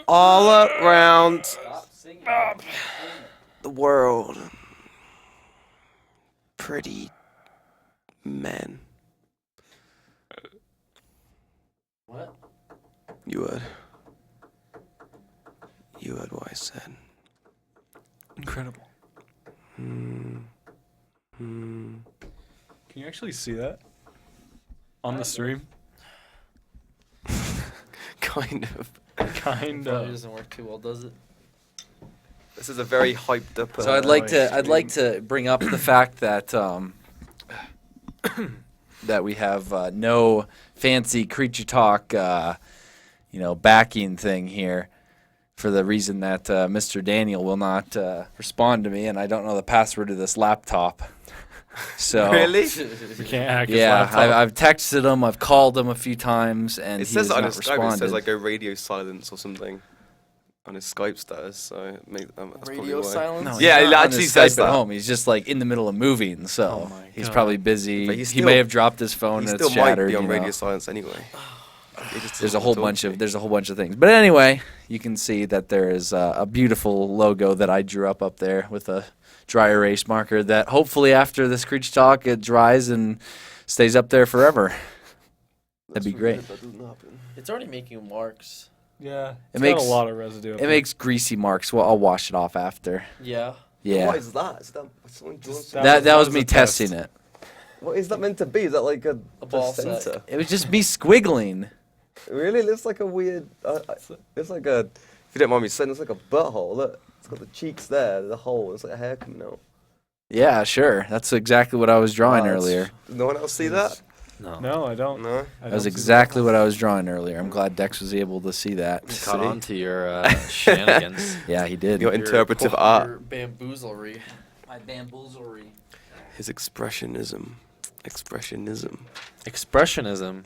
All around the world. Pretty men. What? You heard. You heard what I said. Incredible. Hmm. Can you actually see that on the stream? Kind of. Kind Probably of. doesn't work too well, does it? This is a very hyped up. So I'd like to bring up the fact that that we have no fancy creature talk, backing thing here, for the reason that Mr. Daniel will not respond to me, and I don't know the password to this laptop. So Really? We can't hack his yeah, laptop. I've texted him, I've called him a few times, and It he says has on not his Skype, it responded. says like a radio silence or something on his Skype status. So that's probably Radio why. silence? No, he's Yeah, not it on actually his says Skype at that. home. He's just like in the middle of moving, so Oh my he's God. probably busy. But He he's may still- have dropped his phone He and still it's might shattered. be on you know. radio silence anyway. There's a whole bunch of things. But anyway, you can see that there is a beautiful logo that I drew up there with a dry erase marker that hopefully after this Screech Talk it dries and stays up there forever. That'd be great. That doesn't happen. It's already making marks. Yeah. It It's makes- got a lot of residue. up It there. makes greasy marks. Well, I'll wash it off after. Yeah. Yeah. What is that? Is that someone drawn Just some- That was was me a test. testing it. What is that meant to be? Is that like a ball sack. placenta? It was just me squiggling. Really? It looks like a weird. It's like a. If you don't mind me saying, it's like a butthole. Look, it's got the cheeks there, the hole. It's like a hair coming out. Yeah, sure. That's exactly what I was drawing Wow, that's- earlier. Does no one else see that? No. No, I don't. No. I That was don't see exactly what I was drawing earlier. I'm glad Dex was able to see that. Caught on to your shenanigans. Yeah, he did. Your interpretive art. Your bamboozlery. My bamboozlery. His expressionism. Expressionism. Expressionism.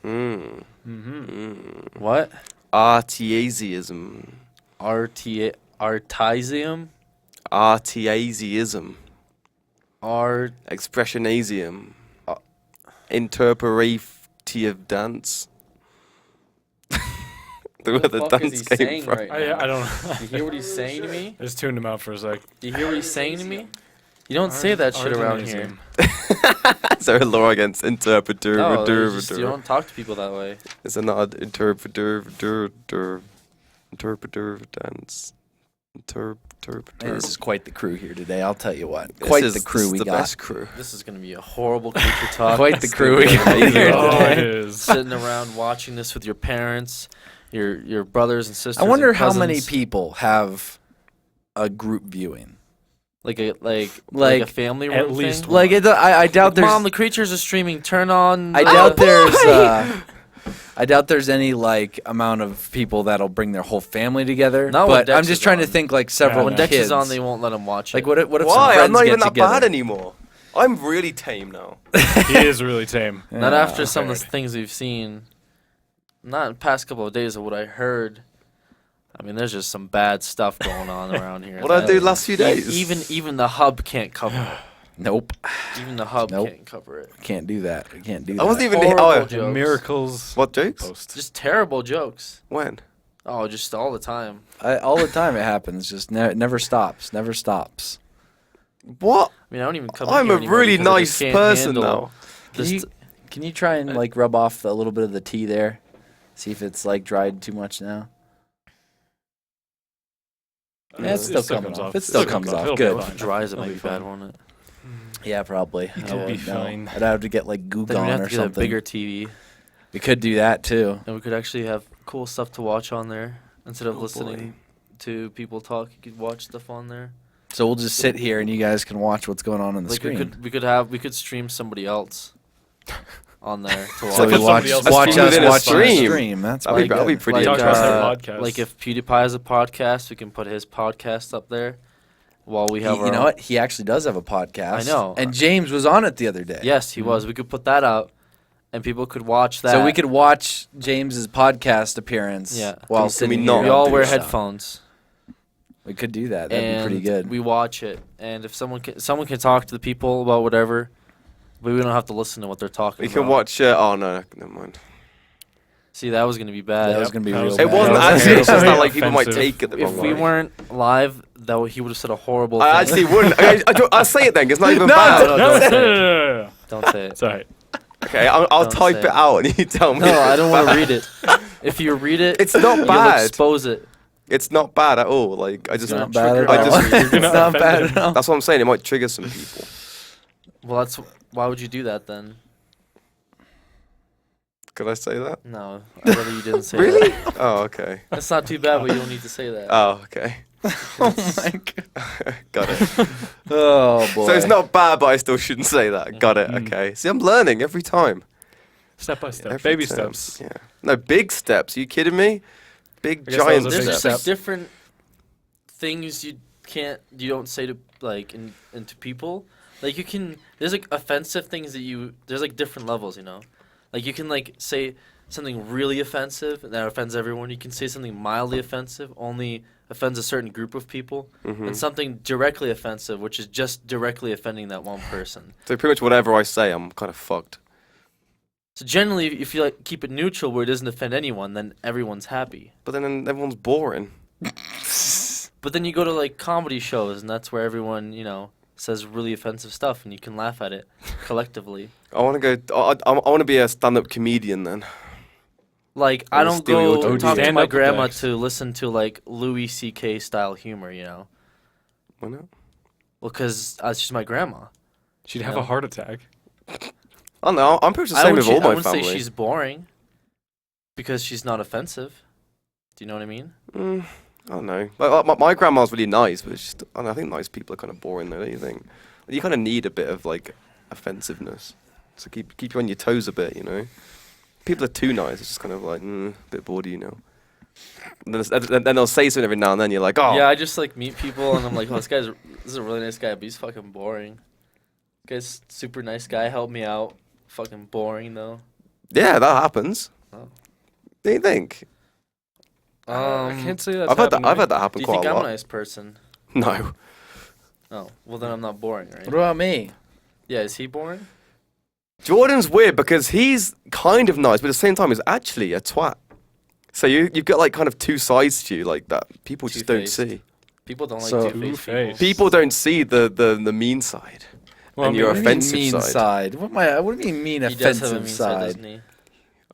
What? Artiasiism. Artesium? Artiasiism. Art. Expressionasium. Interpretive dance. Where What the the fuck dance is he came saying from. right now? I don't know. Do you hear what he's saying to me? I just tuned him out for a sec. Do you hear what he's saying to me? You don't say that shit around here. Is there a law against interpreter? No, it's just, you don't talk to people that way. Is it not interpreter dance? Interpreter. Man, this is quite the crew here today. I'll tell you what. This Quite is- the crew this is we the got. best crew. This is going to be a horrible creature talk. Quite the crew we got here Oh, it today. is. Sitting around watching this with your parents, your brothers and sisters. I wonder and how many cousins. people have a group viewing. Like a Like, family at room least thing? one. I doubt there's. Mom, the creatures are streaming. Turn on. I doubt there's. I doubt there's any like amount of people that'll bring their whole family together. Not when but Dex I'm just is trying to on. think like several when Dex kids. is on, they won't let them watch like it. what if some Why? friends I'm not get even that together? bad anymore. I'm really tame now. He is really tame. Not Yeah. after some of the things we've seen. Not in the past couple of days of what I heard. I mean, there's just some bad stuff going on around here. What did I do last few days? Even the hub can't cover it. Nope, Even the hub Nope. can't cover it. can't do that. We can't do I that. wasn't even. Horrible Oh, jokes. The miracles what jokes? post. Just terrible jokes. When? Oh, just all the time. All the time it happens. Just never stops. Never stops. What? I mean, I don't even come. I'm here a anymore really because I nice just can't person handle now. this Can you try and like rub off a little bit of the tea there? See if it's like dried too much now. Yeah, it's still coming off. It still comes off. It'll be Good. fine. dries it It'll might be be bad, fine. won't it? Yeah, probably. I It'll be wouldn't know. fine. I'd have to get like Google Then we'd have on to or get a something. bigger TV, We could do that too. and we could actually have cool stuff to watch on there instead of Oh, listening boy. to people talk. You could watch stuff on there. So we'll just sit here and you guys can watch what's going on the Like screen. we could stream somebody else on there to watch. So we Put watch somebody else watch stream us within a watch our stream. stream. That's That'd be- pretty that'd be good. pretty Talk good. about their podcast. Like if PewDiePie has a podcast, we can put his podcast up there while we have our You know own. what? He actually does have a podcast. I know. And James was on it the other day. Yes, he was. We could put that out, and people could watch that. So we could watch James's podcast appearance Yeah. while Can we sitting not here We and all do wear stuff. headphones. We could do that. That'd and be pretty good. We watch it, and if someone can talk to the people about whatever, but we don't have to listen to what they're talking We about. can watch. Oh no, never mind. See, that was gonna be bad. That was gonna be real. It bad. wasn't That was actually. It's just very that like people might offensive. take it the If wrong we way. weren't live, though, he would have said a horrible thing. I actually wouldn't. I'll say it then. 'Cause it's not even No, bad. no, No, don't no, say it. no. Don't say it. It's alright. Okay, I'll Don't type say it it. out and you tell me. No, I don't want to Bad. read it. If you read it, It's not you'll bad. expose it. It's not bad at all. Like I just. It's not Trigger bad at I all. just- You're It's gonna not offend bad him. at all. That's what I'm saying. It might trigger some people. Well, that's why would you do that then? Could I say that? No, I'd rather you didn't say Really? that. Oh, okay. That's not too bad, but you don't need to say that. Oh, okay. Oh my god. Got it. Oh boy. So it's not bad, but I still shouldn't say that. Got it. Mm. Okay. See, I'm learning every time. Step by step. Every Baby time. steps. Yeah. No, big steps. Are you kidding me? Big I guess that giant was a There's big just steps. like step. different things you don't say to like into people. Like you can there's like offensive things that there's like different levels, you know. Like you can like say something really offensive that offends everyone. You can say something mildly offensive, only offends a certain group of people, Mhm. and something directly offensive, which is just directly offending that one person. So pretty much whatever I say, I'm kind of fucked. So generally, if you like keep it neutral where it doesn't offend anyone, then everyone's happy. But then everyone's boring. But then you go to like comedy shows, and that's where everyone, says really offensive stuff, and you can laugh at it collectively. I want to go. I want to be a stand-up comedian then. Like Or I don't steal your go OG. talk to Stand my up grandma attacks. to listen to like Louis C.K. style humor, Why not? Well, because she's my grandma. She'd have No. a heart attack. I don't know. I'm pretty much the I same wouldn't with all I my wouldn't family. say she's boring because she's not offensive. Do you know what I mean? I don't know. Like my grandma's really nice, but it's just, I don't know, I think nice people are kind of boring though, don't you think? You kind of need a bit of like offensiveness to keep you on your toes a bit, you know? People are too nice. It's just kind of like, a bit bored, you know? And then they'll say something every now and then, you're like, oh. Yeah, I just like meet people and I'm like, oh, this is a really nice guy, but he's fucking boring. Guy's super nice guy, helped me out. Fucking boring though. Yeah, that happens. Oh. Do you think? I can't say that. I've had that happen Do you quite think a I'm lot. a nice person? No. Oh, well then I'm not boring, right? What about me? Yeah, is he boring? Jordan's weird because he's kind of nice, but at the same time he's actually a twat. So you've got like kind of two sides to you like that. People just don't Two-faced. see. People don't like So- two-faced people. Two-faced. People don't see the mean side. Well, and I your mean, What do you mean offensive mean side. side? What do you mean He does have a offensive mean side, side? doesn't he?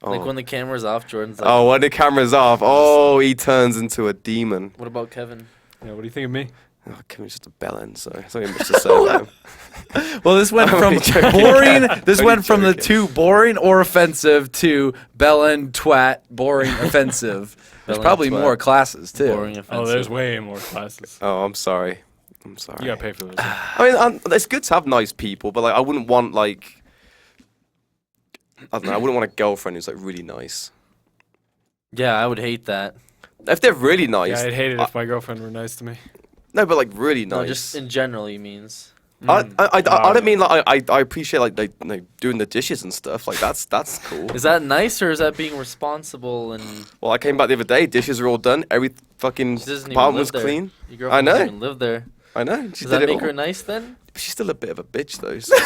Oh. Like when the camera's off, Jordan's like, Oh, when the camera's off, oh, he turns into a demon. what about Kevin? Yeah, what do you think of me? Oh, Kevin's just a bellend, so there's not even much to say about him. Well, this went I'm from only joking. boring. This Only went from the joking. two boring or offensive to bellend, twat, boring, offensive. There's Bellend, probably twat. more classes too. Boring, offensive. Oh, there's way more classes. Oh, I'm sorry. I'm sorry. You gotta pay for those. I mean, it's good to have nice people, but like, I wouldn't want like, I don't know, I wouldn't want a girlfriend who's like really nice. Yeah, I would hate that. If they're really nice, Yeah, I'd hate it if my girlfriend were nice to me. no, but like really No, nice. just in general, he means. I Oh, don't mean like I appreciate like doing the dishes and stuff like that's cool. Is that nice or is that being responsible and Well, I came back the other day, dishes are all done, every fucking she doesn't even apartment live was there? clean. Your girlfriend know. doesn't even live there. I know. She Does did that it make all. her nice then? She's still a bit of a bitch though. So.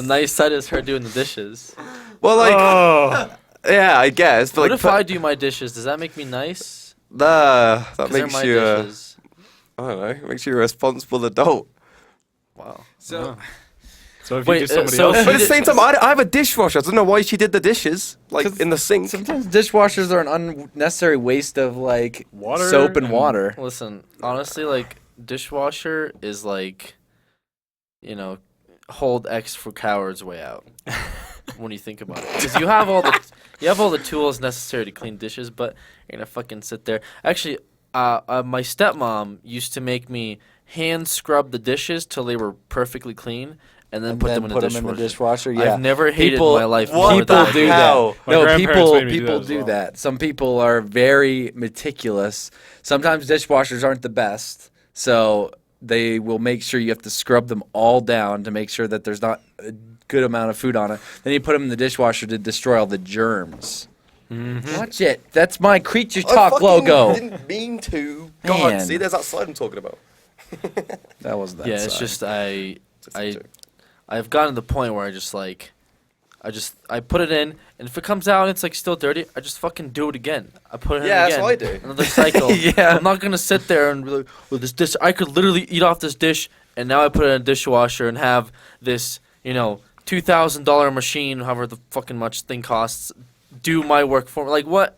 The nice side is her doing the dishes. Well, like Oh, yeah, I guess. But What like, if I do my dishes? Does that make me nice? that 'Cause they're makes my you dishes. I don't know, makes you a responsible adult. Wow. so if Wait, you do somebody so else, if But at the did- same time, I have a dishwasher. I don't know why she did the dishes like 'Cause in the sink. Sometimes dishwashers are an unnecessary waste of like Water soap and and- water. Listen, honestly, like dishwasher is like, hold X for cowards way out. When you think about it, because you have all the tools necessary to clean dishes, but you're gonna fucking sit there. Actually, my stepmom used to make me hand scrub the dishes till they were perfectly clean, and then put them in the dishwasher. Yeah, I've never hated People- my life What more people than the do hell? that. My No, grandparents people made me do people that as do well. that. Some people are very meticulous. Sometimes dishwashers aren't the best, so they will make sure you have to scrub them all down to make sure that there's not a good amount of food on it. Then you put them in the dishwasher to destroy all the germs. Watch it. That's my Creature I Talk fucking logo. didn't mean to. God, Man. see, there's that slide I'm talking about. That was that. yeah, it's side. just Just a I joke. I've gotten to the point where I just like I put it in, and if it comes out and it's like still dirty, I just fucking do it again. I put it in Yeah, again. that's what I do. Another cycle. Yeah. I'm not gonna sit there and be like, well, this dish. I could literally eat off this dish, and now I put it in a dishwasher and have this, $2,000 machine, however the fucking much thing costs, do my work for me. Like what?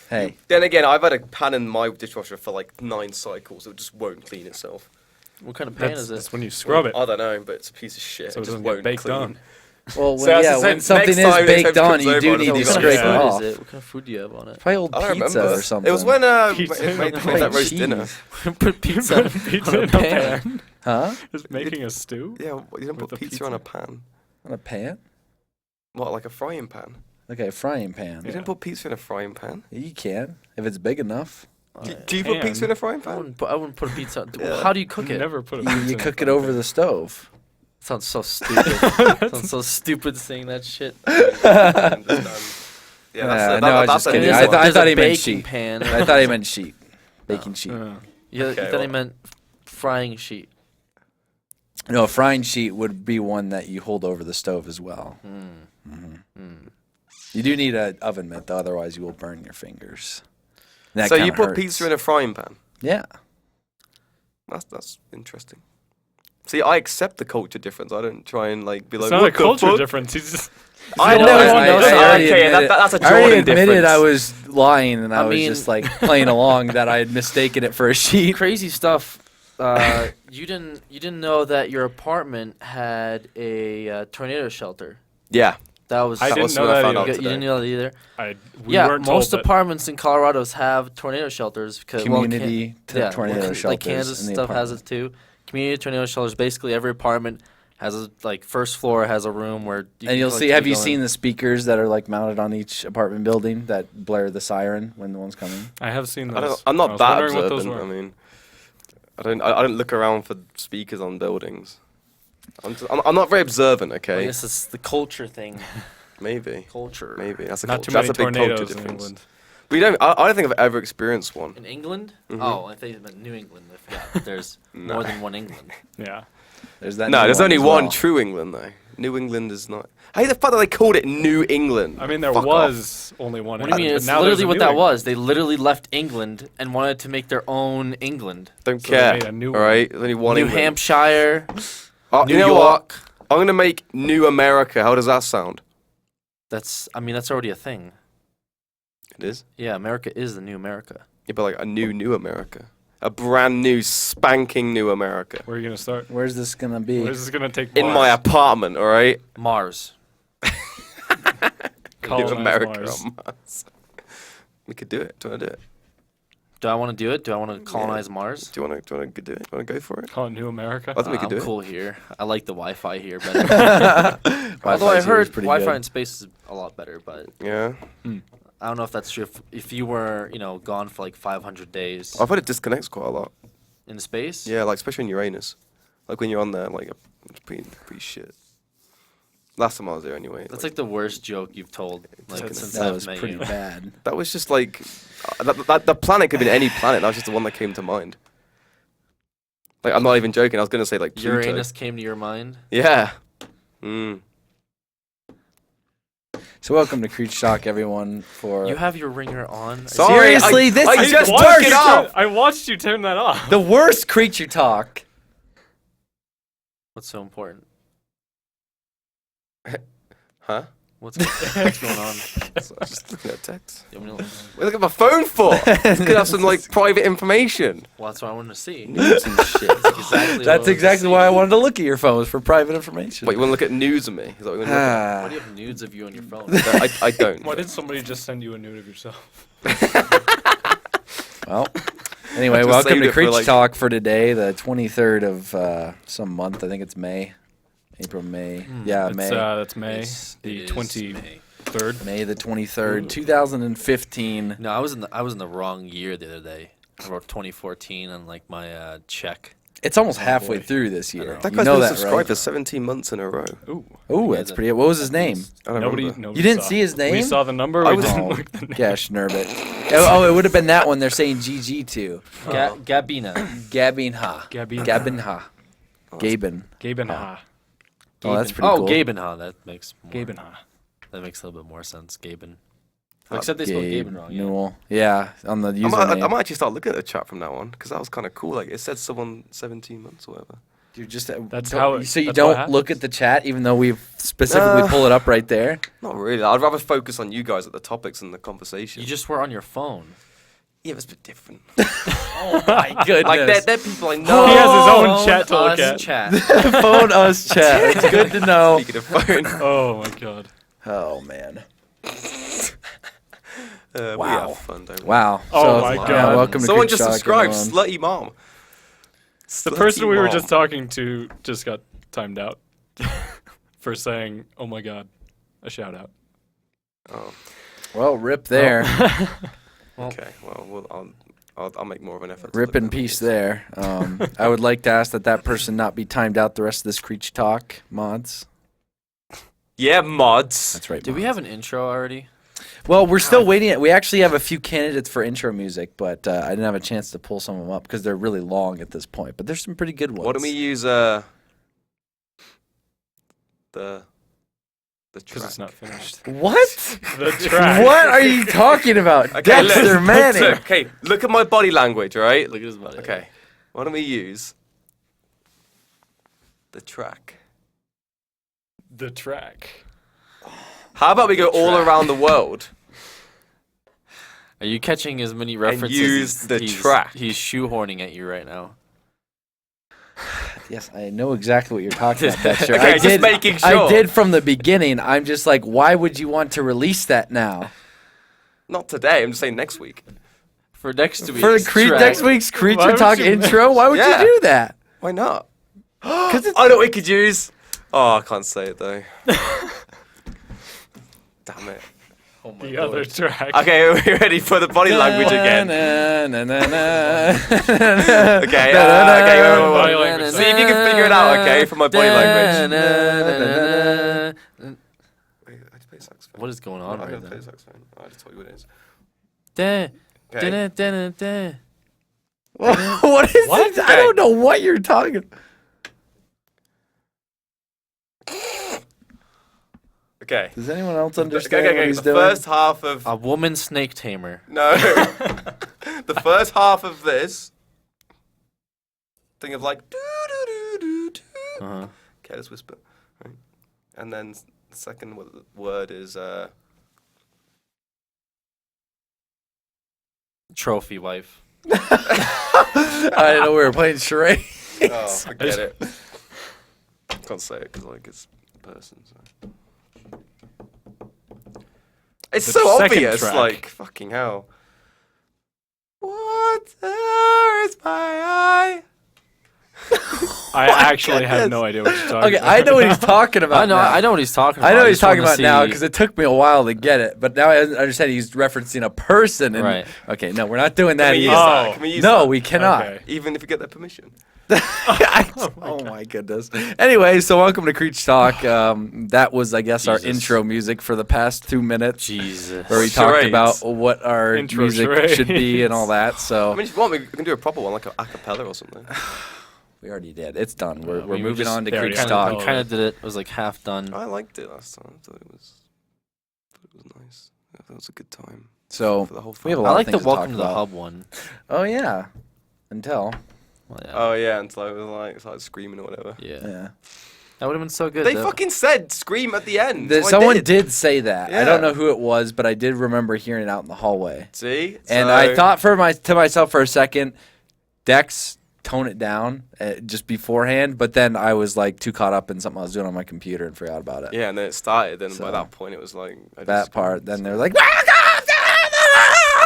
Hey, Then again, I've had a pan in my dishwasher for like 9 cycles. It just won't clean itself. What kind of pan is That's it? when you scrub it. I don't know, but it's a piece of shit. So it it just doesn't get won't baked clean. on. well, So that's the when same- something next is time baked it on, comes you over, do I'll need tell to you What kind scrape of it Yeah. food off. is it? What kind of food do you have on it? Probably old I don't pizza remember. or something. It was when Pizza. made Probably that roast cheese. dinner. Put pizza, Pizza on a in a pan. pan. Huh? Just making a stew. Yeah, you don't With put the pizza on a pizza? pan. On a pan? What, like a frying pan? Okay, frying pan. You Yeah. don't put pizza in a frying pan. You can if it's big enough. Do you put pizza Pan. in a frying I pan? wouldn't put a pizza. Yeah. How do you cook it? Never put a You, pizza you in a cook it frying over pan. the stove. Sounds so stupid. Sounds so stupid saying that shit. Yeah, that's no, I was that's just a kidding. new I one. thought- There's a he meant baking sheet. pan. I thought he meant sheet. Baking sheet. You Okay, thought he well. meant frying sheet. No, a frying sheet would be one that you hold over the stove as well. You do need an oven mitt, though, otherwise you will burn your fingers. That So you kinda put hurts. pizza in a frying pan? Yeah. That's interesting. See, I accept the culture difference. I don't try and like be It's like, not a what the culture fuck? difference. He's just. I No, know. I- it's- I- okay, I already admitted- that's a I already Jordan admitted difference. I was lying and I, I was mean- just like playing along that I had mistaken it for a sheet. Crazy stuff. You didn't know that your apartment had a tornado shelter. Yeah. That was. I That didn't was know what I that found either. out You today. didn't know that either. We Yeah, weren't most told that. apartments in Colorado's have tornado shelters because Community tornado like shelters Kansas in the stuff has it too. Community tornado shelters. Basically, every apartment has a first floor has a room where. And you'll see. Have you seen the speakers that are like mounted on each apartment building that blare the siren when the one's coming? I have seen those. I'm I not was that wondering what those observant. I were. mean, I don't look around for speakers on buildings. I'm not very observant. I Okay, guess it's the culture thing. maybe Culture. that's a Not culture. too many That's a big culture tornadoes in difference. England. We don't. I don't think I've ever experienced one. In England? Mhm. Oh, I think you meant New England. I forgot. that There's No. more than one England. Yeah. There's that. No, new there's only as one well. true England though. New England is not. I hate the fact that they called it New England. I mean, there Fuck was only one. What do you mean? England, It's but now there's literally a what new that England. was. They literally left England and wanted to make their own England. Don't So they care. made a new all right, there's only one New England. Hampshire, Oh, New you know York. what? I'm gonna make New America. How does that sound? That's already a thing. It is. Yeah, America is the new America. Yeah, but like a new America, a brand new, spanking new America Where are you gonna start? Where's this gonna be? Where's this gonna take in place? my apartment. All right. Mars. New Colonize America Mars. on Mars. We could do it. Do you want to do it? Do I want to do it? Do I want to colonize Mars? Do you want to do it? Do you want to go for it? Call it New America. I think we could do I'm it. cool here. I like the Wi-Fi here better. Although I Wi-Fi's here is heard pretty Wi-Fi good. in space is a lot better, but Yeah. I don't know if that's true. If you were, gone for like 500 days I've heard it disconnects quite a lot. in space. Yeah, like especially in Uranus. Like when you're on there, like it's pretty shit. Last time I was there, anyway. That's like the worst joke you've told since That I've was met pretty you. bad. that was just like the planet could have been any planet. That was just the one that came to mind. Like I'm not even joking. I was gonna say like Pluto. Uranus came to your mind. Yeah. Mm. So welcome to Creech Talk, everyone. For You have your ringer on. Sorry, Seriously, this I is just the took worst. it off. I watched you turn that off. the worst creature talk. What's so important? Huh? What's going on? So I was just looking at text. Yeah, well, What are you looking at my phone for? Could have some like private information. that's what I wanted to see. News and shit. That's exactly why I wanted to look at your phone, was for private information. Wait, you want to look at news of me? Is that what you want to look at? Why do you have nudes of you on your phone? I don't. Why did somebody just send you a nude of yourself? Well, anyway, Just welcome saved to it for, Creech like- Talk for today, the 23rd of some month. I think it's May. April, May. Yeah, It's, May. that's May, It the is 23rd. May the 23rd, 2015. No, I was in the wrong year the other day. I wrote 2014 on like my check. It's almost halfway boy. through this year. That You guy's know been that, subscribed right? for 17 months in a row. Ooh. Oh, Yeah, that's the- pretty. What was his name? I don't Nobody, remember. nobody You didn't saw. see his name? We saw the number. I We was- didn't Oh, look at the name. gosh, Nurbit. Oh, it would have been that one. They're saying GG to. Gabina. Gabinha. Gabin. Gabinha. Gaben. Gaben Ha. Oh, that's pretty cool. Gabenha. That makes more, Gabenha. That makes a little bit more sense. Gaben. Except they spelled Gaben wrong. Yeah. Newell. Yeah, on the I username. might actually start looking at the chat from now on because that was kind of cool. Like it said someone 17 months or whatever. You just That's don't- how it- so you that's what don't look happens. at the chat, even though we've specifically pull it up right there. Not really. I'd rather focus on you guys at the topics and the conversation. You just were on your phone. Yeah, it's a bit different. Oh my goodness! Like they're people I know. He has his own Phone chat to look us at. Chat. Phone us chat. It's good to know. Speaking of phone, Oh my god. Oh man! we Wow. have fun, don't we? Wow. Oh my yeah, God. welcome to Someone Creek just Talk, subscribed. everyone. Slutty mom. The person we were just talking to just got timed out for saying, "Oh my god," a shout out. Oh, Well, rip there. okay. Well, I'll make more of an effort. to Rip look in at peace this. there. I would like to ask that person not be timed out the rest of this Creech Talk mods. Yeah, mods. That's right. Did we mods. have an intro already? Well, we're still waiting. We actually have a few candidates for intro music, but I didn't have a chance to pull some of them up because they're really long at this point. But there's some pretty good ones. Why don't we use the Because track? it's not finished. What? The track. What are you talking about? Okay, Dexter Manning. Okay, look at my body language, right? Look at his body. Okay, why don't we use the track? The track. How about we go all track. around the world? Are you catching as many references? use as the he's, track. He's shoehorning at you right now. Yes, I know exactly what you're talking about, Dexter. Okay, I just making I sure. did from the beginning. I'm just like, why would you want to release that now? Not today. I'm just saying next week. For next week. For the next week's Why Creature would Talk you- intro? Why would Yeah. you do that? Why not? 'Cause it's- I know what we could use. Oh, I can't say it though. Damn it. Oh my The God. other track. Okay, are we ready for the body language again? Okay, okay, Body language. See if you can figure it out, okay, from my body language. Wait, I just play saxophone. What is going on I'm right gonna now? play saxophone. I just told you what it is. Okay. What is What? it? I don't know what you're talking about. Okay. Does anyone else Okay, understand okay, what okay. he's The doing? first half of A woman snake tamer. no, the first half of this thing of like do do do do do. Uh-huh. Careless whisper, right? And then the second word is Trophy wife. I know we were playing charades. oh, forget it. Can't say it because like it's a person. So. It's The so second obvious, track. like fucking hell. Water is my eye. I actually have no idea what you're talking Okay, about. I know what he's talking about. I know. now. I know what he's talking about. I know what he's just wanna talking about now see- because it took me a while to get it, but now I understand he's referencing a person. And, Right. Okay, no, we're not doing that Can we use either. that? Oh. Can we use No, that? we cannot. Okay. Even if we get their permission. Oh my goodness. Anyway, so welcome to Creech Talk. That was, I guess, our Jesus. intro music for the past 2 minutes, Jesus. where we talked Charades. about what our Intro music should be and all that. I So mean, if you want, we can do a proper one, like a cappella or something. we already did. It's done. We're we moving just- on to they already Creech had Talk. it. Kind of did it. It was like half done. I liked it last time. I thought it was nice. I thought it was a good time So for the whole we have a family. I lot like of the things to talk welcome to the about. hub one. Oh yeah. Until Well, yeah. Oh yeah, until I was like started screaming or whatever. yeah. yeah. That would have been so good. They though. fucking said scream at the end. so I Someone did. did say that. I Yeah. don't know who it was, but I did remember hearing it out in the hallway. See, And So- I thought to myself for a second, Dex, tone it down just beforehand. But then I was like too caught up in something I was doing on my computer and forgot about it. Yeah, and then it started. Then So, by that point, it was like I just That part. screamed, Then so- they're like,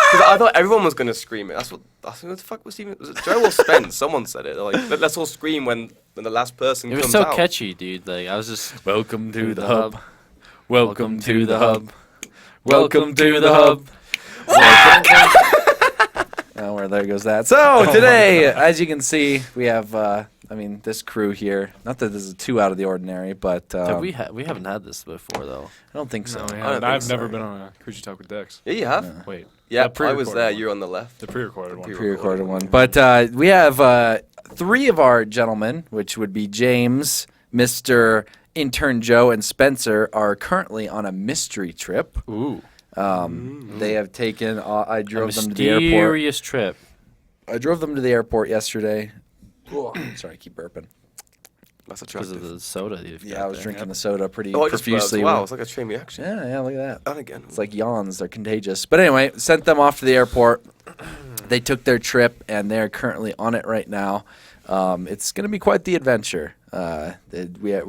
'Cause I thought everyone was gonna scream it. That's what the fuck was even. Was it Joe or Spence? Someone said it. They're like, let's all scream when the last person It was comes so out. catchy, dude. Like I was just. Welcome to the the hub. hub. Welcome to the hub. Welcome to the hub. Oh, well, there goes that. So today, as you can see, we have, this crew here. Not that this is too out of the ordinary, but we haven't had this before though. I don't think so. No, we I haven't. don't I've think never so. been on a Creature Talk with Dex. Yeah, you have. Wait, Yeah, the I was there. pre-recorded one. You're on the left. The pre-recorded one. Pre-recorded one. But we have 3 of our gentlemen, which would be James, Mr. intern Joe and Spencer are currently on a mystery trip. Ooh. They have taken. I drove them to the airport. Mysterious trip. I drove them to the airport yesterday. Sorry, I keep burping. That's Because attractive. of the soda you've got Yeah, I was there. drinking the soda pretty Oh, I just burped. profusely. Wow, it's like a chain reaction. Yeah, look at that. And again. It's like yawns. They're contagious. But anyway, sent them off to the airport. They took their trip, and they're currently on it right now. It's going to be quite the adventure. We're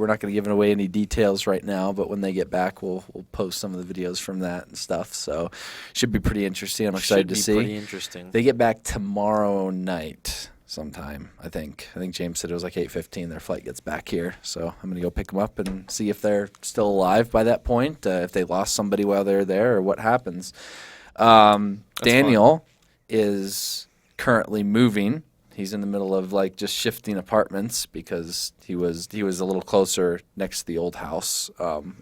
not going to give away any details right now, but when they get back, we'll post some of the videos from that and stuff. So should be pretty interesting. I'm excited to see. Pretty interesting. They get back tomorrow night sometime, I think. I think James said it was like 8:15 their flight gets back here. So I'm going to go pick them up and see if they're still alive by that point, if they lost somebody while they're there or what happens. Daniel is currently moving. He's in the middle of like just shifting apartments because he was a little closer next to the old house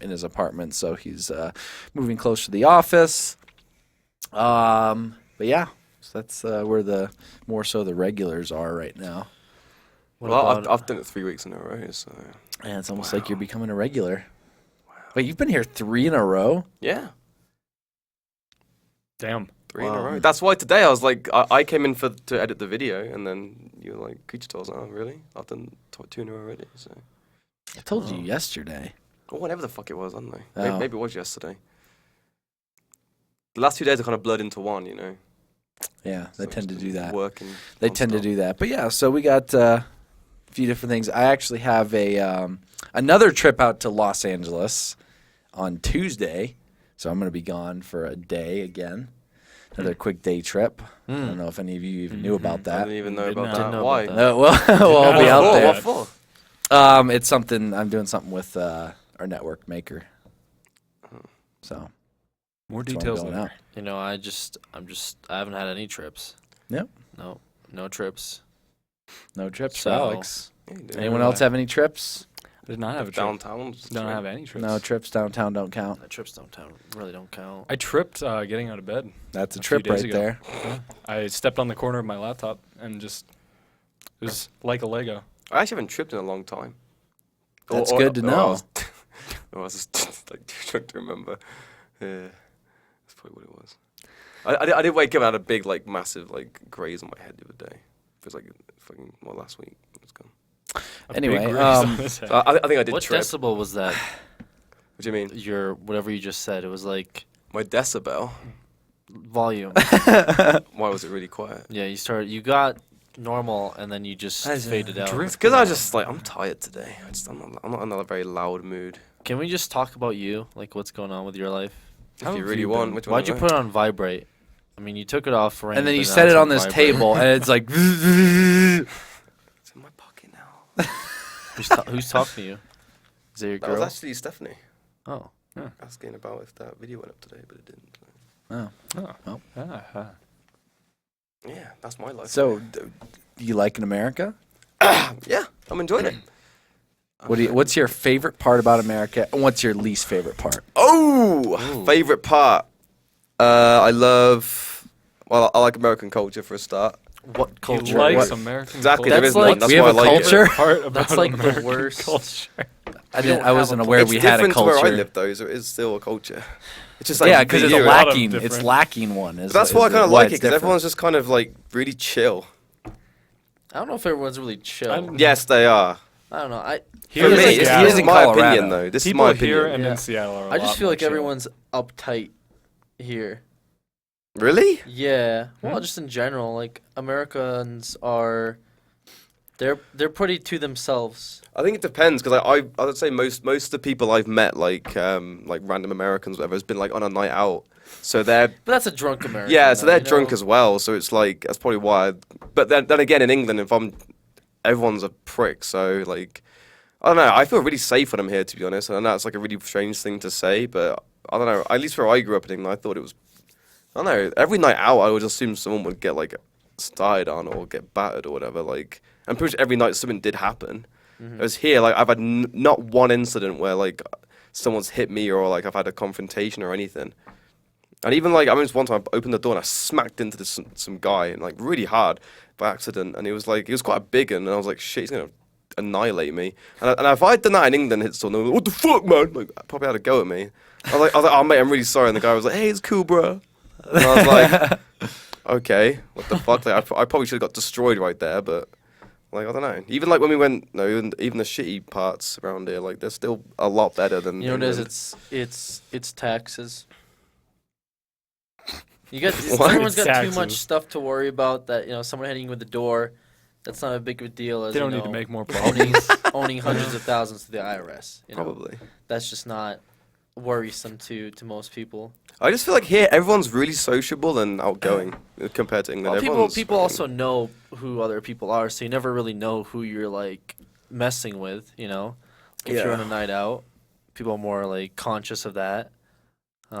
in his apartment. So he's moving close to the office. But yeah, so that's where more so the regulars are right now. I've done it 3 weeks in a row, so. And it's almost like you're becoming a regular. But you've been here 3 in a row? Yeah. Damn. 3 in a row. That's why today I was like, I came in to edit the video, and then you were like, Creature Tales, oh, really? I've done 2 in a row already, so. I told you yesterday. Or whatever the fuck it was, I don't know. Oh. Maybe it was yesterday. The last 2 days are kind of blurred into one, you know? Yeah, they So tend to just do that. Working. They tend to do that. But yeah, so we got a few different things. I actually have another trip out to Los Angeles on Tuesday. So I'm going to be gone for a day again. Another quick day trip. I don't know if any of you even knew about I that. didn't even know Did about not. that. Didn't know Why? about that. Well, I'll be out there. What for? It's something, I'm doing something with our network maker. So, More that's why I'm details going later. out. You know, I haven't had any trips. Yep. No trips. No trips So- for Alex. Yeah, you do. Anyone else have any trips? I did not have a trip. Downtown? Don't have any trips. No trips downtown don't count. The trips really don't count. I tripped getting out of bed. That's a A few trip days right ago. there. I stepped on the corner of my laptop and just it was like a Lego. I actually haven't tripped in a long time. That's good to know. I was just like trying to remember. Yeah, that's probably what it was. I did wake up and had a big, like, massive, like, graze on my head the other day. It was like fucking, last week. It was gone. A Anyway, big graze on his head. I think I did What trip. decibel was that? What do you mean? Your whatever you just said. It was like My decibel? volume. Why was it really quiet? Yeah, you got normal and then you just faded out. It's because I was just like, I'm tired today. I'm not in a very loud mood. Can we just talk about you? Like what's going on with your life? If you really want, which one? Why'd you put it on vibrate? I mean, you took it off for And then you now set it's it on this vibrate. table, and it's like. It's in my pocket now. Who's talking to you? Is it your That was girl? actually Stephanie Oh. asking about if that video went up today, but it didn't. Oh. Yeah, that's my life. So, do you like in America? Yeah, I'm enjoying it. What's your favorite part about America, and what's your least favorite part? Oh, favorite part. I like American culture for a start. What He culture? likes What- American Exactly, culture. there is like- none. That's we why I have a like culture? it. Part about That's like the American worst. culture. I wasn't aware It's we had a different to culture. where I live, though. So it is still a culture. It's just like Yeah, because it's a a lot of lacking. It's different- lacking one. Is, That's is why I kind of why like it it's because different. everyone's just kind of like really chill. I don't know if everyone's really chill. I'm- Yes, they are. I don't know. Here For in me, Seattle. this Seattle, is in my Colorado. opinion, though. This people is my here opinion. and Yeah. in Seattle are a I lot just feel more like chill. everyone's uptight here. Really? Yeah. Well, Hmm? just in general, like Americans are, they're pretty to themselves. I think it depends because I would say most of the people I've met, like random Americans, whatever, has been like on a night out. So they're But that's a drunk American. yeah, so though, they're you drunk know? as well. So it's like that's probably why. But then again, in England, everyone's a prick. So like, I don't know. I feel really safe when I'm here, to be honest. And I know it's like a really strange thing to say, but I don't know. At least where I grew up in England, I thought it was. I don't know. Every night out, I would assume someone would get like started on or get battered or whatever. Like, I'm pretty sure every night something did happen. Whereas here, like, I've had not one incident where like someone's hit me or like I've had a confrontation or anything. And even like I remember one time I opened the door and I smacked into some guy and like really hard by accident, and he was quite a big one, and I was like, shit, he's gonna annihilate me. And if I'd done that in England, hit someone, like, what the fuck, man? Like, probably had a go at me. I was like, oh mate, I'm really sorry. And the guy was like, hey, it's cool, bro. And I was like, okay, what the fuck? Like, I probably should have got destroyed right there, but like I don't know. Even like when we went, no, even the shitty parts around here, like they're still a lot better than. You know what it England. is? It's taxes. You got What? everyone's got Taxes. too much stuff to worry about. That someone hitting you with the door. That's not a big of a deal as They don't you need to know, make more owning, problems. owning hundreds of thousands to the IRS. You know? Probably. That's just not worrisome to most people. I just feel like here everyone's really sociable and outgoing compared to England. Well, Everyone's people fucking- also know who other people are, so you never really know who you're like messing with. You know, if you're on a night out, people are more like conscious of that. So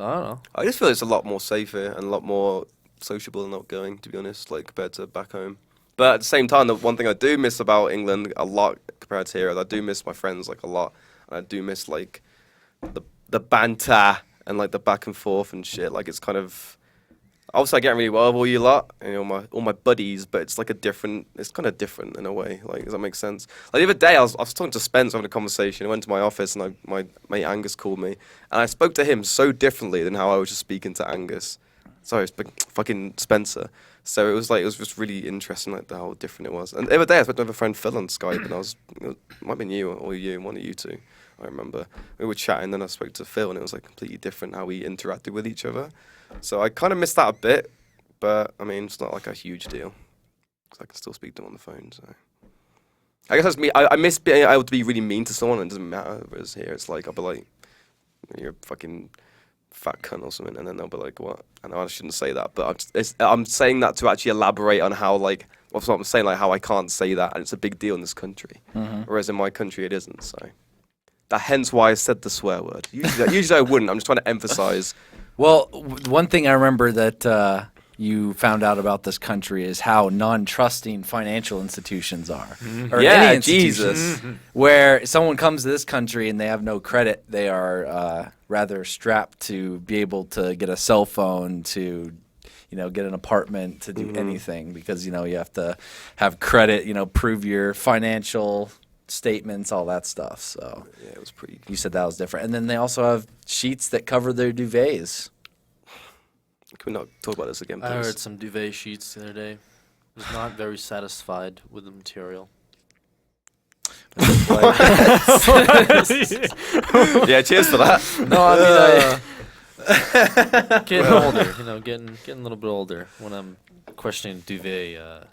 I don't know. I just feel it's a lot more safer and a lot more sociable and outgoing, to be honest, like compared to back home. But at the same time, the one thing I do miss about England a lot compared to here is I do miss my friends like a lot, and I do miss like the banter and like the back and forth and shit. Like it's kind of obviously I get really well with all you lot, and all my buddies, but it's like it's kind of different in a way. Like does that make sense? Like the other day I was talking to Spence having a conversation. I went to my office and my mate Angus called me, and I spoke to him so differently than how I was just speaking to Angus. Sorry, fucking Spencer. So it was just really interesting, like how different it was. And the other day I spoke to my friend Phil on Skype, and it might have been you or you, one of you two. I remember we were chatting, then I spoke to Phil, and it was like completely different how we interacted with each other. So I kind of missed that a bit, but I mean it's not like a huge deal because I can still speak to them on the phone. So I guess that's me. I miss being able to be really mean to someone, and it doesn't matter. Whereas here it's like I'll be like, you're a fucking fat cunt or something, and then they'll be like, what? I know I shouldn't say that, but I'm saying that to actually elaborate on how like what's what I'm saying, like how I can't say that, and it's a big deal in this country, whereas in my country it isn't. So that hence why I said the swear word. Usually I wouldn't. I'm just trying to emphasize. Well, one thing I remember that you found out about this country is how non-trusting financial institutions are. Or Yeah, any institutions. Jesus. Where someone comes to this country and they have no credit, they are rather strapped to be able to get a cell phone, to get an apartment, to do anything, because you have to have credit, prove your financial statements, all that stuff. So Yeah, it was pretty. you said that was different. And then they also have sheets that cover their duvets. Can we not talk about this again, please? I heard some duvet sheets the other day. Was not very satisfied with the material. Yeah, cheers for that. No, I mean, Getting older, getting a little bit older when I'm questioning duvet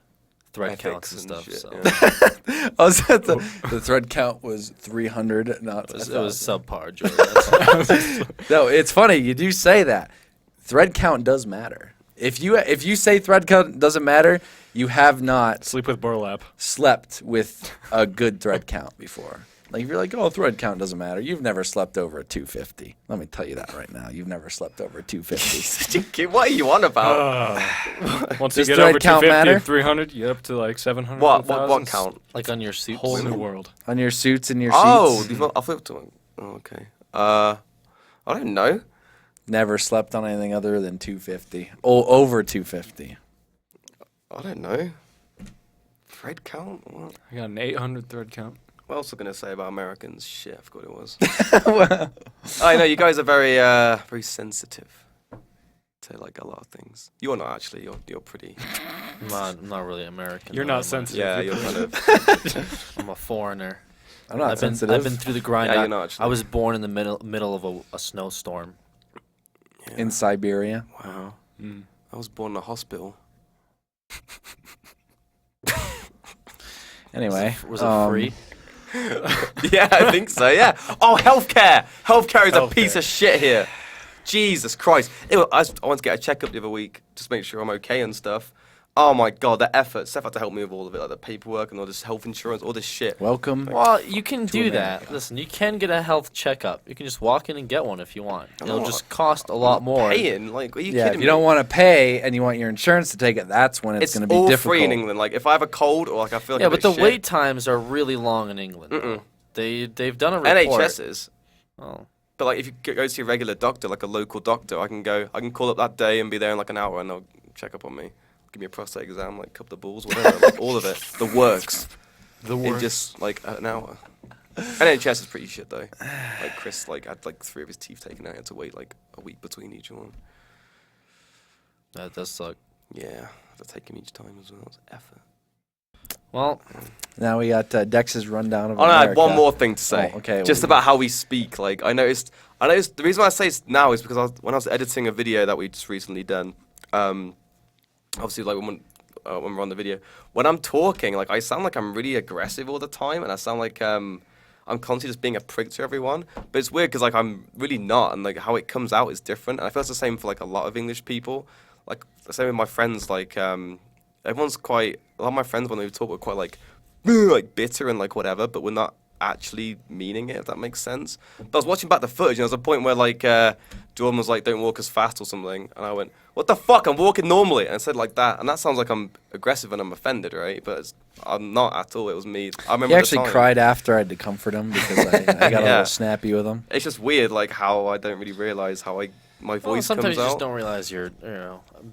thread counts and Ethics stuff. shit, So yeah. I was at the thread count was 300, not it was subpar, Joey. That's all. No, it's funny you do say that. Thread count does matter. If you say thread count doesn't matter, you have not Sleep with burlap. slept with a good thread count before. Like if you're like, oh, thread count doesn't matter, you've never slept over a 250. Let me tell you that right now. You've never slept over a 250. What are you on about? Once you Does get thread over count 250 matter? and 300, you get up to like 700. What count? Like on your suits. Whole new world. On your suits and your Oh, sheets. I flipped to one. Oh, okay. I don't know. Never slept on anything other than 250. Oh, over 250. I don't know. Thread count? What? I got an 800 thread count. What else was I gonna say about Americans? Shit, I forgot what it was. I know you guys are very, very sensitive to like a lot of things. You're not actually. You're pretty. I'm not really American. You're though, not am I? sensitive. Yeah, you're kind of. I'm a foreigner. I'm not I've been sensitive. through the grind. Yeah, I- you're not actually. I was born in the middle of a snowstorm. In Siberia. Wow. I was born in a hospital. Anyway. Was it free? Yeah, I think so. Yeah. Oh, healthcare. Healthcare is a Healthcare. piece of shit here. Jesus Christ. I went to get a checkup the other week, just to make sure I'm okay and stuff. Oh my God, the effort. Steph had to help me with all of it, like the paperwork and all this health insurance, all this shit. Welcome. Well, you can do America. that. Listen, you can get a health checkup. You can just walk in and get one if you want. It'll not- just cost a lot more. Paying? Like, are you Yeah, kidding if me? you don't want to pay and you want your insurance to take it, that's when it's It's going to be all difficult. free in England. Like, if I have a cold or like I feel like Yeah, a but bit the shit, wait times are really long in England. Mm-mm. They've done a report. NHS is. Oh. But like, if you go to your regular doctor, like a local doctor, I can call up that day and be there in like an hour, and they'll check up on me, give me a prostate exam, like couple of balls, whatever, like all of it, the works. The in worst. just like an hour. NHS is pretty shit though. Like Chris had like 3 of his teeth taken out. He had to wait like a week between each one. That does suck. Yeah, I had to take him each time as well. It's effort. Well, Now we got Dex's rundown of Oh, no, I had America. one more thing to say. Oh, okay, Just well, about how we speak. Like I noticed the reason why I say it now is because when I was editing a video that we just recently done. Obviously, like when we're on the video, when I'm talking, like I sound like I'm really aggressive all the time, and I sound like I'm constantly just being a prick to everyone. But it's weird because like I'm really not, and like how it comes out is different. And I feel it's the same for like a lot of English people. Like the same with my friends. Like everyone's quite. A lot of my friends when they talk were quite like bitter and like whatever, but we're not actually meaning it. If that makes sense. But I was watching back the footage, and there was a point where like Jordan was like, "Don't walk as fast" or something, and I went, "What the fuck? I'm walking normally." And I said like that, and that sounds like I'm aggressive and I'm offended, right? But I'm not at all. It was me. I remember He the actually time. cried after I had to comfort him because I got a Yeah. little snappy with him. It's just weird, like how I don't really realize how my voice sometimes comes you out. just don't realize you're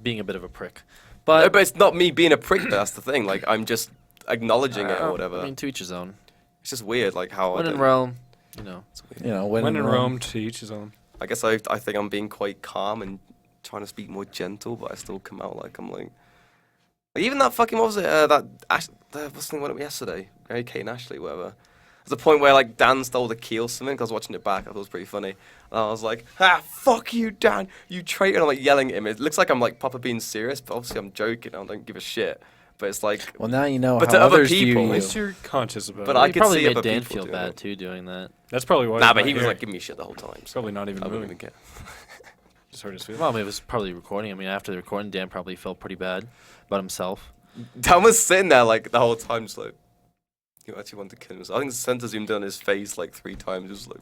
being a bit of a prick. No, But but it's not me being a prick. But that's the thing. Like I'm just acknowledging it or whatever. I mean, to each his own. It's just weird, like how When I in don't. Rome, you know. It's weird. You know, When in Rome, to each his own. I guess I think I'm being quite calm and trying to speak more gentle, but I still come out like I'm like even that fucking what was it? What's the thing went up yesterday? Mary Kate and Ashley, whatever. There's a point where like Dan stole the key or something. 'Cause I was watching it back. I thought it was pretty funny. And I was like, fuck you, Dan, you traitor! And I'm like yelling at him. It looks like I'm like proper being serious, but obviously I'm joking. I don't give a shit. But it's like, Well, now you know But how to other others people, view At you. least you're conscious about But it. I He could probably see made other Dan people feel doing bad it. too doing that. That's probably why. Nah, he's but not he was here. like giving me shit the whole time. He's So probably not even I wouldn't moving. even care. Just hurt his feelings. Well, I mean, it was probably recording. I mean, after the recording, Dan probably felt pretty bad about himself. Dan was sitting there like the whole time, just like he actually wanted to kill himself. I think Spencer zoomed in on his face like 3 times, just like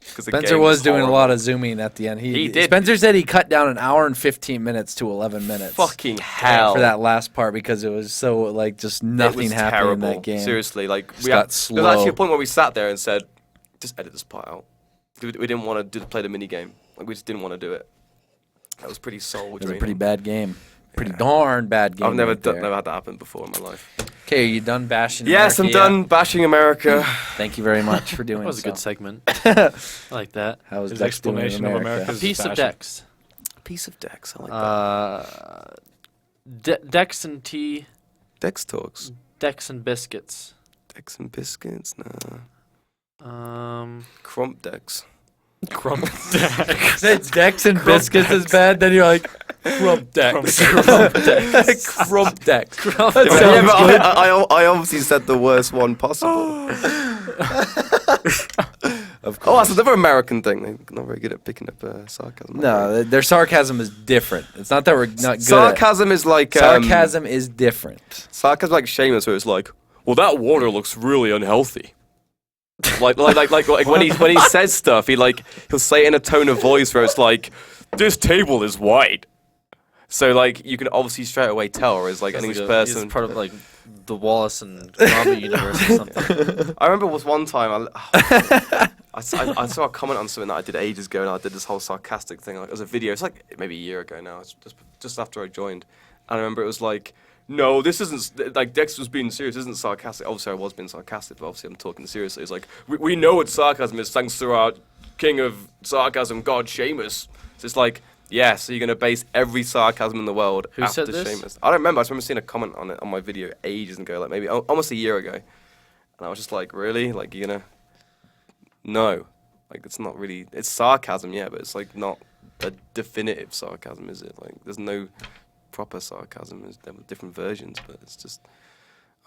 because Spencer was doing a lot of zooming at the end. He did. Spencer said he cut down an hour and 15 minutes to 11 minutes. fucking hell For that last part because it was so like just nothing it was happened terrible. in that game. Seriously, like Just got there was actually slow. a point where we sat there and said, just edit this part out. We didn't want to play the mini game. Like we just didn't want to do it. That was pretty soul It was a draining. pretty bad game. Pretty Yeah. darn bad game. I've never right there. never had that happen before in my life. Okay, are you done bashing? Yes, I'm America yet? done bashing America. Thank you very much for doing That was a so. good segment. I like that. How was His Dex doing in explanation of America? America's Piece of fashion. Dex. Piece of Dex. I like that. Dex and tea. Dex talks. Dex and biscuits. Dex and biscuits. Nah. Crump Dex. Crump Said Dex and biscuits is bad, then you're like Crump Dex. Crump Dex. Crump Dex. Yeah, but I obviously said the worst one possible. Of Oh, that's another American thing. They're not very good at picking up sarcasm. No, their sarcasm is different. It's not that we're not good. Sarcasm is like Sarcasm is different. Sarcasm like Seamus, where it's like, well, that water looks really unhealthy. like when he says stuff, he'll say it in a tone of voice where it's like, this table is white. So like you can obviously straight away tell, whereas like an English person. He's part of like the Wallace and Gromit universe or something. I remember was one time I saw a comment on something that I did ages ago, and I did this whole sarcastic thing. Like, it was a video. It's like maybe a year ago now. It's just after I joined, and I remember it was like, no, this isn't like Dex was being serious. This isn't sarcastic. Obviously, I was being sarcastic, but obviously I'm talking seriously. It's like we know what sarcasm is thanks to our king of sarcasm, God Seamus. So it's like, yeah, so you're gonna base every sarcasm in the world Who after said this? Seamus. I don't remember. I just remember seeing a comment on it on my video ages ago, like maybe almost a year ago, and I was just like, really? Like you're gonna? No, like it's not really. It's sarcasm, yeah, but it's like not a definitive sarcasm, is it? Like there's no proper sarcasm. There were different versions, but it's just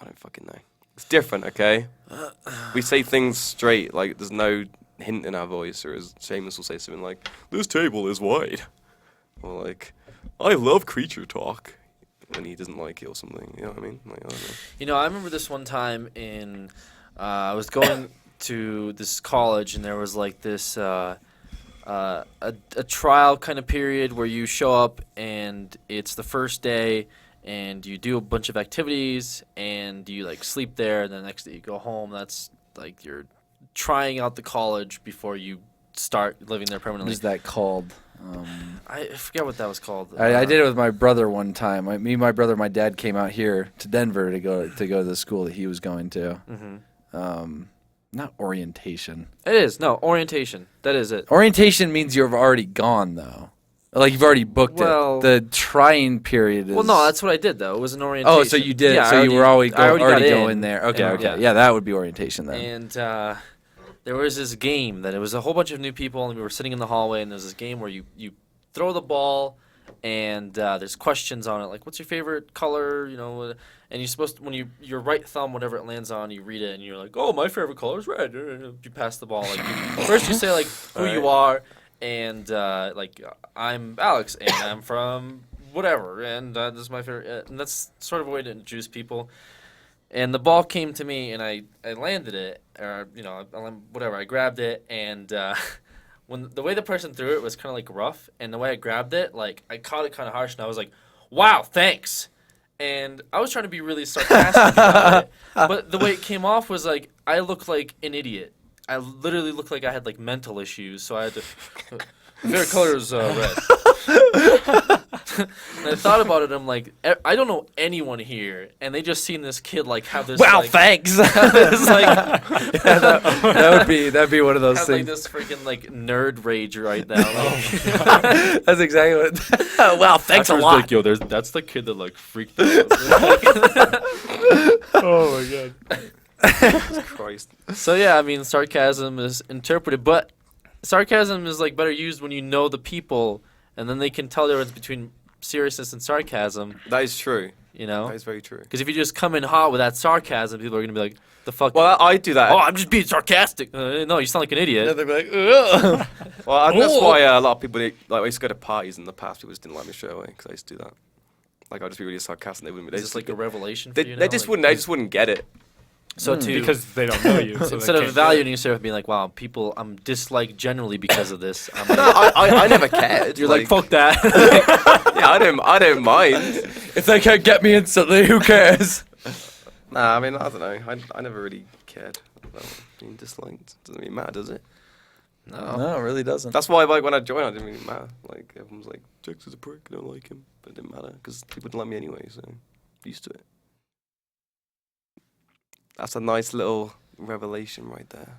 I don't fucking know. It's different, okay? We say things straight, like there's no hint in our voice, or as Seamus will say something like, "This table is white," or like, "I love creature talk," when he doesn't like it or something. You know what I mean? Like, I don't know. You know, I remember this one time in I was going to this college, and there was like this a trial kind of period where you show up and it's the first day and you do a bunch of activities and you like sleep there, and then the next day you go home. That's like you're trying out the college before you start living there What permanently. is that called? I forget what that was called. I did it with my brother one time. Me, my brother, my dad came out here to Denver to go to the school that he was going to. Not orientation. It is orientation. That is it. Orientation means you've already gone though, like you've already booked it. The trying period is. Well, no, that's what I did though. It was an orientation. Oh, so you did. Yeah, so you were already go in there. Okay, and, okay. Yeah, that would be orientation then. And there was this game that it was a whole bunch of new people, and we were sitting in the hallway, and there's this game where you throw the ball, and there's questions on it, like what's your favorite color, and you're supposed to, when your right thumb, whatever it lands on, you read it, and you're like, oh, my favorite color is red. You pass the ball. Like first you say like who you are, and like I'm Alex, and I'm from whatever, and this is my favorite, and that's sort of a way to introduce people. And the ball came to me, and I landed it, or whatever. I grabbed it, and when the way the person threw it was kind of like rough, and the way I grabbed it, like I caught it kind of harsh, and I was like, "Wow, thanks." And I was trying to be really sarcastic about it, but the way it came off was like I looked like an idiot. I literally looked like I had like mental issues, so I had to. Their color is red. And I thought about it. I'm like, I don't know anyone here, and they just seen this kid like have this. Wow, like, thanks. this, like, that'd be one of those have, things. like this freaking like nerd rage right now. Like, That's exactly what. Wow, thanks a lot. Like, yo, that's the kid that like freaked out. Oh my god. Jesus Christ. So yeah, I mean, sarcasm is interpreted, but sarcasm is like better used when you know the people, and then they can tell the difference between seriousness and sarcasm. That is true. That is very true. Because if you just come in hot with that sarcasm, people are gonna be like, "The fuck." Well, I do that. Oh, I'm just being sarcastic. No, you sound like an idiot. They'd be like, ugh. Well, that's why a lot of people, like, I used to go to parties in the past, people just didn't like me straight away, because I used to do that. Like, I'd just be really sarcastic, they wouldn't be. Is this like a revelation for They, you now? they just wouldn't. They just wouldn't get it. So because they don't know you. So instead of evaluating yourself, being like, "Wow, people, I'm disliked generally because of this." I'm No, like, I never cared. you're like, "Fuck that." Yeah, I don't mind. If they can't get me instantly, who cares? Nah, I mean, I don't know. I never really cared about being disliked. Doesn't really matter, does it? No, it really doesn't. That's why, like, when I joined, I didn't really matter. Like, everyone was like, Jax is a prick, I don't like him. But it didn't matter, because people didn't like me anyway, so used to it. That's a nice little revelation right there.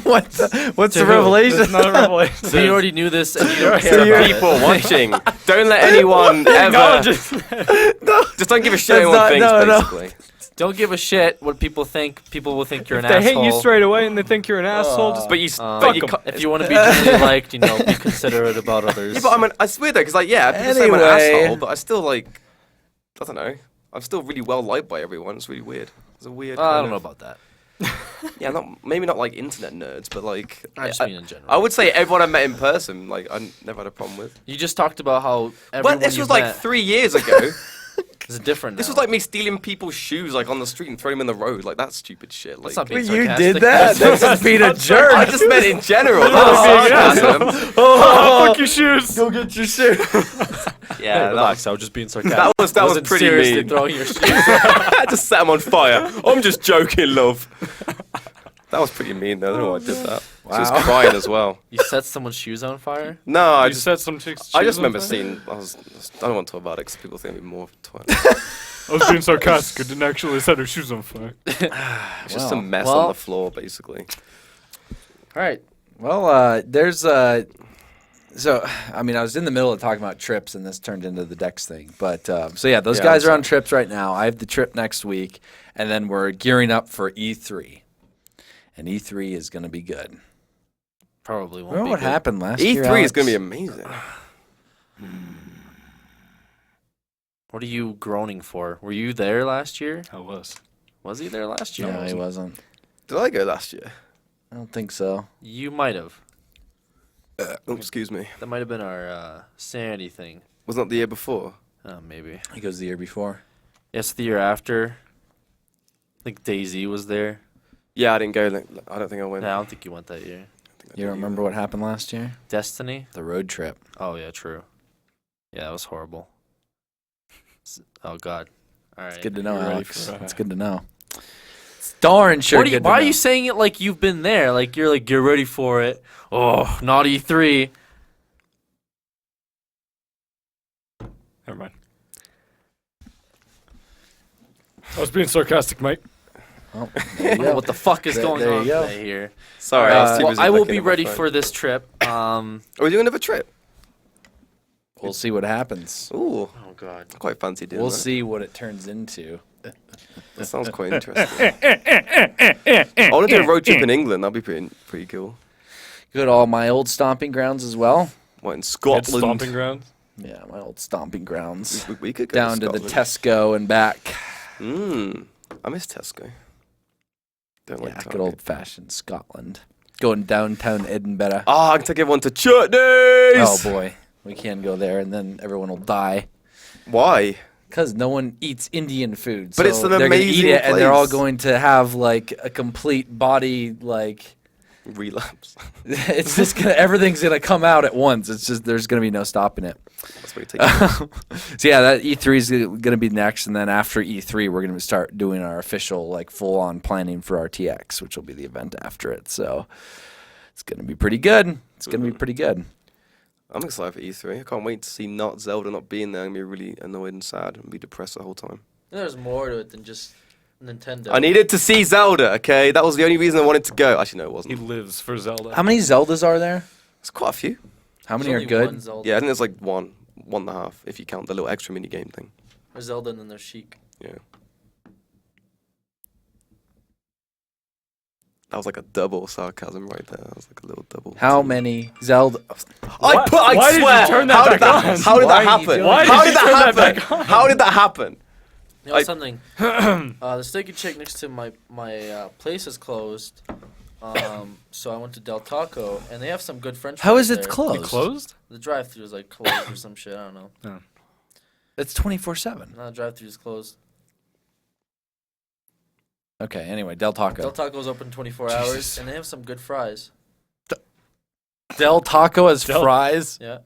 What's the who? revelation? It's not a revelation. So you already knew this, and you don't To care about people it. watching, don't let anyone ever... Just don't give a shit what anyone thinks, basically. Don't give a shit what people think. People will think you're an They asshole. hate you straight away and they think you're an asshole. Just But you... If you want to be generally liked, be considerate about others. Yeah, but I mean, it's weird though, because like, yeah, people say I'm an Anyway. asshole, but I still like, I don't know, I'm still really well liked by everyone. It's really weird. It's a weird. I kind don't know of- about that. Yeah, maybe not like internet nerds, but like, I just mean in general. I would say everyone I met in person, like, I never had a problem with. You just talked about how everyone But this you was like met 3 years ago. is different. This now. was like me stealing people's shoes like on the street and throwing them in the road. Like that's stupid shit. Like That's not being Wait, you sarcastic. did that? That's just being a jerk. I just meant in general. being an Not sarcasm. Oh, fuck your shoes. Go get your shit. Yeah, that Relax, I was just being sarcastic. that was Wasn't pretty seriously mean. throwing your shoes. I just set him on fire. I'm just joking, love. That was pretty mean though. I don't know why I did that. She was Wow. crying as well. You set someone's shoes on fire. No, I You just set some chicks. I shoes just on remember fire? seeing. I don't want to talk about it because people think I'm more of a twat. I was being sarcastic. I didn't actually set her shoes on fire. It's just a Wow. mess Well- on the floor, basically. All right. Well, there's so I mean I was in the middle of talking about trips and this turned into the Dex thing, but so yeah, those Yeah, guys I'm are on trips right now. I have the trip next week, and then we're gearing up for E3, and E3 is going to be good. Probably won't Remember be what good. happened last year? E3 is going to be Alex? amazing. What are you groaning for? Were you there last year? I was. Was he there last year? No, he wasn't. Did I go last year? I don't think so. You might have. Oh, excuse me. That might have been our sanity thing. Was not the year before? Oh, maybe. He goes the year before. Yes, the year after. I think Daisy was there. Yeah, I didn't go. I don't think I went. No, I don't think you went that year. You don't remember what happened last year? Destiny? The road trip. Oh, yeah, true. Yeah, that was horrible. Oh, God. All right. It's good to know, You're ready Alex. for that. It's good to know. It's darn sure What are you, good to why are know. you saying it like you've been there? Like, you're ready for it. Oh, not E3. Never mind. I was being sarcastic, mate. Oh, there you go. What the fuck is There- going there on you go. today here? Sorry, I was too Well, busy I will looking be at my ready phone. for this trip. Are we doing another trip? We'll see what happens. Ooh, Oh god. I quite fancy doing We'll that. see what it turns into. That sounds quite interesting. I want to do a road trip in England. That'd be pretty cool. Go to all my old stomping grounds as well. What, in It's Scotland? stomping grounds. Yeah, my old stomping grounds. We could go Down to the Scotland. Tesco and back. I miss Tesco. Don't like Yeah, good Target. old-fashioned Scotland. Going downtown Edinburgh. Oh, I can take everyone to Chutneys! Oh, boy. We can go there, and then everyone will die. Why? Because no one eats Indian food. But so it's an they're gonna eat amazing it, and they're all place. going to have, like, a complete body, like... Relapse. It's just gonna, everything's gonna come out at once. It's just there's gonna be no stopping it. That's what you take. So yeah, that E3 is gonna be next, and then after E3, we're gonna start doing our official like full-on planning for RTX, which will be the event after it. So it's gonna be pretty good. It's gonna be pretty good. I'm excited for E3. I can't wait to see not Zelda not being there and be really annoyed and sad and be depressed the whole time. There's more to it than just Nintendo. I needed to see Zelda, okay? That was the only reason I wanted to go. Actually, no, it He wasn't. lives for Zelda. How many Zeldas are there? It's quite a few. How There's many are only good? one Zelda. Yeah, I think there's like one and a half if you count the little extra mini game thing. There's Zelda and then there's Sheik. Yeah. That was like a double sarcasm right there. That was like a little double. How many Zelda? Why- why did you swear. turn that How did back that? on? How did Why that are you happen? doing Why How did did you turn that that happen? How did that happen? You know I- something? The steak and shake next to my place is closed. So I went to Del Taco and they have some good French. How fries is it there. closed? It closed? The drive-thru is like closed or some shit. I don't know. It's 24/7. No, the drive-thru is closed. Okay. Anyway, Del Taco. Del Taco's open 24 hours and they have some good fries. Del Taco has Del- fries. Yeah.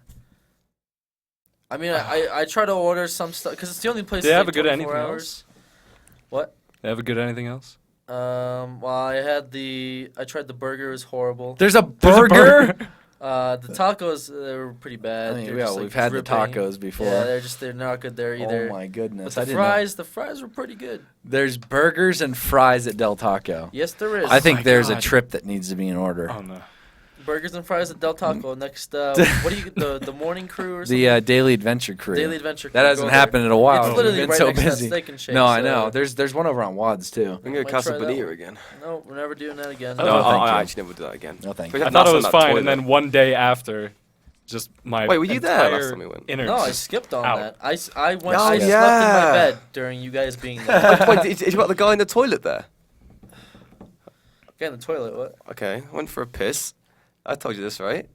I mean, I try to order some stuff because it's the only place. Do they that's have like a good 24 anything hours. else? What? They have a good anything else? Well, I tried the burger. It was horrible. There's a There's a burger. The tacos, they were pretty bad. I mean, They're yeah, just, like, we've had the dripping. tacos before. Yeah, they're not good there either. Oh my goodness! But I the didn't know. the fries were pretty good. There's burgers and fries at Del Taco. Yes, there is. I think my there's a God. trip that needs to be in order. Oh, no. burgers and fries at Del Taco. Next, what do you the morning crew or something? The Daily Adventure Crew. Daily Adventure. That Crew, hasn't go there. happened in a while. It's We've literally been right so next to that busy. Steak and Shake. No, I so- know. There's one over on Wads too. I'm gonna Might Casa try that Bonita one. again. No, we're never doing that again. Oh, No, thank I you. actually never do that again. No, thank We you. had I thought nuts it on was that fine, toilet. and then one day after, just my Wait, were you there last entire time we went? innards No, I just skipped on out. that. I went. Oh, I slept in yeah. my bed during you guys being there. Wait, did you got the guy in the toilet there? Get in the toilet. What? Okay, went for a piss. I told you this, right?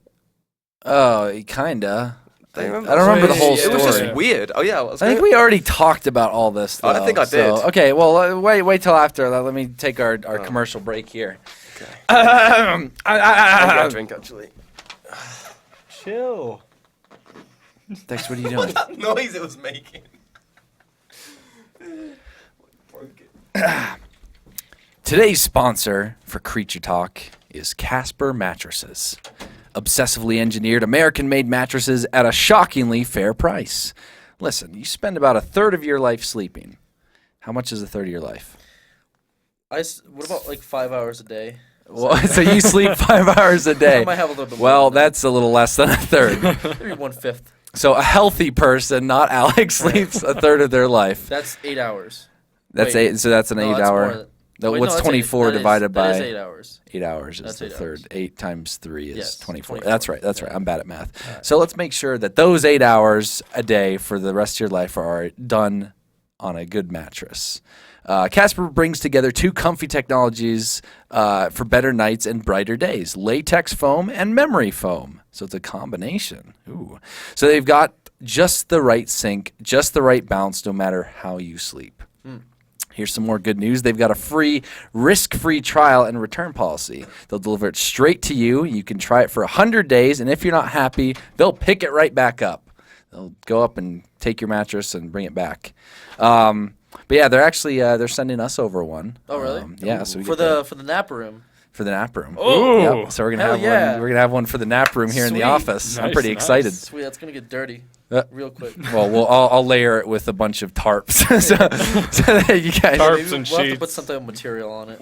Oh, kinda. Don't I you remember? don't remember the whole It was story. just weird. Oh yeah, I think we already talked about all this. Though, I think I so- did. Okay, well, wait till after. Let me take our commercial break here. Okay. I I got a drink actually. Chill. Dex, what are you doing? That noise it was making. Today's sponsor for Creature Talk is Casper Mattresses. Obsessively engineered American-made mattresses at a shockingly fair price. Listen, you spend about a third of your life sleeping. How much is a third of your life? What about like 5 hours a day? Well, so you sleep 5 hours a I day. might have a little bit more. Well, than that. that's a little less than a third. Maybe 1/5. So a healthy person, not Alex, sleeps a third of their life. That's 8 hours. That's Wait. eight. So that's an No, that's 8 hour. more than- No, Wait, what's no, that's 24 that is- divided That is by 8 hours. 8 hours? Is That's the 8 third. hours. 8 times 3 is Yes, 24. 24. That's right. That's right. Yeah. I'm bad at math. Alright. So let's make sure that those 8 hours a day for the rest of your life are done on a good mattress. Casper brings together two comfy technologies for better nights and brighter days: latex foam and memory foam. So it's a combination. Ooh. So they've got just the right sink, just the right bounce, no matter how you sleep. Here's some more good news. They've got a free, risk-free trial and return policy. They'll deliver it straight to you. You can try it for 100 days, and if you're not happy, they'll pick it right back up. They'll go up and take your mattress and bring it back. But yeah, they're actually they're sending us over one. Oh, really? Yeah. So we For get the nap room. for the nap room. Oh, Yep. So we're gonna Hell have yeah. one. We're gonna have one for the nap room here in the Sweet. office. I'm Nice, pretty nice. excited. Sweet, that's gonna get dirty real quick. Well, I'll layer it with a bunch of tarps, so that you guys Tarps Maybe and we'll have to sheets. put something material on it.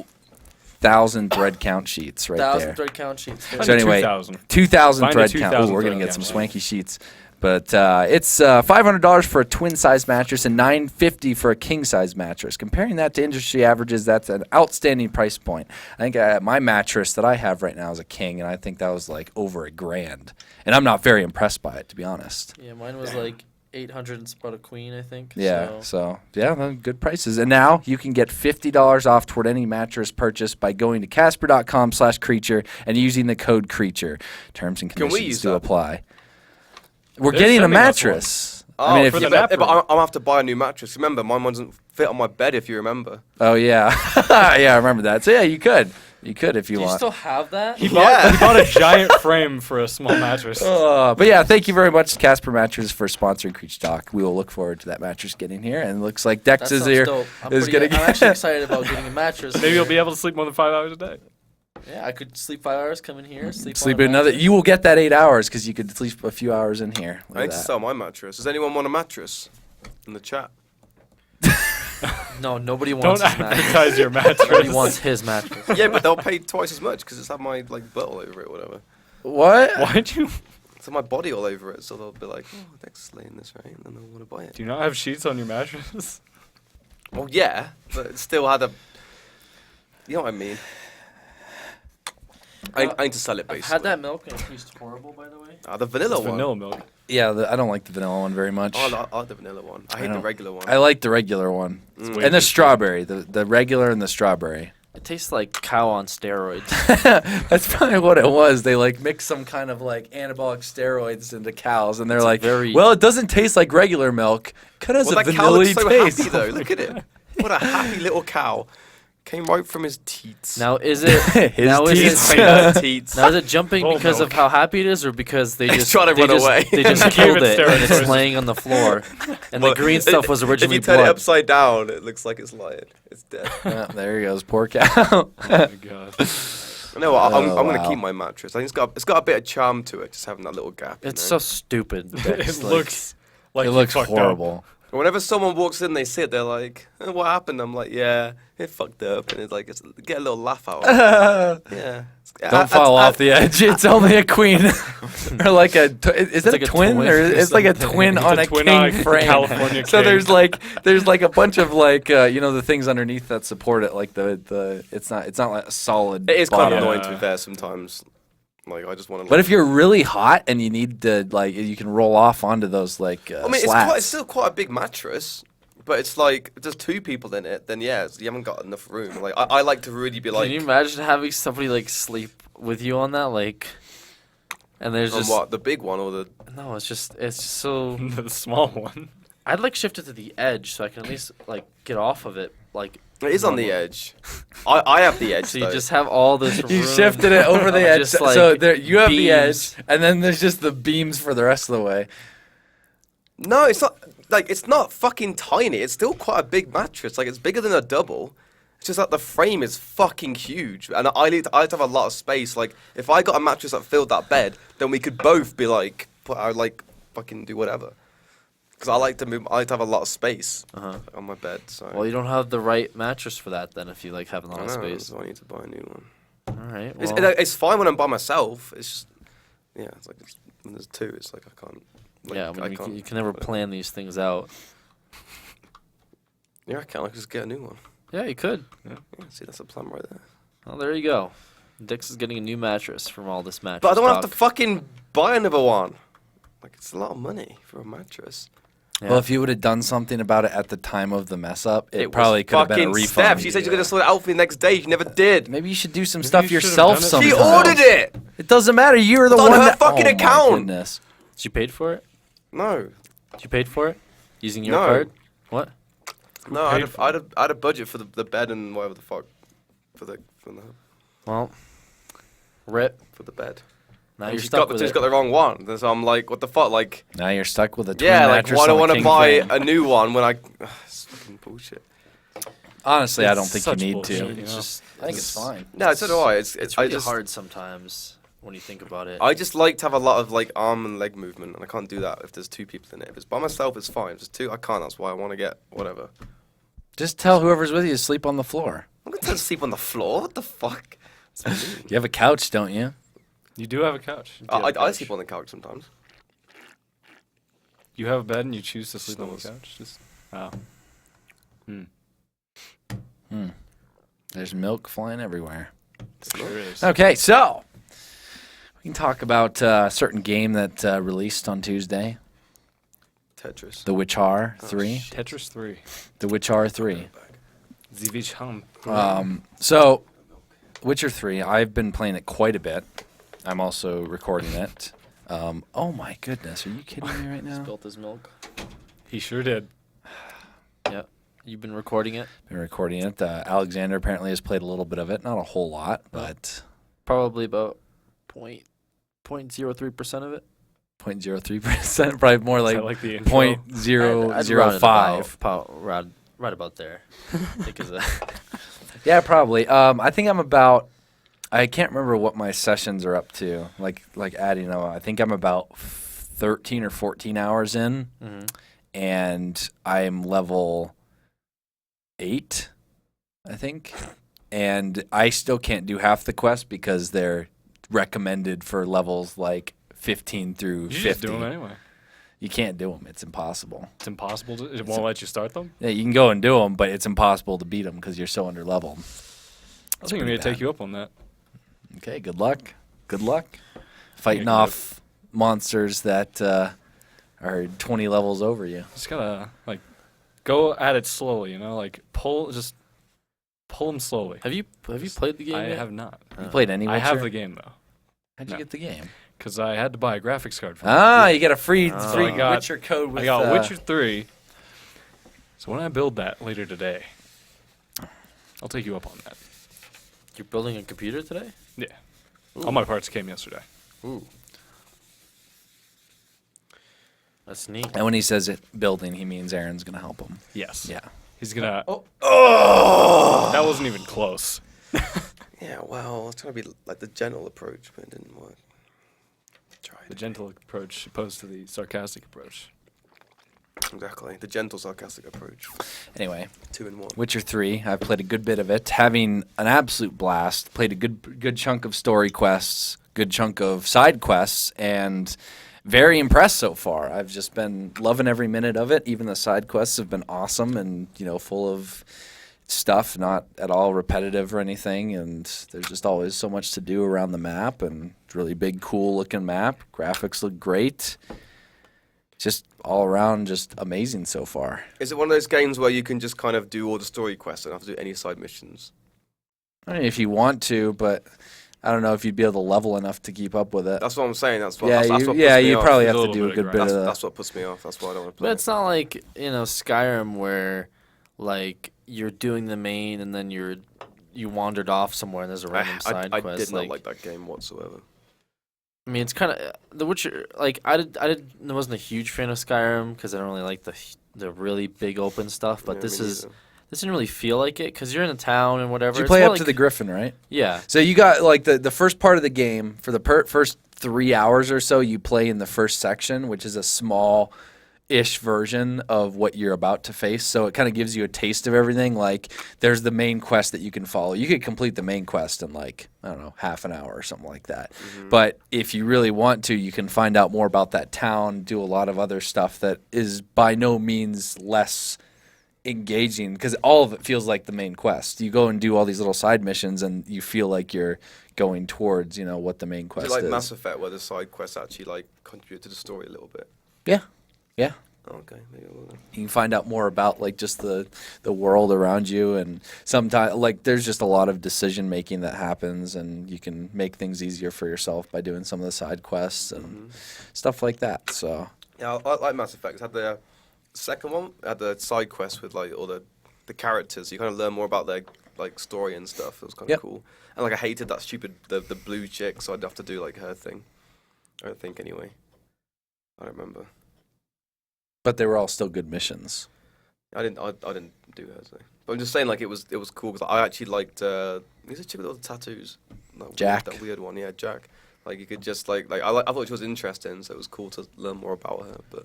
1,000 thread count sheets right 1,000 there. thread count sheets. So anyway, 2,000. 2,000 Find a thread count. 2,000 Ooh, we're thread gonna get count, some yeah. swanky sheets. But it's $500 for a twin size mattress and $950 for a king size mattress. Comparing that to industry averages, that's an outstanding price point. I think my mattress that I have right now is a king, and I think that was like over $1,000. And I'm not very impressed by it, to be honest. Yeah, mine was like 800 and about a queen, I think. Yeah, so yeah, good prices. And now you can get $50 off toward any mattress purchase by going to Casper.com/creature and using the code creature. Terms and Can we conditions use do that? apply. We're They're getting a sending us mattress. Oh, I mean, if for you, the nap but room. I'm gonna have to buy a new mattress. Remember, mine doesn't fit on my bed. If you remember. oh yeah, yeah, I remember that. So yeah, you could if you Do you want. still have that? He Yeah. bought a giant frame for a small mattress. But yeah, thank you very much, Casper Mattress, for sponsoring Creature Talk. We will look forward to that mattress getting here, and it looks like That Dex is sounds here. dope. I'm is pretty- gonna I'm actually excited about getting a mattress. Maybe you'll be able to sleep more than 5 hours a day. Yeah, I could sleep 5 hours, come in here, sleep Sleep on a another. mattress. You will get that 8 hours because you could sleep a few hours in here. Look I at need to that. sell my mattress. Does anyone want a mattress? In the chat. No, nobody Don't wants his mattress. advertise your mattress. Nobody wants his mattress. Yeah, but they'll pay twice as much because it's have my like butt all over it, or whatever. What? Why'd you? It's have my body all over it, so they'll be like, "Oh, Dex is laying this right," and then they'll want to buy it. Do you not have sheets on your mattress? Well, yeah, but it still had a. You know what I mean? I need to sell it I've basically. had that milk and it tastes horrible, by the way. The vanilla It's one. vanilla milk. Yeah, I don't like the vanilla one very much. Oh, I like the vanilla one. I hate the don't- regular one. I like the regular one. Mm. way And the too strawberry. The regular and the strawberry. It tastes like cow on steroids. That's probably what it was. They like mix some kind of like anabolic steroids into cows, and they're It's like, very- well, it doesn't taste like regular milk. Kind of has Well, a that cow looks vanilla so taste. happy though. Look at it. What a happy little cow. Came right from his teats. Now is it His now is teats. it teats. now is it jumping Oh, because of milk. how happy it is, or because they It's just trying to they run just, away. They just Give killed it it and steroids it's first. laying on the floor, and Well, the green stuff was originally If you turn blood. it upside down, it looks like it's lying. It's dead. Yeah, there he goes, poor cow. Oh my god. No, I'm Oh, gonna wow. keep my mattress. I think it's got a bit of charm to it, just having that little gap. It's you so know? stupid. It Dex, like- looks like It you looks fucked up. horrible. Whenever someone walks in, they sit. They're like, "What happened?" I'm like, "Yeah, it fucked up," and it's like, get a little laugh out. of it. Yeah. Don't fall off the edge. It's only a queen, or like a. Is it like a a twin? twin Or or it's like a something. twin It's on a a twin king on a frame. California So king. there's like a bunch of like the things underneath that support it. Like the it's not like a solid. It is kind bottom. of annoying to Yeah. be fair sometimes. Like I just want to. But if you're really hot and you need to like, you can roll off onto those like I mean, slats. it's still quite a big mattress. But it's like if there's two people in it, then yeah, you haven't got enough room. Like I like to really be like, Can you imagine having somebody like sleep with you on that, like, and there's on just what the big one or the no, it's just so. The small one. I'd like shift it to the edge so I can at least like get off of it, like. it is on the normally. edge. I have the edge. So you though. just have all this. You room shifted it over the of edge, just, so like, there you have the edge, beams. and then there's just the beams for the rest of the way. No, it's not like it's not fucking tiny. It's still quite a big mattress. Like it's bigger than a double. It's just that the frame is fucking huge, and I need to have a lot of space. Like if I got a mattress that filled that bed, then we could both be like, I would like fucking do whatever. Because I like to move. I like to have a lot of space on my bed. So Well, you don't have the right mattress for that then. If you like have a lot I of know, space. so I need to buy a new one. All right. It's, Well, it's fine when I'm by myself. It's just yeah. It's like when there's two. It's like I can't. Like, yeah. I mean, you can never plan these things out. Yeah, I can. I can just get a new one. Yeah, you could. Yeah, see, that's a plan right there. Well, there you go. Dix is getting a new mattress from all this mattress. But I don't have to talk. fucking buy another one. Like it's a lot of money for a mattress. Yeah. Well, if you would have done something about it at the time of the mess up, it was probably could have been a fucking refund. Steph. She said you're gonna sort it out for the next day. She never did. Maybe you should do some Maybe stuff you should've yourself done it sometime. She ordered it. It doesn't matter. You're the It's on one her that fucking oh, account. My goodness. You paid for it? No, You paid for it? Using your No. card? What? no. I paid had, for a, I, had a, I had a budget for the bed and whatever the fuck for the Well, rip. for the bed. Now And you're she's stuck got with she's it. got the wrong one. And so I'm like, what the fuck? Like, Now you're stuck with a twin yeah, like mattress why do I on a want to king buy frame. a new one when I? It's fucking bullshit. Honestly, I don't It's think you such need bullshit, to. you know? I think it's fine. No, so do I. It's I really just, hard sometimes when you think about it. I just like to have a lot of like arm and leg movement, and I can't do that if there's two people in it. If it's by myself, it's fine. If there's two, I can't. That's why I want to get whatever. Just tell whoever's with you to sleep on the floor. I'm gonna sleep on the floor. What the fuck? That's mean. You have a couch, don't you? You do have a couch. I sleep on the couch sometimes. You have a bed and you choose to sleep on the Snores. couch. Just oh. There's milk flying everywhere. Sure is. Okay, so we can talk about a certain game that released on Tuesday, Tetris. The Witcher 3. Tetris 3. The Witcher 3. Zivich Hum. So, Witcher 3, I've been playing it quite a bit. I'm also recording it. Oh my goodness, are you kidding me right now? Spilt his milk. He sure did. Yep. You've been recording it? Been recording it. Alexander apparently has played a little bit of it. Not a whole lot, but Probably about 0.03% of it. 0.03%, probably more Is like that like the intro? I'd round it 0.005. right about there. I think is that. Yeah, probably. I think I'm about. I can't remember what my sessions are up to. Like adding, I think I'm about 13 or 14 hours in, and I'm level 8, I think, and I still can't do half the quests because they're recommended for levels like 15 through You 50. just do them anyway. You can't do them. It's impossible. It's impossible to. It won't let you start them. Yeah, you can go and do them, but it's impossible to beat them because you're so under leveled. I think I'm gonna take you up on that. Okay, good luck. Good luck. Fighting good off monsters that are 20 levels over you. Just gotta like go at it slowly. You know, like pull them slowly. Have you played the game I yet? have not. You played any Witcher? I have the game though, How'd you No. get the game? because I had to buy a graphics card for it. Ah, you get a free Oh. I got- Witcher code with I got Witcher 3. So when I build that later today, I'll take you up on that. You're building a computer today? Yeah. Ooh. All my parts came yesterday. Ooh. That's neat. And when he says it building, he means Aaron's going to help him. Yes. Yeah. He's gonna. Oh! That wasn't even close. Yeah, well, I was trying to be like the gentle approach, but it didn't work. The gentle approach opposed to the sarcastic approach. Exactly, the gentle sarcastic approach. Anyway, 2 in 1. Witcher 3, I've played a good bit of it, having an absolute blast. Played a good chunk of story quests, good chunk of side quests, and very impressed so far. I've just been loving every minute of it. Even the side quests have been awesome and, full of stuff, not at all repetitive or anything, and there's just always so much to do around the map, and it's a really big, cool looking map. Graphics look great. Just all around just amazing so far. Is it one of those games where you can just kind of do all the story quests and not have to do any side missions? I mean, if you want to, but I don't know if you'd be able to level enough to keep up with it. That's what I'm saying. That's what. Yeah, that's what you puts me off. probably A have to little do a bit good of bit of That's, that. that's what puts me off. That's why I don't want to play. But it's not like, Skyrim where like you're doing the main and then you wandered off somewhere and there's a random side I quest. did not like that game whatsoever. I mean, it's kind of The Witcher. Like I wasn't a huge fan of Skyrim because I don't really like the really big open stuff. But Yeah, this me is neither. this didn't really feel like it because you're in a town and whatever. Did you It's play more up to like- the Griffin, right? Yeah. So you got like the first part of the game for the first 3 hours or so. You play in the first section, which is a small-ish version of what you're about to face. So it kind of gives you a taste of everything. Like there's the main quest that you can follow. You could complete the main quest in like I don't know half an hour or something like that. But if you really want to, you can find out more about that town. Do a lot of other stuff that is by no means less engaging because all of it feels like the main quest. You go and do all these little side missions and you feel like you're going towards what the main Do quest you like is. Mass Effect where the side quests actually like contribute to the story a little bit? Yeah. Oh, okay, maybe I will then. You can find out more about like just the world around you, and sometimes like there's just a lot of decision making that happens, and you can make things easier for yourself by doing some of the side quests and stuff like that. So Yeah, I like Mass Effect. It had the second one, it had the side quests with like all the characters. You kind of learn more about their like story and stuff. It was kind of Yep. cool. And like I hated that stupid the blue chick, so I'd have to do like her thing. I don't think anyway. I don't remember. but they were all still good missions. I didn't do hers though. But I'm just saying, like, it was cool because I actually liked. Who's a chick with all the tattoos? Jack. That weird one, yeah, Jack. Like you could just like I thought she was interesting, so it was cool to learn more about her. But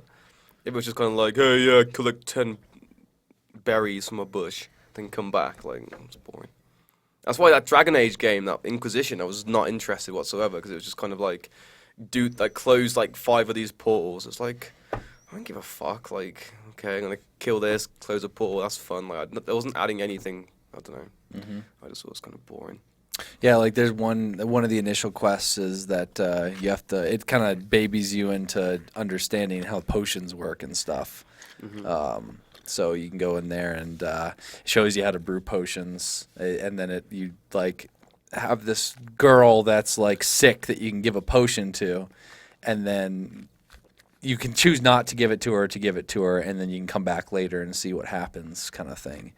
if it was just kind of like, hey, yeah, collect 10 berries from a bush, then come back, like it's boring. That's why that Dragon Age game, that Inquisition, I was not interested whatsoever because it was just kind of like, close like 5 of these portals. It's like, I don't give a fuck. Like, okay, I'm gonna kill this, close a portal. That's fun. Like, I wasn't adding anything. I don't know. I just thought it was kind of boring. Yeah, like there's one of the initial quests is that you have to. It kind of babies you into understanding how potions work and stuff. So you can go in there and it shows you how to brew potions, and then you like have this girl that's like sick that you can give a potion to, and then you can choose not to give it to her or to give it to her, and then you can come back later and see what happens, kind of thing.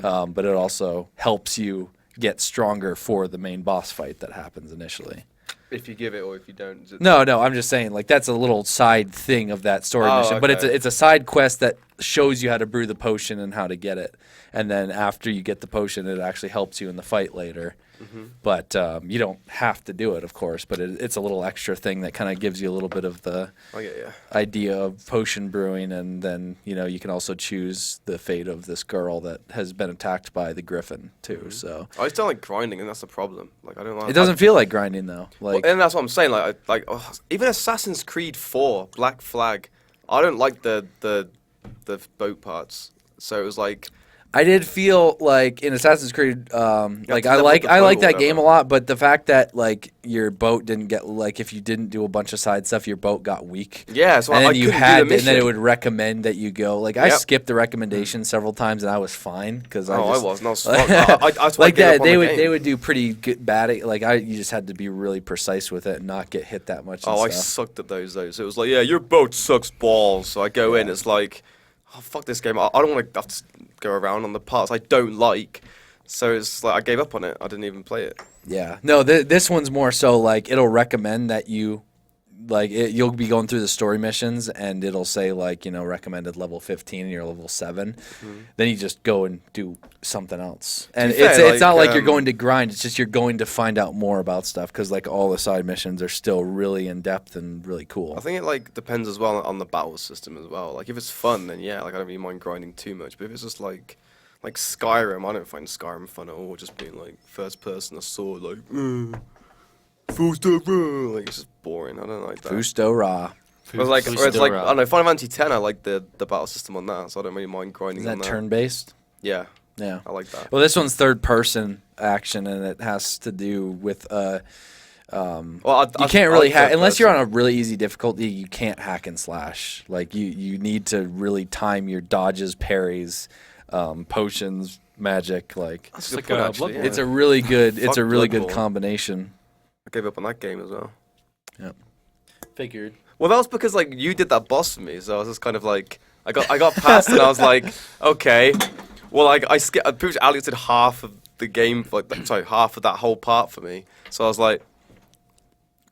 But it also helps you get stronger for the main boss fight that happens initially. If you give it or if you don't. No, I'm just saying, like, that's a little side thing of that story mission. But okay. it's a side quest that shows you how to brew the potion and how to get it. And then after you get the potion, it actually helps you in the fight later. But you don't have to do it, of course. But it's a little extra thing that kind of gives you a little bit of the idea of potion brewing. And then, you can also choose the fate of this girl that has been attacked by the griffin, too. So I just don't like grinding, and that's the problem. Like, I don't like. It doesn't feel like grinding, though. Like, and that's what I'm saying. Even Assassin's Creed 4, Black Flag, I don't like the boat parts. So it was like. I did feel like in Assassin's Creed, like to I level like the I boat like or that game a whatever. lot, but the fact that like your boat didn't get like if you didn't do a bunch of side stuff, your boat got weak. Yeah, so and I then you couldn't had, do the and then it mission. would recommend that you go. Like I Yep. skipped the recommendation several times, and I was fine because I just, wasn't. I was fucked. I like gave up that. on They the would game. they would do pretty good bad. You just had to be really precise with it and not get hit that much. And I stuff. sucked at those though. So it was like, yeah, your boat sucks balls. So I go in, it's like, oh fuck this game. I don't want to have to go around on the parts I don't like. So it's like I gave up on it. I didn't even play it. Yeah. No, this one's more so like it'll recommend that you you'll be going through the story missions and it'll say like, recommended level 15 and you're level 7. Then you just go and do something else. And be fair, it's not like you're like, going to grind, it's just you're going to find out more about stuff cuz like all the side missions are still really in depth and really cool. I think it like depends as well on the battle system as well. Like if it's fun, then yeah, like I don't really mind grinding too much. But if it's just like Skyrim, I don't find Skyrim fun at all. Just being like first person, a sword, like like it's just boring. I don't like that. Fusto Ra. Or it's like I don't know, Final Fantasy X. I like the battle system on that, so I don't really mind grinding Is on that that. turn-based? Yeah, Yeah. I like that. Well, this one's third person action and it has to do with Well, you can't really hack unless you're on a really easy difficulty. You can't hack and slash. Like you need to really time your dodges, parries, potions, magic. Like That's It's a like good point, a actually, Bloodborne. yeah. it's a really good. It's a Fuck really good Bloodborne. combination. I gave up on that game as well. Figured. Well, that was because like you did that boss for me, so I was just kind of like I got past and I was like, okay, well like I'm pretty sure Alex did half of the game, half of that whole part for me. So I was like,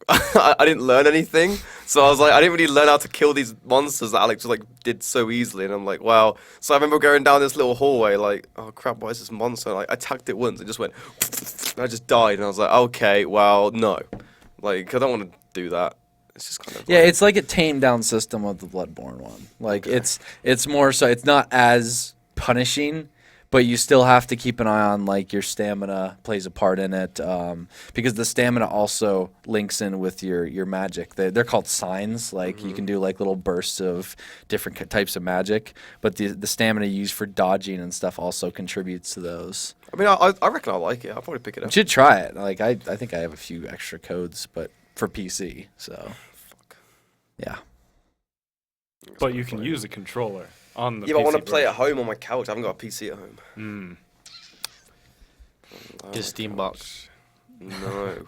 I didn't learn anything. So I was like, I didn't really learn how to kill these monsters that Alex just did so easily. And I'm like, wow. So I remember going down this little hallway, like, oh crap, why is this monster? Like I attacked it once, it just went, and I just died. And I was like, okay, well, no, like I don't want to do that. It's just kind of Yeah, it's like a tamed down system of the Bloodborne one. Like it's more so it's not as punishing, but you still have to keep an eye on like your stamina plays a part in it because the stamina also links in with your magic. They're called signs. Like you can do like little bursts of different types of magic, but the stamina used for dodging and stuff also contributes to those. I mean, I reckon I like it. I'll probably pick it You up. should try it. Like I think I have a few extra codes, but for PC. So Fuck. yeah. But you can use a controller on the Yeah, but I want to PC play at version. home on my couch. I haven't got a PC at home. Get a Steam box. No.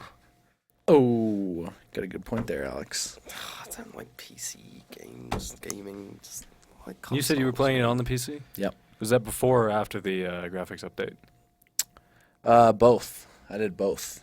Oh, got a good point there, Alex. I don't like PC games, gaming. Just like You said you were consoles. playing it on the PC? Yep. Was that before or after the graphics update? Both. I did both.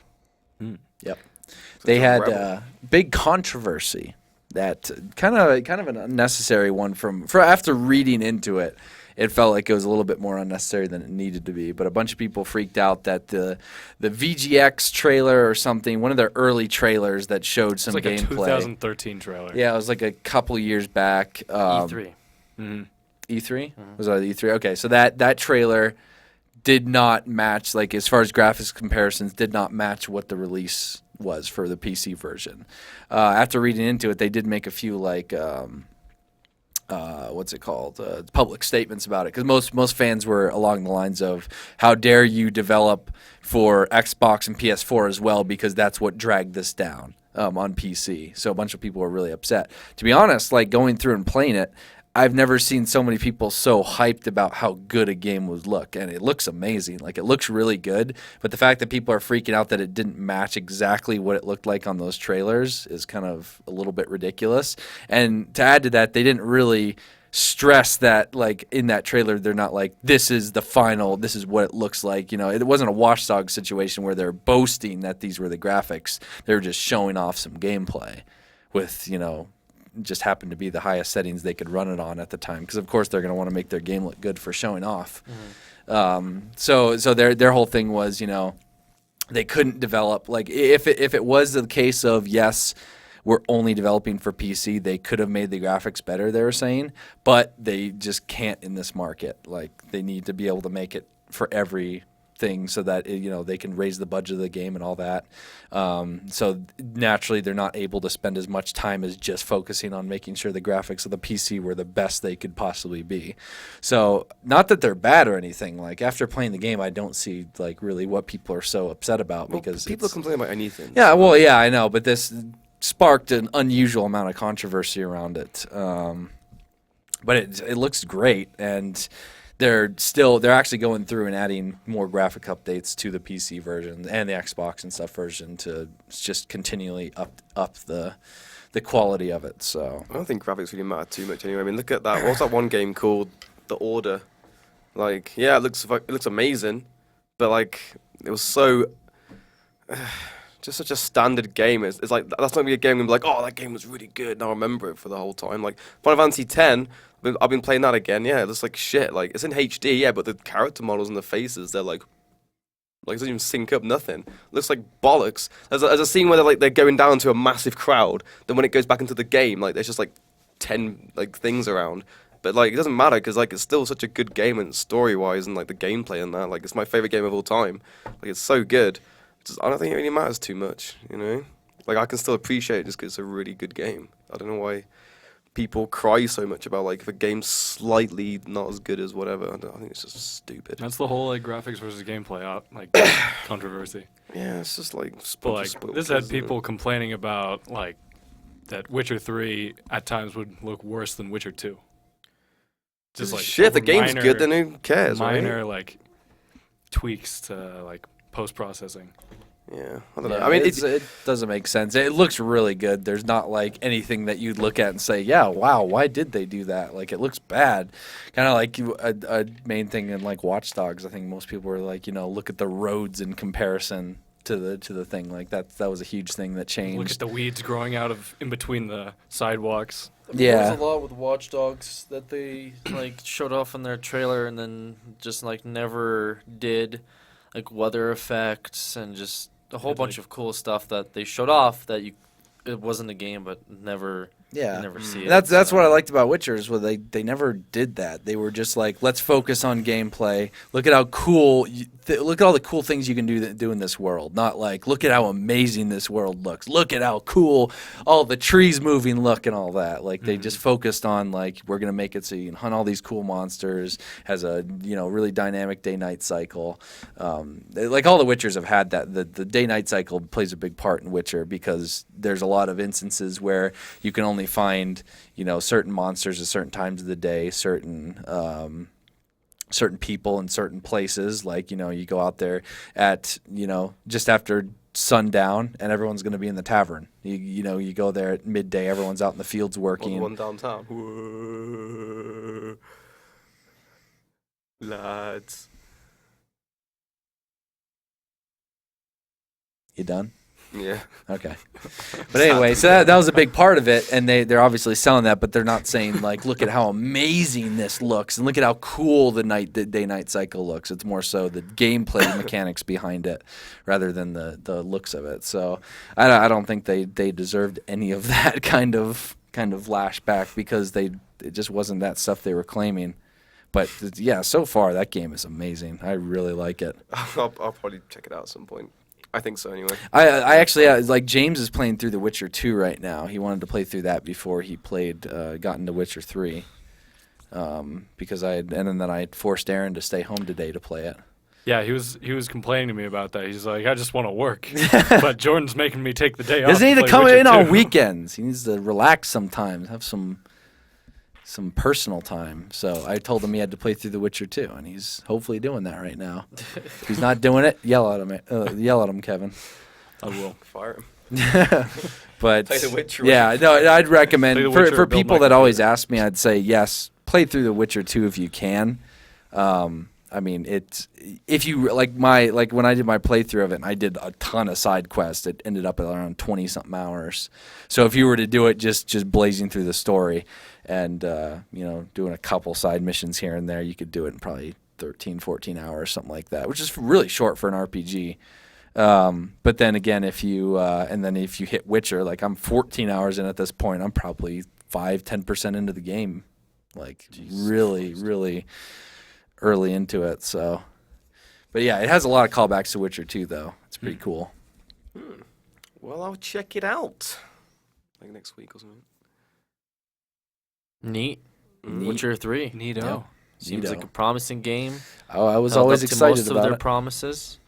Hmm. Yep. So They you're a had rebel. big controversy that kind of an unnecessary one for after reading into it. it felt like it was a little bit more unnecessary than it needed to be. But a bunch of people freaked out that the VGX trailer or something, one of their early trailers that showed some It's like gameplay. a 2013 trailer. Yeah, it was like a couple years back. E3. Mm-hmm. E3? Was that E3? Okay, so that trailer did not match, like as far as graphics comparisons, did not match what the release was for the PC version. After reading into it, they did make a few like public statements about it, because most fans were along the lines of, how dare you develop for Xbox and PS4 as well, because that's what dragged this down on PC. So a bunch of people were really upset. To be honest, like going through and playing it, I've never seen so many people so hyped about how good a game would look, and it looks amazing. Like, it looks really good, but the fact that people are freaking out that it didn't match exactly what it looked like on those trailers is kind of a little bit ridiculous. And to add to that, they didn't really stress that, like, in that trailer, they're not like, this is the final, this is what it looks like. You know, it wasn't a watchdog situation where they're boasting that these were the graphics. They were just showing off some gameplay with, you know, just happened to be the highest settings they could run it on at the time, because of course they're going to want to make their game look good for showing off. So their whole thing was, you know, they couldn't develop, like, if it was the case of, yes, we're only developing for PC, they could have made the graphics better, they were saying, but they just can't in this market. Like, they need to be able to make it for every thing so that you know, they can raise the budget of the game and all that. So naturally, they're not able to spend as much time as just focusing on making sure the graphics of the PC were the best they could possibly be. So not that they're bad or anything. Like, after playing the game, I don't see like really what people are so upset about, because people complain about anything. Yeah, well, yeah, I know, but this sparked an unusual amount of controversy around it. But it looks great, and they're actually going through and adding more graphic updates to the PC version and the Xbox and stuff version to just continually up the quality of it. So I don't think graphics really matter too much anyway. I mean, look at that. What's that one game called? The Order. Like, yeah, it looks amazing, but like, it was so just such a standard game. It's like, that's not gonna be a game and be like, oh, that game was really good, and I'll remember it for the whole time. Like Final Fantasy X. I've been playing that again. Yeah, it looks like shit. Like, it's in HD, yeah, but the character models and the faces, they're like it doesn't even sync up. Nothing. Looks like bollocks. There's a scene where they're going down to a massive crowd. Then when it goes back into the game, like, there's just like 10 like things around. But like, it doesn't matter, because like, it's still such a good game, and story wise and like the gameplay and that. Like, it's my favorite game of all time. Like, it's so good. I don't think it really matters too much. You know, like, I can still appreciate it just because it's a really good game. I don't know why people cry so much about, like, if a game's slightly not as good as whatever. I think it's just stupid. That's the whole like graphics versus gameplay like controversy. Yeah, it's just like But like, this had people complaining about like that Witcher 3 at times would look worse than Witcher 2. Just like, shit, the game's minor, good, then who cares, minor right? like tweaks to like post-processing. Yeah, I don't know. yeah, I mean, it doesn't make sense. It looks really good. There's not like anything that you'd look at and say, yeah, wow, why did they do that? Like, it looks bad. Kind of like a main thing in like Watch Dogs. I think most people were like, you know, look at the roads in comparison to the thing. Like, that was a huge thing that changed. Look at the weeds growing out of in between the sidewalks. Yeah. There was a lot with Watch Dogs that they like showed off in their trailer and then just like never did, like weather effects and just a whole bunch of cool stuff that they showed off that it wasn't a game, but never Yeah, you never see it. that's what I liked about Witchers. Was they never did that. They were just like, let's focus on gameplay. Look at how cool. Look at all the cool things you can do in this world. Not like, look at how amazing this world looks. Look at how cool all the trees moving look and all that. Like, they just focused on like, we're gonna make it so you can hunt all these cool monsters. Has a really dynamic day-night cycle. Like, all the Witchers have had that. The day-night cycle plays a big part in Witcher, because there's a lot of instances where you can only find certain monsters at certain times of the day, certain people in certain places. Like, you go out there at just after sundown and everyone's going to be in the tavern. You go there at midday, everyone's out in the fields working. One downtown. Whoa. Lads. You done? Yeah. Okay. But anyway, so that was a big part of it, and they're obviously selling that, but they're not saying, like, look at how amazing this looks, and look at how cool the day-night cycle looks. It's more so the gameplay mechanics behind it rather than the looks of it. So I don't think they deserved any of that kind of lashback because it just wasn't that stuff they were claiming. But, yeah, so far that game is amazing. I really like it. I'll probably check it out at some point. I think so anyway. I actually like James is playing through The Witcher 2 right now. He wanted to play through that before he got into Witcher 3. Because then I forced Aaron to stay home today to play it. Yeah, he was complaining to me about that. He's like, I just want to work, but Jordan's making me take the day off. Doesn't need to play come Witcher in on 2. weekends. He needs to relax sometimes, have some personal time. So I told him he had to play through The Witcher 2, and he's hopefully doing that right now. If he's not doing it, yell at him, Kevin. I will. Fire him. But Play The Witcher. yeah, no, I'd recommend Play The Witcher for or build people my that always computer. ask me, I'd say yes, play through The Witcher 2 if you can. I mean, if you like when I did my playthrough of it, and I did a ton of side quests. It ended up at around 20-something hours. So if you were to do it just blazing through the story, and doing a couple side missions here and there, you could do it in probably 13, 14 hours, something like that, which is really short for an RPG. But then again, if you hit Witcher, like I'm 14 hours in at this point, I'm probably 5-10% into the game, like really early into it. So, but yeah, it has a lot of callbacks to Witcher 2 though. It's pretty cool. Well, I'll check it out. Like next week or something. Neat. Neat. Witcher 3. Neato. Yeah. Seems Neato. like a promising game. Oh, I was Held always up to excited most of about their it. promises.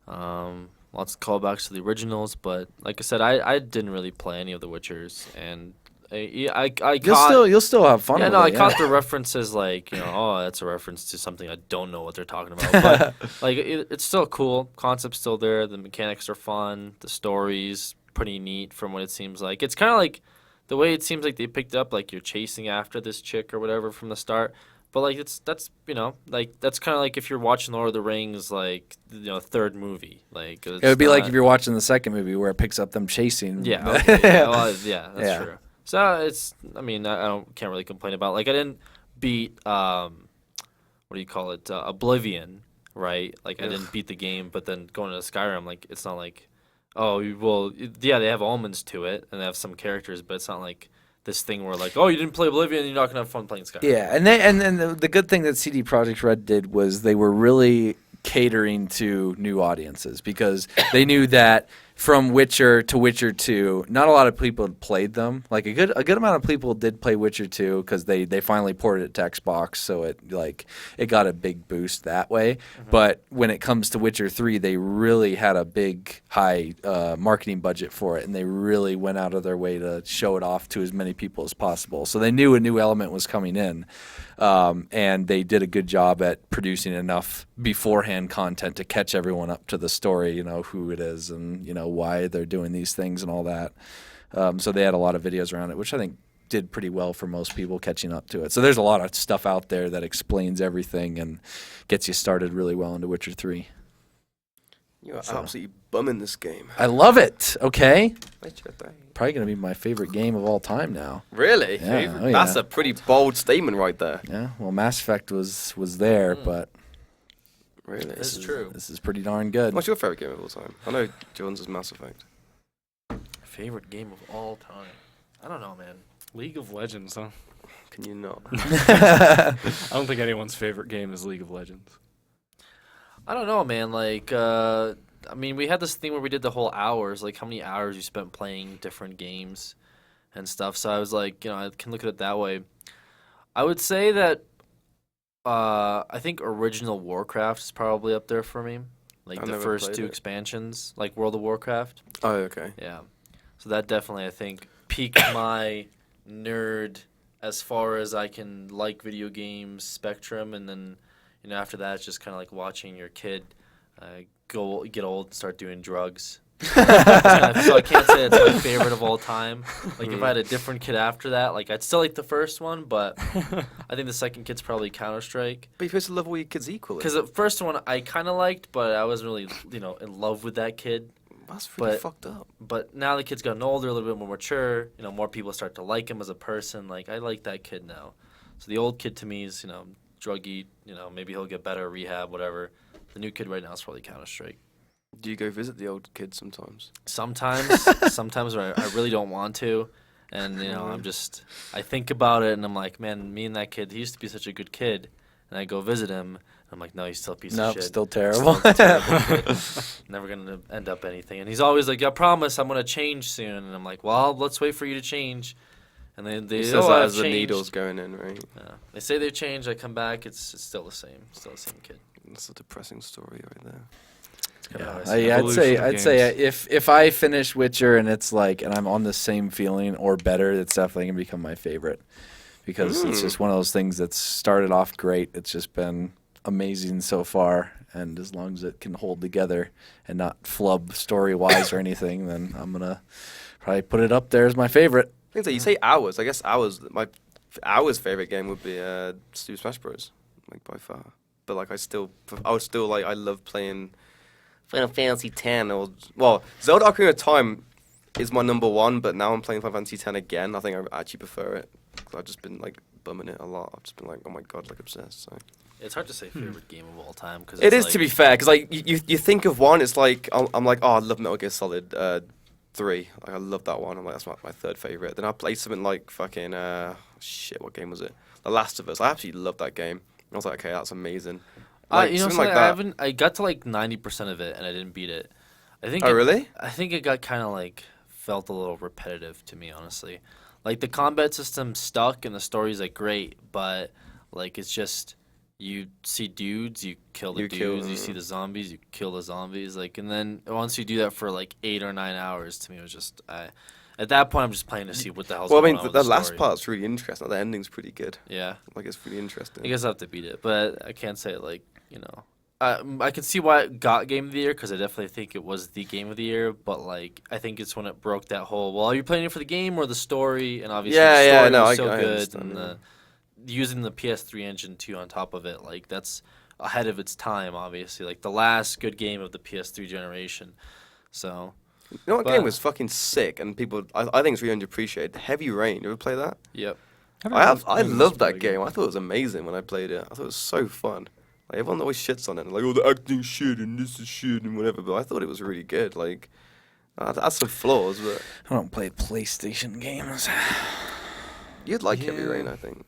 Lots of callbacks to the originals, but like I said, I didn't really play any of the Witchers, and I caught. You'll still have fun. Yeah, with no, it, I yeah. caught the references, like, oh, that's a reference to something I don't know what they're talking about. But like, it's still cool. Concept's still there. The mechanics are fun. The story's pretty neat from what it seems like. It's kind of like the way it seems like they picked up, like you're chasing after this chick or whatever from the start. But like that's kind of like if you're watching Lord of the Rings, like third movie, like It would be like if you're watching the second movie where it picks up them chasing. yeah, okay, yeah, well, yeah, that's Yeah. true. So I mean, I can't really complain about. Like I didn't beat what do you call it, Oblivion, right? Like I didn't beat the game, but then going to Skyrim, like it's not like, oh well, yeah, they have elements to it and they have some characters, but it's not like this thing where like, oh, you didn't play Oblivion, you're not gonna have fun playing Skyrim. Yeah, and then the good thing that CD Projekt Red did was they were really catering to new audiences because they knew that from Witcher to Witcher 2, not a lot of people had played them. Like a good amount of people did play Witcher 2 because they finally ported it to Xbox, so it got a big boost that way. Mm-hmm. But when it comes to Witcher 3, they really had a big high marketing budget for it, and they really went out of their way to show it off to as many people as possible. So they knew a new element was coming in. And they did a good job at producing enough beforehand content to catch everyone up to the story, who it is and, why they're doing these things and all that. So they had a lot of videos around it, which I think did pretty well for most people catching up to it. So there's a lot of stuff out there that explains everything and gets you started really well into Witcher 3. You're absolutely bumming this game. I love it, okay? Witcher 3. Probably going to be my favorite game of all time now. Really? Yeah, Favorite? oh, yeah. That's a pretty bold statement right there. Yeah, well, Mass Effect was there, but Really? That's true. this is pretty darn good. What's your favorite game of all time? I know Jones is Mass Effect. Favorite game of all time? I don't know, man. League of Legends, huh? Can you not? I don't think anyone's favorite game is League of Legends. I don't know, man. Like, I mean, we had this thing where we did the whole hours, like how many hours you spent playing different games and stuff. So I was like, I can look at it that way. I would say that I think original Warcraft is probably up there for me. Like I've the never first played two it. expansions, like World of Warcraft. Oh, okay. Yeah. So that definitely, I think, piqued my nerd as far as I can like video games spectrum. And then, after that, it's just kind of like watching your kid get old and start doing drugs. So I can't say it's my favorite of all time. Like, if I had a different kid after that, like, I'd still like the first one, but I think the second kid's probably Counter-Strike. But you're supposed to love all your kids equally. Because the first one I kind of liked, but I wasn't really, in love with that kid. That's really But- fucked up. But now the kid's gotten older, a little bit more mature. You know, more people start to like him as a person. Like, I like that kid now. So the old kid to me is, you know, druggy. You know, maybe he'll get better, rehab, whatever. The new kid right now is probably Counter-Strike. Do you go visit the old kids sometimes? Sometimes where I really don't want to. And, you know, I think about it and I'm like, man, me and that kid, he used to be such a good kid. And I go visit him. And I'm like, no, he's still a piece of Nope, shit. still terrible. Never going to end up anything. And he's always like, I promise I'm going to change soon. And I'm like, well, let's wait for you to change. And they He say, says oh, that I've as the changed. needle's going in, right? Yeah. They say they've changed. I come back. It's still the same. Still the same kid. That's a depressing story right there. It's kinda how I Yeah, see it. I'd say if I finish Witcher and it's like, and I'm on the same feeling or better, it's definitely gonna become my favorite because it's just one of those things that's started off great. It's just been amazing so far, and as long as it can hold together and not flub story wise or anything, then I'm gonna probably put it up there as my favorite. I think that you say hours. I guess hours favorite game would be Super Smash Bros. Like by far. But like I love playing Final Fantasy X. Well, Zelda Ocarina of Time is my number one, but now I'm playing Final Fantasy X again. I think I actually prefer it. 'Cause I've just been like bumming it a lot. I've just been like, oh my god, like obsessed. So. It's hard to say favorite game of all time because It is, to be fair, because like you think of one, it's like I'm like, oh, I love Metal Gear Solid 3. Like I love that one. I'm like, that's my third favorite. Then I played something like fucking what game was it? The Last of Us. I absolutely loved that game. I was like, okay, that's amazing. Like, you know, something something like that. I got to like 90% of it and I didn't beat it. I think. Oh really? I think it got kind of like felt a little repetitive to me, honestly. Like the combat system stuck and the story's like great, but like it's just you see dudes, you kill the dudes, you see the zombies, you kill the zombies, like, and then once you do that for like 8 or 9 hours, to me it was just at that point I'm just playing to see what the hell's Well, I going mean, on with the the last story. part's really interesting. The ending's pretty good. Yeah, Like it's really interesting. I guess I have to beat it, but I can't say like, you know. I can see why it got Game of the Year because I definitely think it was the Game of the Year. But like, I think it's when it broke that whole. Well, are you playing it for the game or the story? And obviously, the story was so I good, understand, and using the PS3 engine too on top of it, like that's ahead of its time. Obviously, like the last good game of the PS3 generation. So, You know what but- game was fucking sick and I think it's really underappreciated? Heavy Rain. You ever play that? yep. I loved that game. I thought it was amazing when I played it. I thought it was so fun. Like everyone always shits on it, like, oh, the acting shit and this is shit and whatever. But I thought it was really good. Like, that's some flaws, but I don't play PlayStation games. you'd like Heavy Yeah. Rain, I think.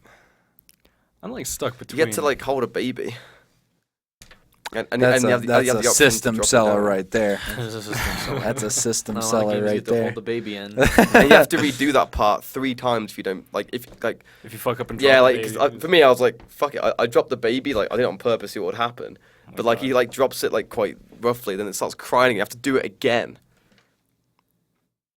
I'm like stuck You between. get to like hold a baby. And That's you a, have the, you have that's the a option to system drop it seller down. right there. That's That's a system not a lot of seller games you right get to there. hold the baby in. And you have to redo that part 3 times if you don't if if you fuck up and yeah, drop like the 'cause baby, for me, I was like, fuck it. I dropped the baby, like I did it on purpose, see what would happen. But like he like drops it like quite roughly, then it starts crying. You have to do it again.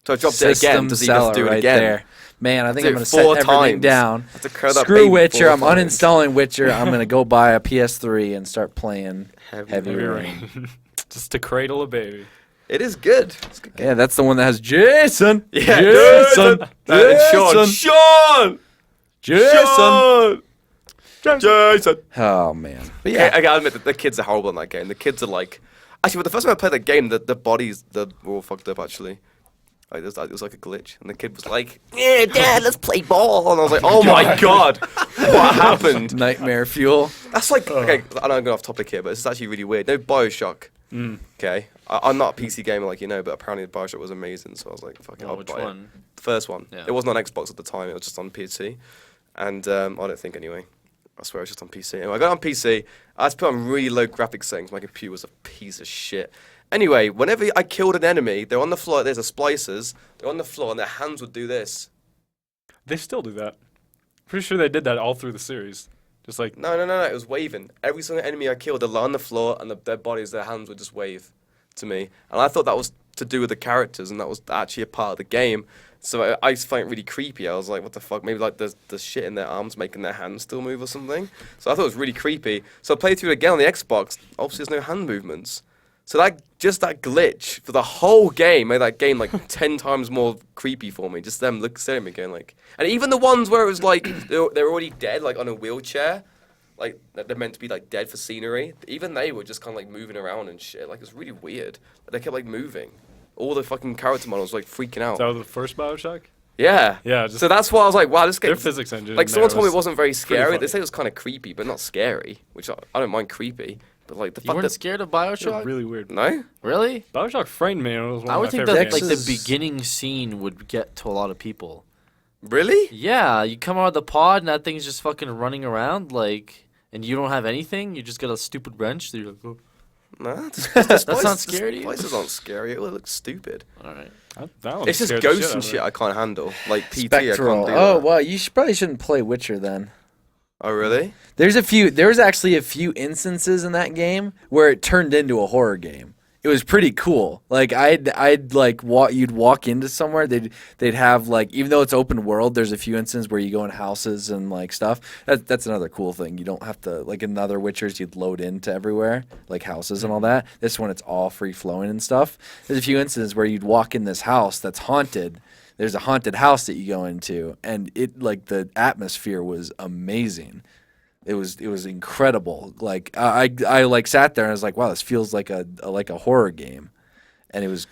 So I dropped it again. System Does he have seller to do it right again? there. Man, I think Do I'm it going to set 4 everything times. down. I have to curl that Screw baby Witcher. 4 I'm times. uninstalling Witcher. I'm going to go buy a PS3 and start playing Heavy Heavy Rain. Rain. Just to cradle a baby. It is good. It's a good game. Yeah, that's the one that has Jason. Yeah, Jason. And Sean. Jason. Jason. Jason. Oh, man. But yeah, I gotta admit that the kids are horrible in that game. The kids are like, actually, well, the first time I played that game, the bodies were all fucked up. Actually, like it was like a glitch, and the kid was like, "Yeah, Dad, let's play ball," and I was like, "Oh my god, what happened?" Nightmare fuel. That's like okay. I know I'm going off topic here, but this is actually really weird. No, BioShock. Okay, I'm not a PC gamer like you know, but apparently BioShock was amazing, so I was like, "Fuck it, I'll Which buy it." one? The first one. Yeah. It wasn't on Xbox at the time. It was just on PC, and I don't think anyway. I swear it was just on PC. Anyway, I got it on PC. I had to put on really low graphics settings. My computer was a piece of shit. Anyway, whenever I killed an enemy, they're on the floor. There's a splicers. They're on the floor, and their hands would do this. They still do that. Pretty sure they did that all through the series. Just like No. It was waving. Every single enemy I killed, they'd lie on the floor, and their bodies, their hands would just wave to me. And I thought that was to do with the characters, and that was actually a part of the game. So I just find it really creepy. I was like, what the fuck? Maybe like the shit in their arms making their hands still move or something. So I thought it was really creepy. So I played through it again on the Xbox. Obviously, there's no hand movements. So that glitch for the whole game made that game like 10 times more creepy for me. Just them staring at me going like... And even the ones where it was like, they're already dead, like on a wheelchair. Like, they're meant to be like dead for scenery. Even they were just kind of like moving around and shit. Like, it's really weird. They kept like moving. All the fucking character models like freaking out. Is that was the first Bioshock? Yeah. Yeah. Just So that's why I was like, wow, this game. their physics engine. Like in someone there told me it was wasn't very pretty scary. They funny. said it was kind of creepy, but not scary, which I don't mind creepy. But like the You fact weren't that scared of It was Bioshock? really weird. no, Really? Bioshock frightened me. And it was one I of would my think favorite that like games. the Texas- beginning scene would get to a lot of people. really? Yeah, you come out of the pod and that thing's just fucking running around like, and you don't have anything. You just got a stupid wrench. So you're like, oh. No, That's not scary to you? Places aren't scary. It looks stupid. All right. That one It's just scared the ghosts out and of shit me. I can't handle. Like PT, I Spectral. can't do Oh that. well, you probably shouldn't play Witcher then. Oh really? There's actually a few instances in that game where it turned into a horror game. It was pretty cool. Like I'd like you'd walk into somewhere, they'd have like, even though it's open world, there's a few instances where you go in houses and like stuff. That's another cool thing. You don't have to, like in other Witchers, you'd load into everywhere, like houses and all that. This one, it's all free flowing and stuff. There's a few instances where you'd walk in this house that's haunted. There's a haunted house that you go into, and it, like, the atmosphere was amazing. It was incredible. Like I like sat there and I was like, wow, this feels like a horror game, and it was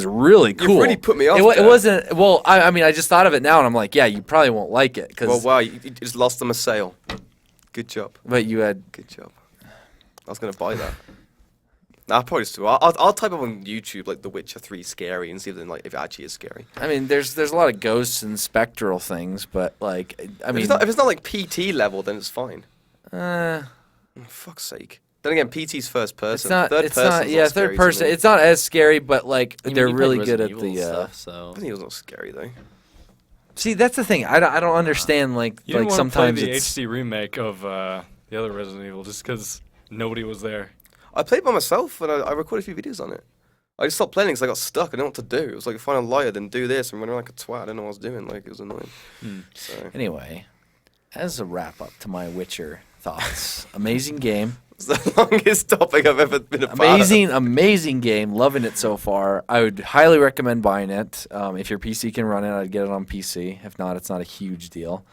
really cool. You've really put me off It there. wasn't. Well, I mean, I just thought of it now, and I'm like, yeah, you probably won't like it because. Well, wow, you just lost them a sale. Good job. But you had. Good job. I was gonna buy that. Nah, I'll probably just do. I'll type up on YouTube like The Witcher 3 scary and see if it actually is scary. I mean, there's a lot of ghosts and spectral things, but like, I mean, if it's not like PT level, then it's fine. uh, Oh, fuck's sake. Then again, PT's first person. it's not. Third It's not. person's Yeah, scary third to person. me. It's not as scary, but like I mean, they're you played really good Resident at the. Evil stuff, so. I think it was not scary though. See, that's the thing. I don't understand. Like You didn't want to sometimes play the it's. HD remake of the other Resident Evil just because nobody was there. I played by myself and I recorded a few videos on it. I just stopped playing because I got stuck. I didn't know what to do. It was like find a liar, then do this, and run around like a twat. I didn't know what I was doing. Like it was annoying. So Anyway, as a wrap up to my Witcher thoughts, amazing game. it's the longest topic I've ever been a part of. Amazing game. Loving it so far. I would highly recommend buying it. If your PC can run it, I'd get it on PC. If not, it's not a huge deal.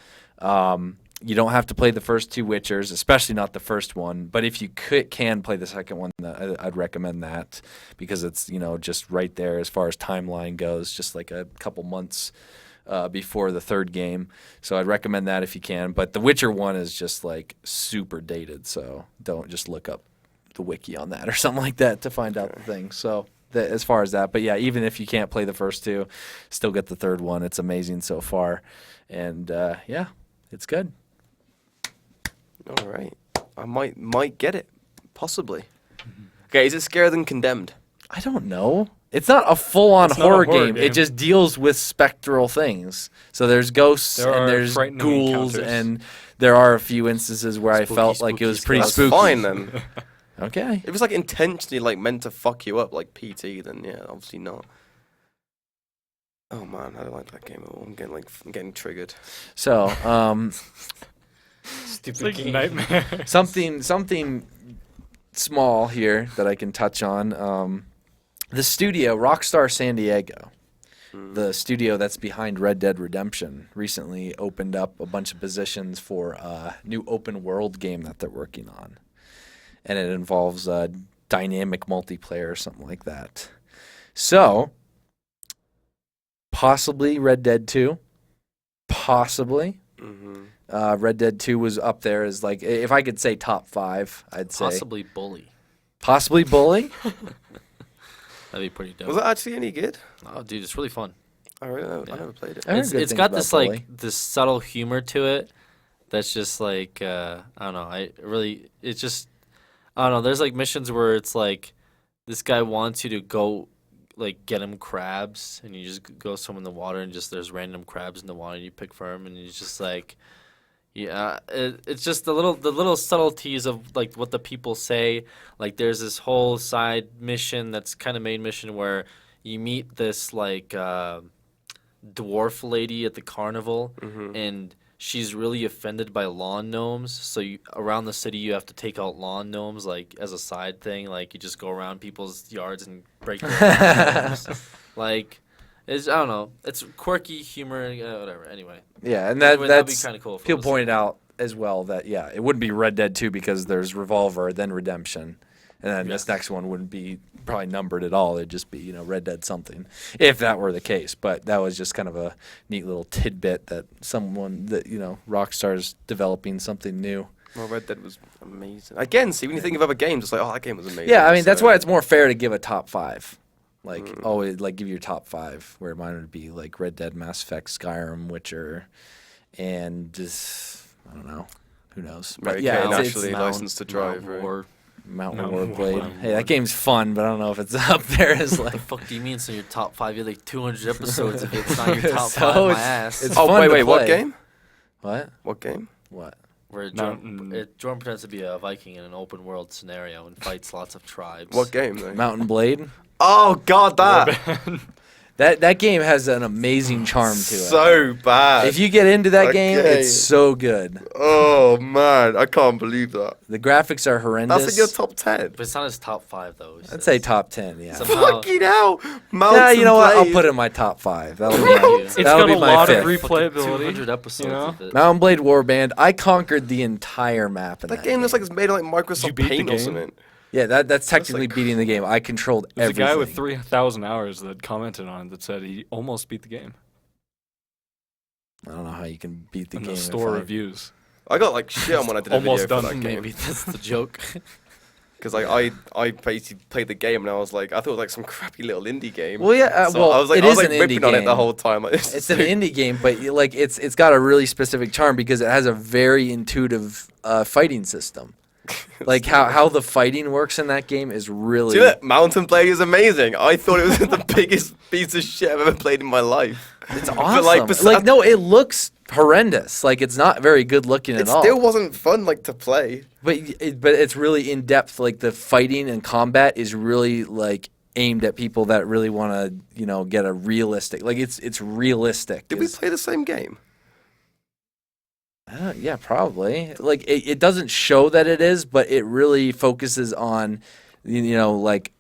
You don't have to play the first two Witchers, especially not the first one. But if you can play the second one, I'd recommend that because it's, just right there as far as timeline goes, just like a couple months before the third game. So I'd recommend that if you can. But the Witcher one is just like super dated, so don't just look up the wiki on that or something like that to find out the thing. So as far as that, but yeah, even if you can't play the first two, still get the third one. It's amazing so far, and yeah, it's good. All right, I might get it, possibly. Okay, is it scarier than Condemned? I don't know. It's not a full-on It's not a horror horror game. game. It just deals with spectral things. So there's ghosts There are and there's frightening ghouls, encounters. and there are a few instances where I felt like it was pretty That's spooky. fine then. Okay. If it's like intentionally like meant to fuck you up, like PT, then yeah, obviously not. Oh man, I don't like that game at all. I'm getting triggered. So, It's like a nightmare. something small here that I can touch on. The studio, Rockstar San Diego, the studio that's behind Red Dead Redemption, recently opened up a bunch of positions for a new open world game that they're working on. And it involves dynamic multiplayer or something like that. So, possibly Red Dead 2. Possibly. Red Dead 2 was up there as, like, if I could say top 5, I'd say. Possibly Bully. Possibly Bully? That'd be pretty dope. Was that actually any good? Oh, dude, it's really fun. I really Yeah. I never played it. I heard It's good it's things got about this Bully. like this subtle humor to it that's just like I don't know. It's just I don't know. There's like missions where it's like this guy wants you to go like get him crabs, and you just go swim in the water, and just there's random crabs in the water, and you pick for him, and he's just like. Yeah, it's just the little subtleties of like what the people say. Like there's this whole side mission that's kind of main mission where you meet this like dwarf lady at the carnival, and she's really offended by lawn gnomes. So around the city you have to take out lawn gnomes like as a side thing. Like you just go around people's yards and break their lawn gnomes. Like. I don't know. It's quirky humor, whatever. Anyway. Yeah, and That'd be that's kind of cool. if it people was- pointed out as well that yeah, it wouldn't be Red Dead 2 because there's Revolver, then Redemption, And then Yes. this next one wouldn't be probably numbered at all. It'd just be, you know, Red Dead something, if that were the case. But that was just kind of a neat little tidbit that someone that, you know, Rockstar's developing something new. Well, Red Dead was amazing. Again, see, when you think of other games, it's like, oh, that game was amazing. Yeah, I mean, that's So- why it's more fair to give a top 5. Like, always, like, give your top 5, where mine would be, like, Red Dead, Mass Effect, Skyrim, Witcher, and just, I don't know. Who knows? But Mary yeah, Kate it's actually licensed to drive, right? War. Mountain Mountain War War, Blade. Mountain Hey, War. that game's fun, but I don't know if it's up there as, What the like... fuck do you mean? So your top 5? You're like 200 episodes if it's not your top So 5. My it's- ass. it's Oh, fun to wait, what play. game? What? What game? What? Where Mountain- Jordan pretends to be a Viking in an open world scenario and fights lots of tribes. What game, though? Mountain Blade? Oh, God, that. That game has an amazing charm to it. So bad. If you get into that That game, game. it's so good. Oh, man. I can't believe that. The graphics are horrendous. That's in your top 10. But it's not his top 5 though. I'd say top 10, yeah. Somehow- Fucking hell. Mountain Yeah, you know what? I'll Blade. put it in my top 5. That'll Thank be, you. It's that'll got be a my lot of fifth. Fucking replayability. 200 episodes you know? of it. Mountain Blade Warband. I conquered the entire map in That game looks like it's made of like Microsoft beat the Paint or game? something. Yeah, that's technically like- beating the game. I controlled There's everything. a guy with 3,000 hours that commented on it that said he almost beat the game I don't know how you can beat the in game. the if store I- reviews. I got like shit on when I did a Almost video for done. that game. Maybe that's the joke. Because like I basically played the game and I was like, I thought it was like some crappy little indie game. Well, yeah, So well, I was like, it I was is like an ripping indie on it game. the whole time. Like, It's an indie game, but like it's got a really specific charm because it has a very intuitive fighting system. Like how the fighting works in that game is really. Do you know that Mountain Blade is amazing. I thought it was the biggest piece of shit I've ever played in my life. It's But, awesome. like, Like no, it looks horrendous. Like it's not very good looking It at all. still wasn't fun like to play. But it's really in depth. Like the fighting and combat is really like aimed at people that really want to get a realistic. Like it's realistic. Did we It's- play the same game? Yeah, probably. Like it doesn't show that it is, but it really focuses on like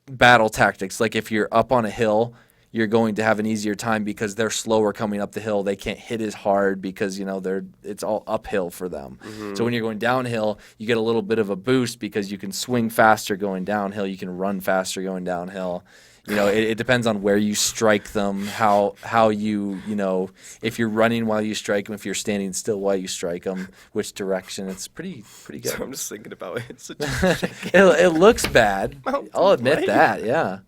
battle tactics. Like if you're up on a hill, you're going to have an easier time because they're slower coming up the hill. They can't hit as hard because it's all uphill for them. So when you're going downhill, you get a little bit of a boost because you can swing faster going downhill. You can run faster going downhill. It depends on where you strike them, how you if you're running while you strike them, if you're standing still while you strike them, which direction. It's pretty So good. I'm just thinking about it. It's such a It looks bad. Mountain I'll admit Blade. that. Yeah,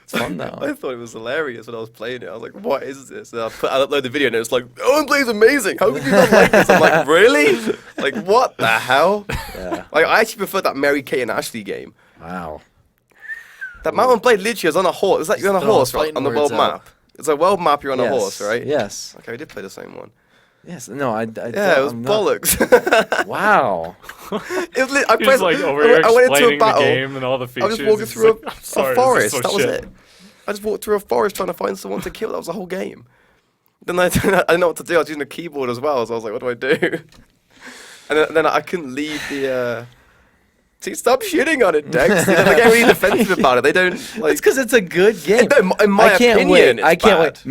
it's fun though. I thought it was hilarious when I was playing it. I was like, "What is this?" And I uploaded the video and it's like, "Mountain Blade's amazing. How could you not like this?" I'm like, "Really? Like, what the hell?" Yeah. Like, I actually prefer that Mary Kate and Ashley game. Wow. That Mountain Blade literally is on a horse. It's like you're on a Throw horse, right? fighting On the world words out. map. It's a world map. You're on a Yes. horse, right? Yes. Okay, we did play the same one. Yes. No, I Yeah, it was I'm not- bollocks. Wow. It was I You're just like over here I went into a explaining the battle. game and all the I features. was just walking It's through like, I'm sorry, a this is forest. so That was shit. it. I just walked through a forest trying to find someone to kill. That was the whole game. Then I didn't know what to do. I was using a keyboard as well, so I was like, what do I do? And then I couldn't leave the. See, stop shitting on it, Dex. They get really defensive about it. They don't like. It's because it's a good game. No, in my I can't opinion, wait. it's I can't bad. wait.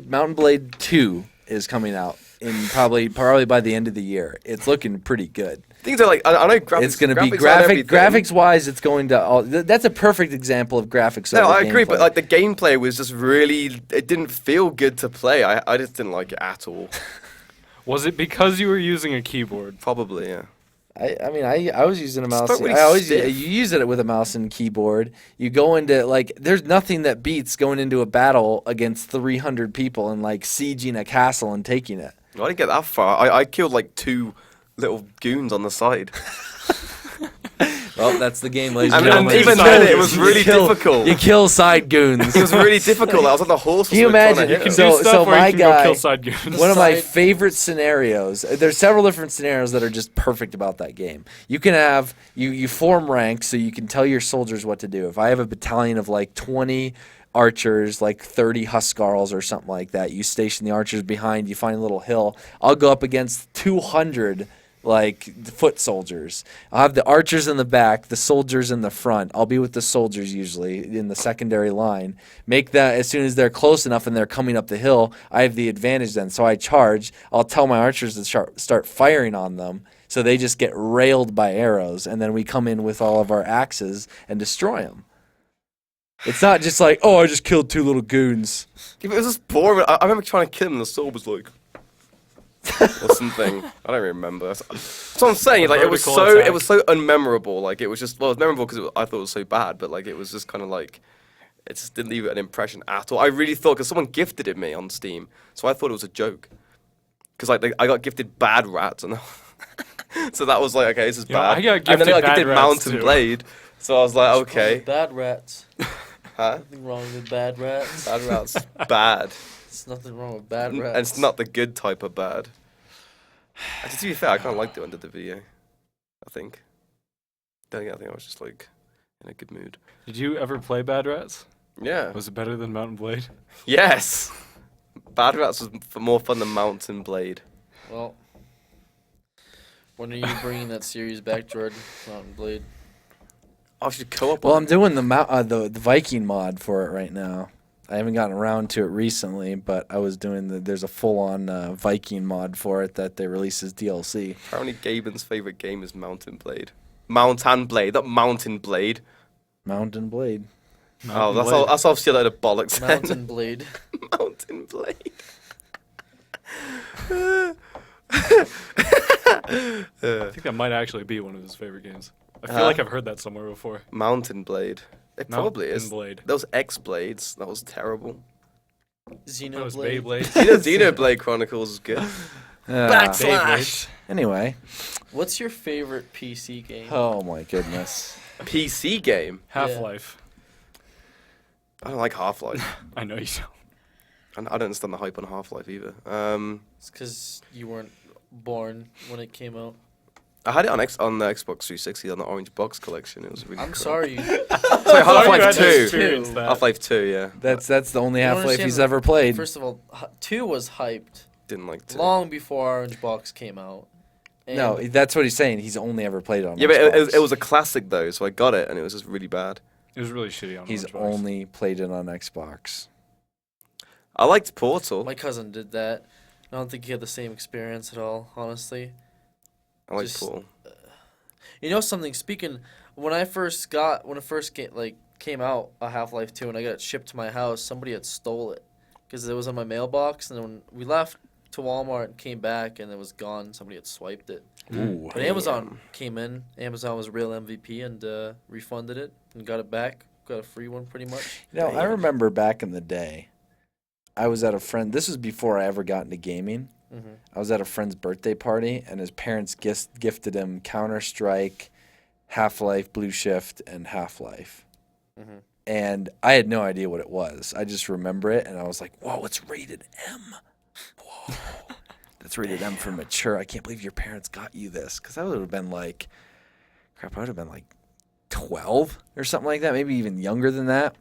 Mountain Blade 2 is coming out in probably by the end of the year. It's looking pretty good. Things are like I know graphics. It's going to be graphics aren't everything. graphics wise. It's going to. That's a perfect example of graphics. No, over I agree, but gameplay. like the gameplay was just really. It didn't feel good to play. I just didn't like it at all. Was it because you were using a keyboard? Probably, yeah. I mean, I was using a mouse. felt really I always stiff. you use it with a mouse and keyboard. You go into like there's nothing that beats going into a battle against 300 people and like sieging a castle and taking it. I didn't get that far. I killed like 2 little goons on the side. Well, that's the game, ladies and And gentlemen. even You then, kill- it was you really kill- difficult. You kill side goons. It was really difficult. I was on the horse. Can you imagine? You You can Do So- stuff where my you can guy- go kill side goons. One of my Side- favorite scenarios. There's several different scenarios that are just perfect about that game. You can have you form ranks so you can tell your soldiers what to do. If I have a battalion of like 20 archers, like 30 huskarls or something like that, you station the archers behind. You find a little hill. I'll go up against 200 like the foot soldiers. I'll have the archers in the back, the soldiers in the front. I'll be with the soldiers usually in the secondary line. Make that as soon as they're close enough and they're coming up the hill, I have the advantage then. So I charge. I'll tell my archers to start firing on them. So they just get railed by arrows, and then we come in with all of our axes and destroy them. It's not just like, oh, I just killed 2 little goons. Yeah, but it was just boring. I remember trying to kill him and the sword was like... or something. I don't remember. That's what I'm saying. Like it was so unmemorable. Like it was just, well, it was memorable because I thought it was so bad, but like it was just kind of like, it just didn't leave an impression at all. I really thought, because someone gifted it me on Steam, so I thought it was a joke. Because like I got gifted Bad Rats, and so that was like, okay, this is bad. I got and then gifted I got Bad gifted Rats Mountain too. Blade, so I was like, okay, Bad rats. huh? Nothing wrong with bad rats. Bad Rats, bad, There's nothing wrong with bad rats. and it's not the good type of bad. Actually, to be fair, I kind of liked it under the video. I think. Then again, I think I was just like in a good mood. Did you ever play Bad Rats? Yeah. Was it better than Mountain Blade? Yes. Bad Rats was more fun than Mountain Blade. Well, when are you bringing that series back, Jordan? Mountain Blade. I should co-op. Well, on I'm doing the Viking mod for it right now. I haven't gotten around to it recently, but I was doing there's a full-on Viking mod for it that they release as DLC. Apparently, Gaben's favorite game is Mountain Blade. Mountain Blade, not Mountain Blade. Mountain Blade. Oh, that's obviously a load of bollocks. then. Mountain Blade. Mountain Blade. I think that might actually be one of his favorite games. I feel like I've heard that somewhere before. Mountain Blade. It probably Mountain is. Blade. Those X-Blades, that was terrible. That Xenoblade. was Beyblade. Xenoblade Chronicles is good. Beyblade. Anyway. What's your favorite PC game? Oh my goodness. PC game. Half-Life. I don't like Half-Life. I know you don't. And I don't understand the hype on Half-Life either. It's because you weren't born when it came out. I had it on the Xbox 360 on the orange box collection. It was really I'm cool. sorry. Sorry, You Half-Life had to 2. experience that. Half-Life 2, yeah. That's the only You don't Half-Life he's understand ever played. First of all, 2 was hyped Didn't like 2. long before Orange Box came out. And No, that's what he's saying. He's only ever played it on Yeah, but Xbox. it was a classic though, so I got it and it was just really bad. It was really shitty on He's Xbox. only played it on Xbox. I liked Portal. my cousin did that. I don't think he had the same experience at all, honestly. I liked just- Portal. You know something? Speaking, when it first came out, a Half-Life 2, and I got it shipped to my house, somebody had stole it because it was on my mailbox, and then when we left to Walmart and came back, and it was gone, somebody had swiped it. Ooh. But Amazon came in. Amazon was a real MVP and refunded it and got it back. Got a free one, pretty much. You know, I remember back in the day, I was at a friend. This was before I ever got into gaming. Mm-hmm. I was at a friend's birthday party, and his parents gifted him Counter-Strike, Half-Life, Blue Shift, and Half-Life. Mm-hmm. And I had no idea what it was. I just remember it, and I was like, whoa, it's rated M. Whoa. That's rated M for mature. I can't believe your parents got you this. Because I would have been like, crap, I would have been like 12 or something like that, maybe even younger than that.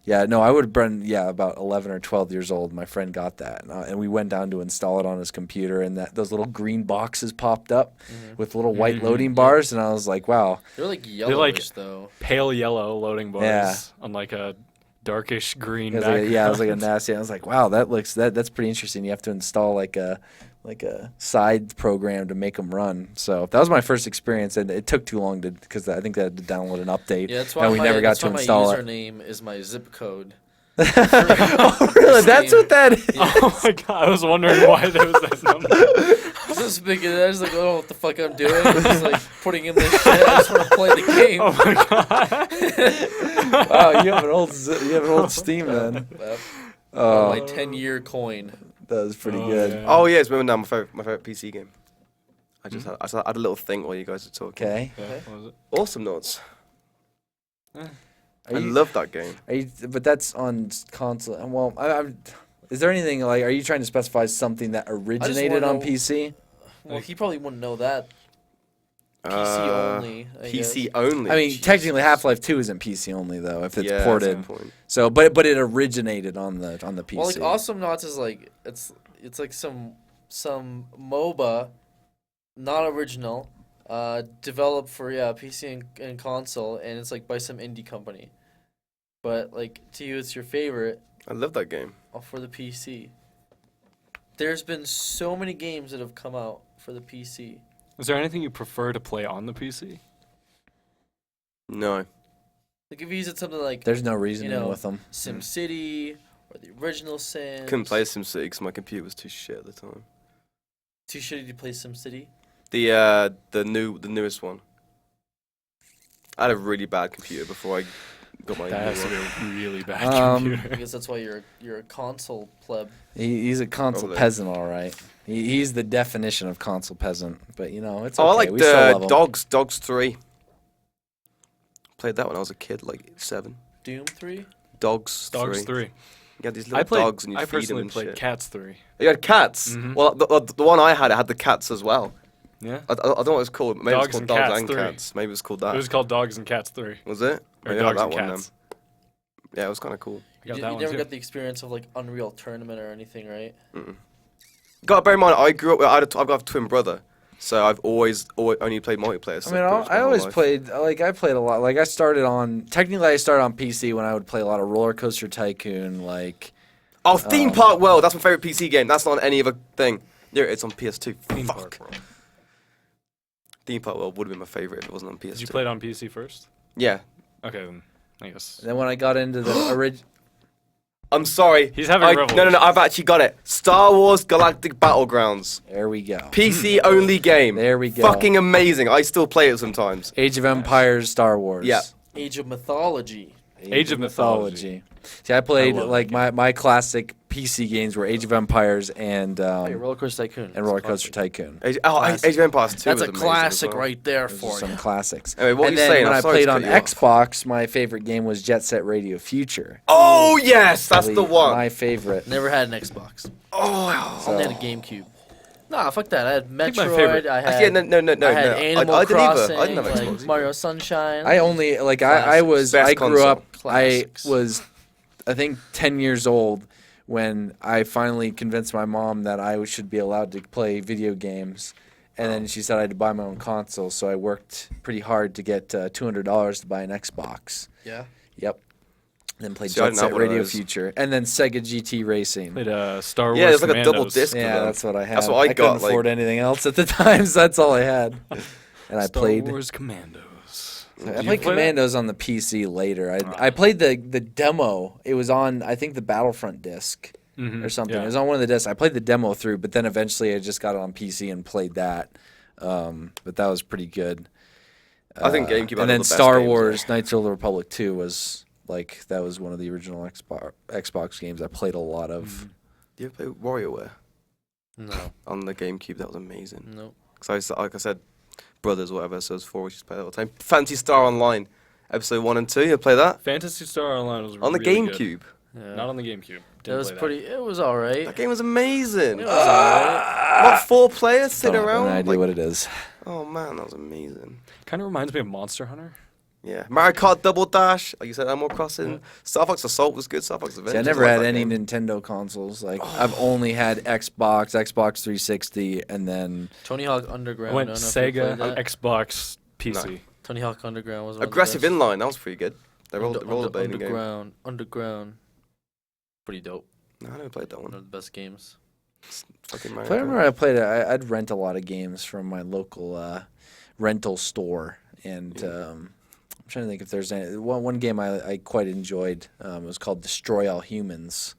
Yeah, no, I would have been, about 11 or 12 years old. My friend got that, and we went down to install it on his computer, and those little green boxes popped up with little white loading bars, and I was like, wow. They're like yellowish, like- though. Pale yellow loading bars Yeah. on like a darkish green It was background. it was like a nasty. I was like, wow, that's pretty interesting. You have to install like a side program to make them run. So that was my first experience, and it took too long because I think they had to download an update. Yeah, that's why and we never got that's to why my install it. username is my zip code. Oh, really? That's what that is. Oh my god, I was wondering why there was that number. I was just thinking, I was like, I don't know what the fuck I'm doing. I'm just like putting in this shit. I just want to play the game. Oh my god. Wow, you have an old Steam then. Oh, My 10-year coin. that was pretty Oh, good. yeah. Oh yeah, it's remember now my favorite PC game. I had a little thing while you guys were talking. Okay. Yeah, what was it? Awesome Nuts. Are I you- love that game. But that's on console. Well, is there anything like? Are you trying to specify something that originated wanna on know- PC? Well, he probably wouldn't know that. PC only. I PC guess. only. I mean, Jesus. technically, Half-Life 2 isn't PC only though. If it's Yeah, ported, that's a good point. so but it originated on the PC. Well, like Awesome Knots is like it's like some MOBA not original. Developed for PC and console, and it's like by some indie company. But like to you, it's your favorite. I love that game. For the PC. There's been so many games that have come out for the PC. Is there anything you prefer to play on the PC? No. Like if you use it something like There's no reasoning you know, with them. SimCity or the original Sims. Couldn't play SimCity because my computer was too shit at the time. Too shitty to play SimCity. The newest one. I had a really bad computer before I got my That has to new be one. a really bad I computer. guess that's why you're a console pleb. He's a console Probably. peasant, all right. He's the definition of console peasant. But you know, it's okay. Oh, I like we still love him. Dogs 3. Played that when I was a kid, like 7. Doom 3? Dogs 3. Dogs 3. You had these I little dogs and you I feed them personally and played shit. Cats 3. You had cats? Mhm. Well, the one I had, it had the cats as well. Yeah. I don't know what it's called. Maybe Dogs it's called and Dogs Cats and 3. Cats. Maybe it's called that. It was called Dogs and Cats 3. Was it? Or Maybe I had Dogs that and one Cats. then. Yeah, it was kind of cool. I got You that one never too. got the experience of like Unreal Tournament or anything, right? Got to bear in mind, I grew up. I've got a twin brother, so I've always only played multiplayer. I stuff mean, pretty much my I whole always life. played, I played a lot. Like, I started on PC when I would play a lot of Roller Coaster Tycoon, like... Oh, Theme Park World. That's my favorite PC game. That's not on any other thing. Yeah, it's on PS2. Theme Fuck. Park World. Theme Park World would have been my favorite if it wasn't on PS2. Did you play it on PC first? Yeah. Okay, then I guess. Then when I got into the original... I'm sorry. He's having No, I've actually got it. Star Wars Galactic Battlegrounds. There we go. PC only game. There we go. Fucking amazing. I still play it sometimes. Age of Empires, Star Wars. Yeah. Age of Mythology. Age of Mythology. See, I played, love like, that my classic PC games were Age of Empires and Roller Coaster Tycoon. Roller Coaster Tycoon. Age Classic. of Empires 2 That's was a amazing as classic well. right there Those are for you. some classics. Anyway, what and were you then saying? when I'm I sorry played to on cut you off. Xbox, my favorite game was Jet Set Radio Future. Oh, yes. That's the Probably one. My favorite. Never had an Xbox. Oh. Only had a GameCube. Nah, fuck that. I had think my Metroid. favorite- I had, Actually, no. I had Animal I didn't either. Crossing. I didn't have like Xbox either. Mario Sunshine. I only like Classics. Best I grew console. up. Classics. I was, I think, 10 years old when I finally convinced my mom that I should be allowed to play video games, and then she said I had to buy my own console. So I worked pretty hard to get $200 to buy an Xbox. Yeah. Yep. Then played See, I Jet didn't have Set one of Radio those. Future, and then Sega GT Racing. Played Star Wars Yeah, there's like a Commandos. double disc. Yeah, for them. that's what I had. That's what I couldn't got, like- afford anything else at the time, so that's all I had. And I Star played. Wars Commandos. I Did you played play that? Commandos on the PC later. I played the demo. It was on, I think, the Battlefront disc Mhm, or something. yeah. It was on one of the discs. I played the demo through, but then eventually I just got it on PC and played that. But that was pretty good. I think GameCube had all And then the best Star games, Wars Knights of the Republic 2 was like, that was one of the original Xbox games I played a lot of. Do you ever play WarioWare No. on the GameCube? That was amazing. No. Because like I said, brothers, whatever, so it's 4, we just play it all the time. Fantasy Star Online, episode 1 and 2, you play that? Fantasy Star Online was On the really good. GameCube. Yeah. Not on the GameCube. It Didn't was play pretty. It was all right. That game was amazing. It was alright. What, 4 players sitting Don't have around? any idea Like, what it is. oh man, that was amazing. Kind of reminds me of Monster Hunter. Yeah, Mario Kart Double Dash, like you said, Animal Crossing. Star Fox Assault was good. Star Fox Adventure. See, I never had any Nintendo consoles. Like, I've only had Xbox 360, and then Tony Hawk Underground. I went don't know if you Sega, played that. Xbox, PC. Tony Hawk Underground was one Aggressive of the best. Inline, that was pretty good. The rollerblading game. Underground. Pretty dope. No, I never played that One one. of the best games. Fucking I Mario Kart. remember I played it. I'd rent a lot of games from my local rental store, and I'm trying to think if there's any. One game I quite enjoyed was called Destroy All Humans.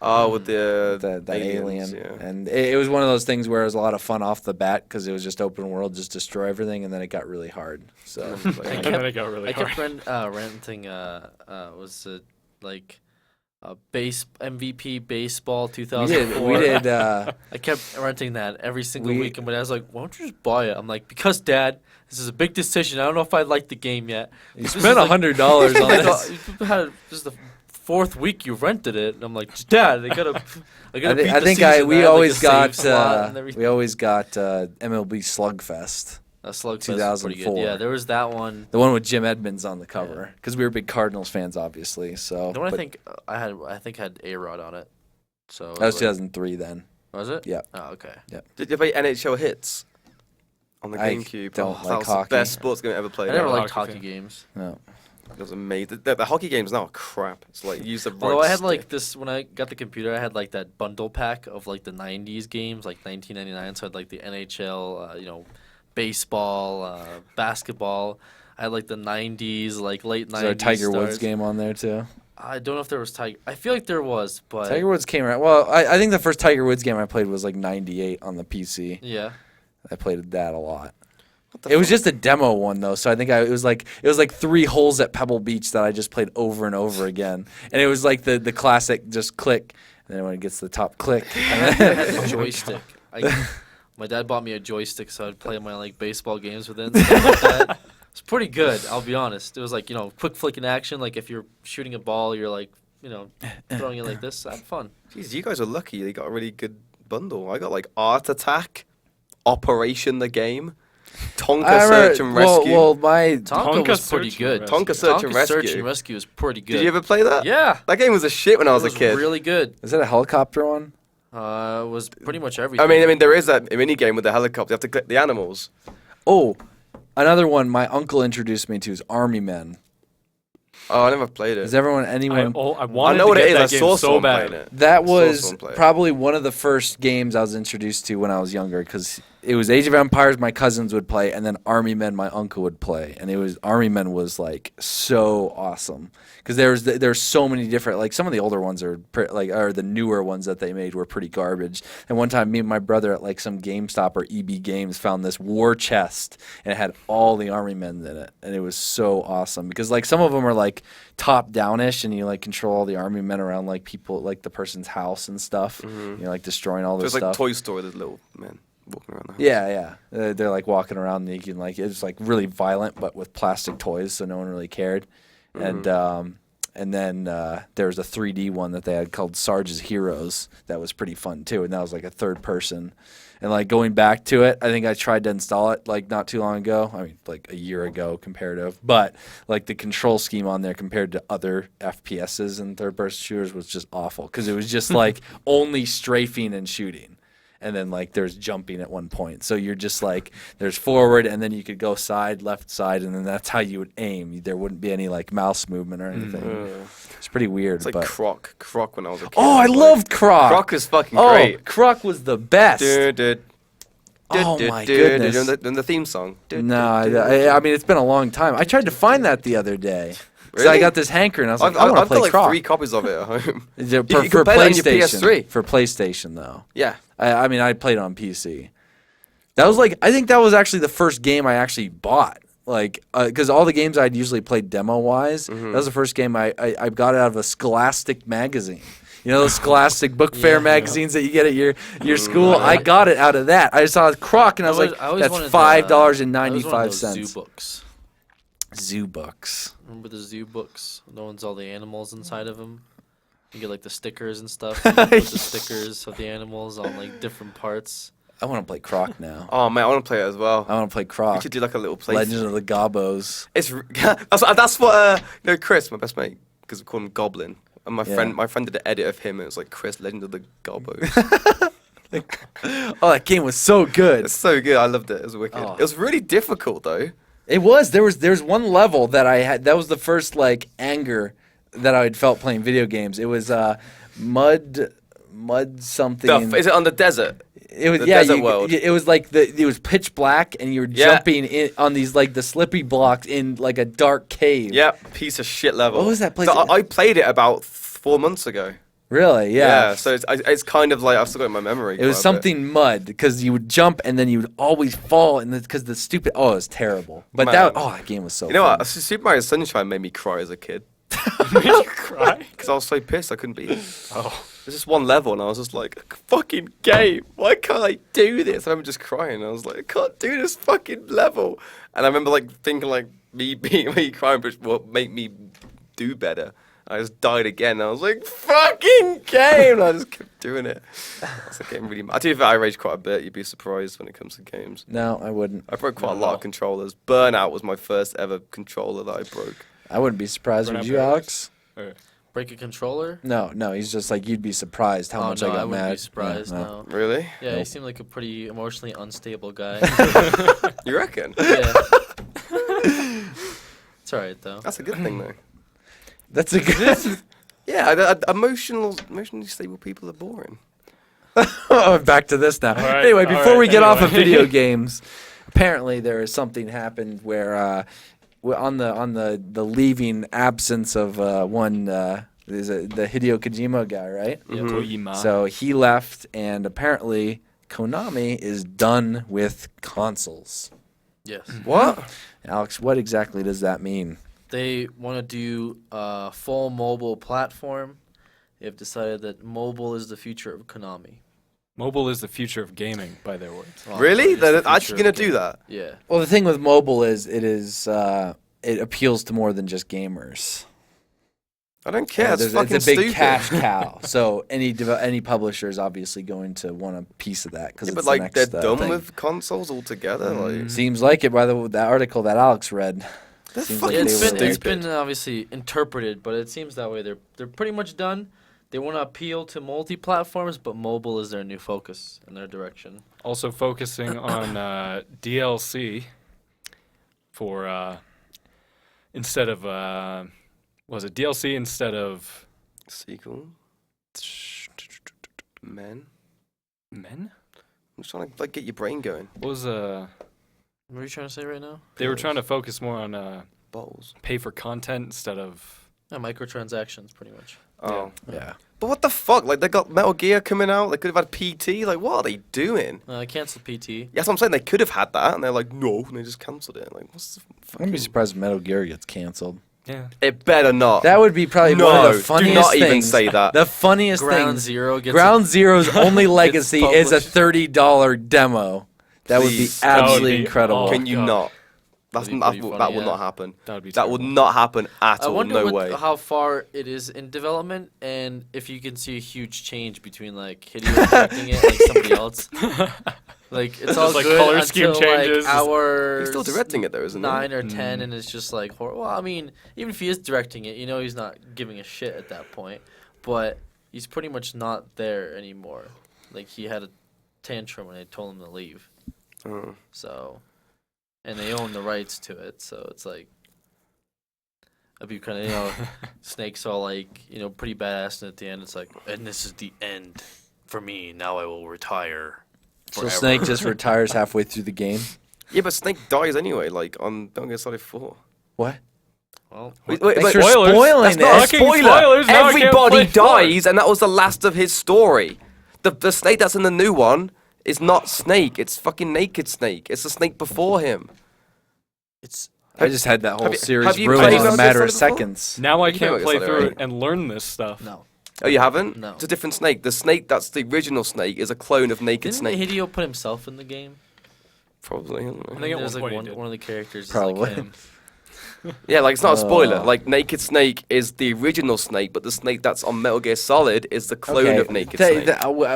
Oh, with the The aliens, alien, yeah. and it was one of those things where it was a lot of fun off the bat because it was just open world, just destroy everything, and then it got really hard. So And then it got really I kept hard. renting. Was it like base MVP baseball we 2004? did. I kept renting that every single We- weekend, but I was like, "Why don't you just buy it?" I'm like, "Because, Dad, this is a big decision. I don't know if I like the game yet." You This spent is like- $100 on this. This is the 4th week you rented it, and I'm like, "Dad, I gotta beat I the think season." we I had, like, always a save got slot and everything. MLB Slugfest, Slugfest was pretty good. 2004. Yeah, there was that one. the one with Jim Edmonds on the cover, because we were big Cardinals fans, obviously. So The one but I think had A-Rod on it. So that was 2003 then. Was it? Yeah. Oh, okay. Did you play NHL Hits? On the I GameCube. don't That like was hockey. the best sports game I ever played. I never a liked hockey hockey fan. games. No. It was amazing. The hockey games now are crap. It's like use the right Although I had like stick. this when I got the computer, I had like that bundle pack of like the '90s games, like 1999. So I had like the NHL, baseball, basketball. I had like the '90s, like late '90s. Is there a Tiger Woods stars. game on there too? I don't know if there was Tiger. I feel like there was, but Tiger Woods came around. Well, I think the first Tiger Woods game I played was like '98 on the PC. yeah. I played that a lot. What the It was fuck? just a demo one though, so I think it was like 3 holes at Pebble Beach that I just played over and over again, and it was like the classic just click, and then when it gets to the top click. I had the joystick. My dad bought me a joystick so I'd play my like baseball games with it. And stuff like that. It's pretty good, I'll be honest. It was like quick flick in action. Like if you're shooting a ball, you're like throwing it like this. I had fun. Jeez, you guys are lucky. You got a really good bundle. I got like Art Attack, Operation the Game, Tonka Search and Rescue. Well, my Tonka was pretty Search and good. Rescue. Tonka Search and Tonka Search Rescue. and Rescue is pretty good. Did you ever play that? Yeah. That game was a shit when I was It a kid. really good. is that a helicopter one? It was pretty much everything. I mean, there is that mini game with the helicopter. You have to click the animals. Oh, another one my uncle introduced me to is Army Men. Oh, I never played it. Is anyone? I wanted know to what get it is. that I game saw so someone bad. playing it. That I saw was someone play it. probably one of the first games I was introduced to when I was younger because it was Age of Empires my cousins would play and then Army Men my uncle would play, and it was Army Men was like so awesome because there's so many different, like some of the older ones are or the newer ones that they made were pretty garbage. And one time me and my brother at like some GameStop or EB Games found this war chest and it had all the Army Men in it, and it was so awesome because like some of them are like top downish and you like control all the Army Men around like people like the person's house and stuff. You're like destroying all So this it's like stuff. Toy Story, there's little men walking around the house. Yeah. They're like walking around and you can like it's like really violent but with plastic toys, so no one really cared. And then there was a 3D one that they had called Sarge's Heroes that was pretty fun too, and that was like a third person. And like going back to it, I think I tried to install it like not too long ago. I mean, like a year ago comparative. But like the control scheme on there compared to other FPSs and third-person shooters was just awful because it was just like only strafing and shooting. And then like there's jumping at one point. So you're just like there's forward and then you could go side, left side, and then that's how you would aim. There wouldn't be any like mouse movement or anything. It's pretty weird. It's like but Croc when I was a kid. oh, I loved Croc. Croc is fucking Oh, great. Croc was the best. Oh my goodness. And the theme song. No, I mean it's been a long time. I tried to find that the other day. So I Really? got this hankering. I was like, I I've want to play got like Croc. 3 copies of it at home. For can play that on your PlayStation. PS3. For PlayStation though. Yeah. I mean I played on PC. That was like I think that was actually the first game I actually bought. Like, because all the games I'd usually played demo-wise, that was the first game I got it out of a Scholastic magazine. You know those Scholastic book fair magazines that you get at your school? I got it out of that. I saw Croc and I was like, that's $5.95. Zoo books. Zoo books. Remember the zoo books? The ones all the animals inside of them. You get like the stickers and stuff. You put the stickers of the animals on like different parts. I want to play Croc now. Oh man, I want to play it as well. I want to play We Croc. should do like a little play. Legend of the Gobos. It's that's what Chris, my best mate, because we call him Goblin, and my Yeah. friend did an edit of him, and it was like Chris, Legend of the Gobos. Oh, that game was so good. It's so good. I loved it. It was wicked. Oh. It was really difficult though. It was. There's one level that I had. That was the first like anger that I had felt playing video games. It was mud something. Is it on the desert? It was the yeah. desert world? It was like it was pitch black, and you were Yeah. jumping in on these like the slippy blocks in like a dark cave. Yep, piece of shit level. What was that place? So I played it about 4 months ago. Really? Yeah. So it's kind of like I've still got it in my memory. It was quite a bit. something mud because you would jump and then you would always fall and because the stupid. Oh, it was terrible. But Man. that game was so. You know fun. what? Super Mario Sunshine made me cry as a kid Made you cry? because I was so pissed I couldn't beat it. Oh. There's just one level, and I was just like, fucking game. Why can't I do this? I remember just crying. I was like, I can't do this fucking level. And I remember like thinking like me crying, but will make me do better. I just died again. I was like, fucking game. And I just kept doing it. I was like, getting really mad. I do think I rage quite a bit. You'd be surprised when it comes to games. No, I wouldn't. I broke quite a Not at lot all. of controllers. Burnout was my first ever controller that I broke. I wouldn't be surprised. Burnout Would you, Paradise? Alex? Or- break a controller? No, he's just like, you'd be surprised how much no, I got wouldn't mad. be surprised. Yeah, No. Really? Yeah, he Nope. seemed like a pretty emotionally unstable guy. You reckon? Yeah. It's alright though. That's a good thing, though. That's a good. Yeah, emotionally stable people are boring. Back to this now. right, Anyway, all before right, we get off of anyway. video games, apparently there is something happened where on the leaving absence of one the Hideo Kojima guy, right? Kojima. So he left, and apparently Konami is done with consoles. Yes. What? Alex, what exactly does that mean? They want to do a full mobile platform. They've decided that mobile is the future of Konami. Mobile is the future of gaming, by their words. Well, Really? it's the They're actually future going of to do gaming. that? Yeah. Well, the thing with mobile is it appeals to more than just gamers. I don't care. It's It's fucking a big stupid. cash cow. So any publisher is obviously going to want a piece of that because Yeah, it's but the like next they're done thing. with consoles altogether. Like Seems like it by that article that Alex read. they're Seems fucking like It's they been, were- it's been obviously interpreted, but it seems that way. They're pretty much done. They want to appeal to multi-platforms, but mobile is their new focus and their direction. Also focusing on DLC for instead of was it DLC instead of sequel. Men. men? I'm just trying to like get your brain going. What was What are you trying to say right now? they were trying to focus more on Bowls. pay for content instead of Yeah, microtransactions, pretty much. Oh. Yeah. But what the fuck? Like they got Metal Gear coming out. They could have had PT. Like what are they doing? Cancel PT. Yeah, that's what I'm saying. They could have had that, and they're like, no, and they just cancelled it. Like, what's the I'm fucking... gonna be surprised if Metal Gear gets canceled. yeah. It better not. That would be probably one no, of the funniest do not things. even say that. The funniest Ground thing. Zero gets Ground Zero's only legacy is a published. $30 demo. That would be Please. That would absolutely be incredible. awesome. Can you God. not? That's, That'd be that pretty will funny, not yeah. happen. That would be That will terrible. not happen at I all. wonder No what, way. how far it is in development, and if you can see a huge change between like Hideo directing it, like somebody else. Like it's all like, good color scheme until changes. like hours. He's still directing it though, isn't he? 9 or 10, and it's just like well, I mean, even if he is directing it, you know, he's not giving a shit at that point. But he's pretty much not there anymore. Like he had a tantrum when they told him to leave. Oh. So, and they own the rights to it, so it's like, if you kind of, you know, Snake's all like, you know, pretty badass, and at the end it's like, and this is the end for me. Now I will retire. So Forever. Snake just retires halfway through the game. Yeah, but Snake dies anyway. Like on Metal Gear Solid 4. What? Well, Wait, Thanks but for spoilers. spoiling that's it. not a Fucking spoiler. spoilers, now I can't Everybody play four. dies, and that was the last of his story. The Snake that's in the new one is not Snake. It's fucking Naked Snake. It's the Snake before him. it's I just had that whole Have you- series have you ruined played in a Metal matter Gear of Solid before? seconds. Now I You know can't it's play like through that, it and learn this stuff. no. Oh, you haven't? No. It's a different Snake. The Snake that's the original Snake is a clone of Naked Didn't Snake. Hideo put himself in the game? Probably. I don't know. I think at There's one like point he did. one of the characters is Probably. like him. Yeah, like it's not a spoiler. Oh. Like Naked Snake is the original Snake, but the Snake that's on Metal Gear Solid is the clone of Naked Snake.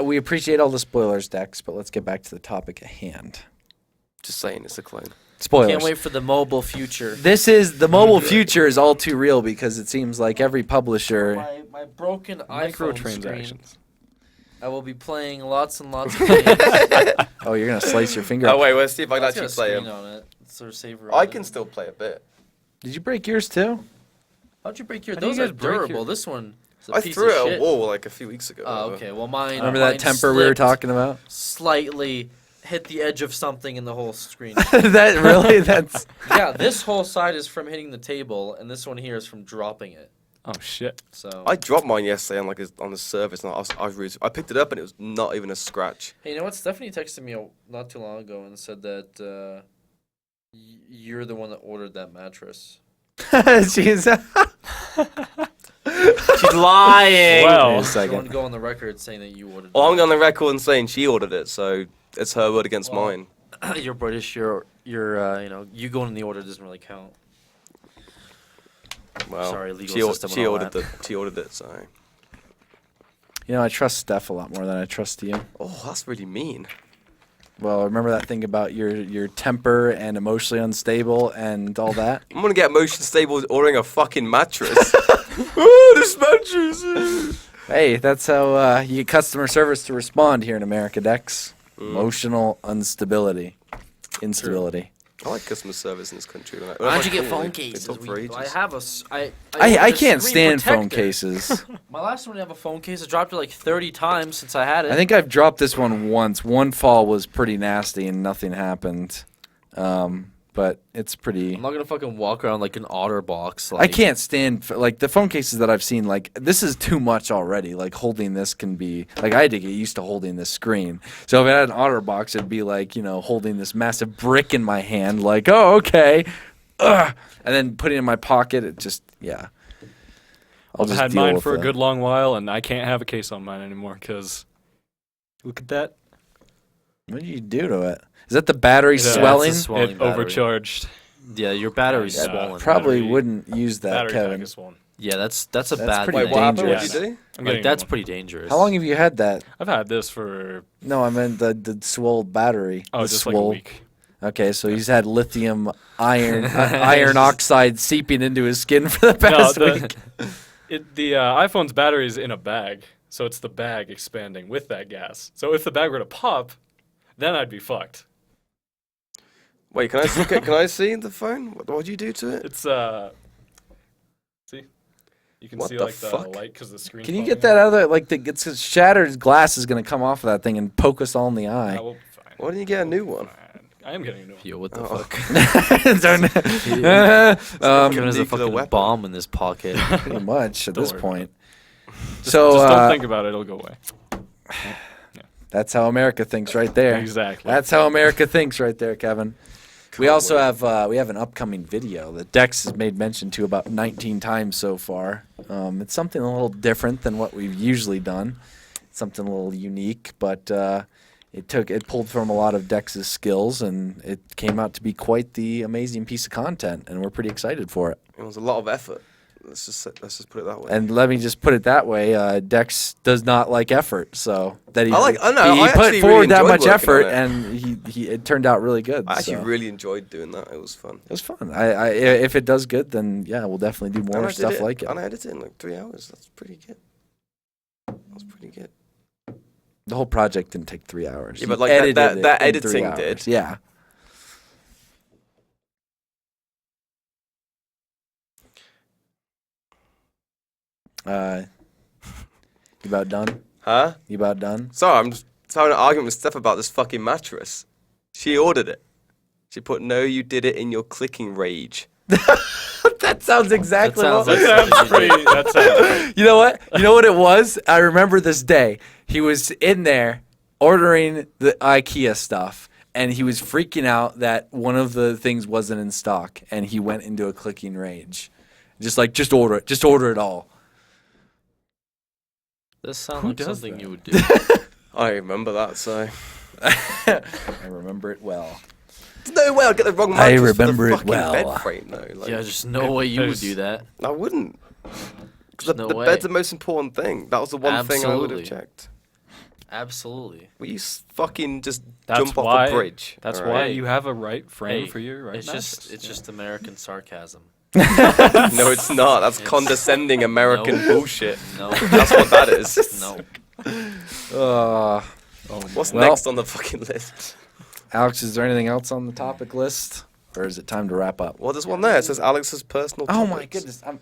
We appreciate all the spoilers, Dex, but let's get back to the topic at hand. Just saying, it's a clone. Spoilers. Can't wait for the mobile future. This is the mobile future is all too real because it seems like every publisher. My broken iPhone screen. Microtransactions. I will be playing lots and lots of games. Oh, you're gonna slice your finger. Oh up. wait, let's see if I can It's got actually a play screen him. on it. Sort of savor I on can it. still play a bit. Did you break yours too? How'd you break your? How do you Those are guys break your- durable. This one is a I piece threw of it at shit. a wall like a few weeks ago. Oh, okay. Well, mine. Remember that mine temper we were slipped, talking about? Slightly hit the edge of something in the whole screen. That really? That's Yeah, this whole side is from hitting the table, and this one here is from dropping it. Oh shit! So. I dropped mine yesterday on the surface, and I picked it up, and it was not even a scratch. Hey, you know what? Stephanie texted me not too long ago and said that you're the one that ordered that mattress. she's. She's lying. Well, Wait a I want second. to go on the record saying that you ordered. Well, I'm on the record and saying she ordered it, so it's her word against Well, mine. You're British. You're you know, you going in the order doesn't really count. Well, sorry, legal she, system and she all ordered that. She ordered it, so. You know, I trust Steph a lot more than I trust you. Oh, that's really mean. Well, remember that thing about your temper and emotionally unstable and all that? I'm gonna get emotion stable ordering a fucking mattress. Oh, this mattress. Hey, that's how you get customer service to respond here in America, Dex. Mm. Emotional instability. I like customer service in this country. Why Why don't you get phone cases? They talk for ages. I have a. s- I I ordered a can't screen stand phone protector. cases. My last one didn't have a phone case. I dropped it like 30 times since I had it. I think I've dropped this one once. One fall was pretty nasty and nothing happened. But it's pretty. I'm not gonna fucking walk around like an otter box. I Like, can't stand like the phone cases that I've seen. Like this is too much already. Like holding this can be like I had to get used to holding this screen. So if I had an OtterBox, it'd be like holding this massive brick in my hand. Like oh okay, ugh. And then putting it in my pocket. It just yeah. I'll I've just had deal mine with for a that. good long while, and I can't have a case on mine anymore because look at that. What did you do to it? Is that the battery Yeah. swelling? That's a swelling It battery. overcharged. Yeah, your battery's Yeah, swollen. Probably battery- wouldn't use that, Battery pack Kevin. is swollen. Yeah, that's a That's bad pretty Wait, thing. what happened? What dangerous. did you do? I'm Like getting that's one. pretty dangerous. How long have you had that? I've had this for No, I meant the swole battery. oh, the just like a swole. week. Okay, so he's had lithium iron oxide seeping into his skin for the past week. The iPhone's battery is in a bag, so it's the bag expanding with that gas. So if the bag were to pop, then I'd be fucked. Wait, can I see the phone? What did you do to it? It's see, you can What see the like fuck? the light because the screen. Can you get that out of there? Like it's shattered glass is gonna come off of that thing and poke us all in the eye. I will be fine. Why didn't you get a new one? Fine. I am getting a new one. Yo, what the Oh. fuck? Nuclear Kevin has a fucking weapon. bomb in his pocket. Pretty much at Don't this worry point. Just So don't think about it; it'll go away. that's how America thinks right there. Exactly. That's how America thinks right there, Kevin. We Can't also wait. have an upcoming video that Dex has made mention to about 19 times so far. It's something a little different than what we've usually done. It's something a little unique, but it pulled from a lot of Dex's skills, and it came out to be quite the amazing piece of content, and we're pretty excited for it. It was a lot of effort. Let's just put it that way. And let me just put it that way: Dex does not like effort, so that he I know, he I put actually forward really that enjoyed much working effort, on it. and it turned out really good. I actually so. really enjoyed doing that. It was fun. It was fun. If it does good, then yeah, we'll definitely do And more I did stuff like it. And I edited it in like 3 hours. That's pretty good. That's pretty good. The whole project didn't take 3 hours. Yeah, You but, like, edited that it in 3 editing hours. did. Yeah. You about done? Huh? You about done? Sorry, I'm just having an argument with Steph about this fucking mattress. She ordered it. She put, no, you did it in your clicking rage. That sounds exactly That sounds what. like- That's pretty. That sounds. You know what? You know what it was? I remember this day. He was in there ordering the IKEA stuff, and he was freaking out that one of the things wasn't in stock, and he went into a clicking rage. Just order it. Just order it all. This sounds Who like does something that? you would do. I remember that, so. I remember it well. There's no way I'd get the wrong I mattress remember for it the fucking well. bed frame, though. Like, Yeah, just no way you would There's- do that. I wouldn't. Because There's the no way. bed's the most important thing. That was the one thing I would have Absolutely. checked. Absolutely. Will you fucking just That's jump off why. a bridge? That's Alright? why you have a right frame Hey, for your right It's mattress. just just American sarcasm. No, it's not. That's It's- condescending American No. bullshit. No. That's what that is. No. Oh, What's Well- next on the fucking list? Alex, is there anything else on the topic list, or is it time to wrap up? Well, there's one there. It says Alex's personal Oh my topics. goodness, I'm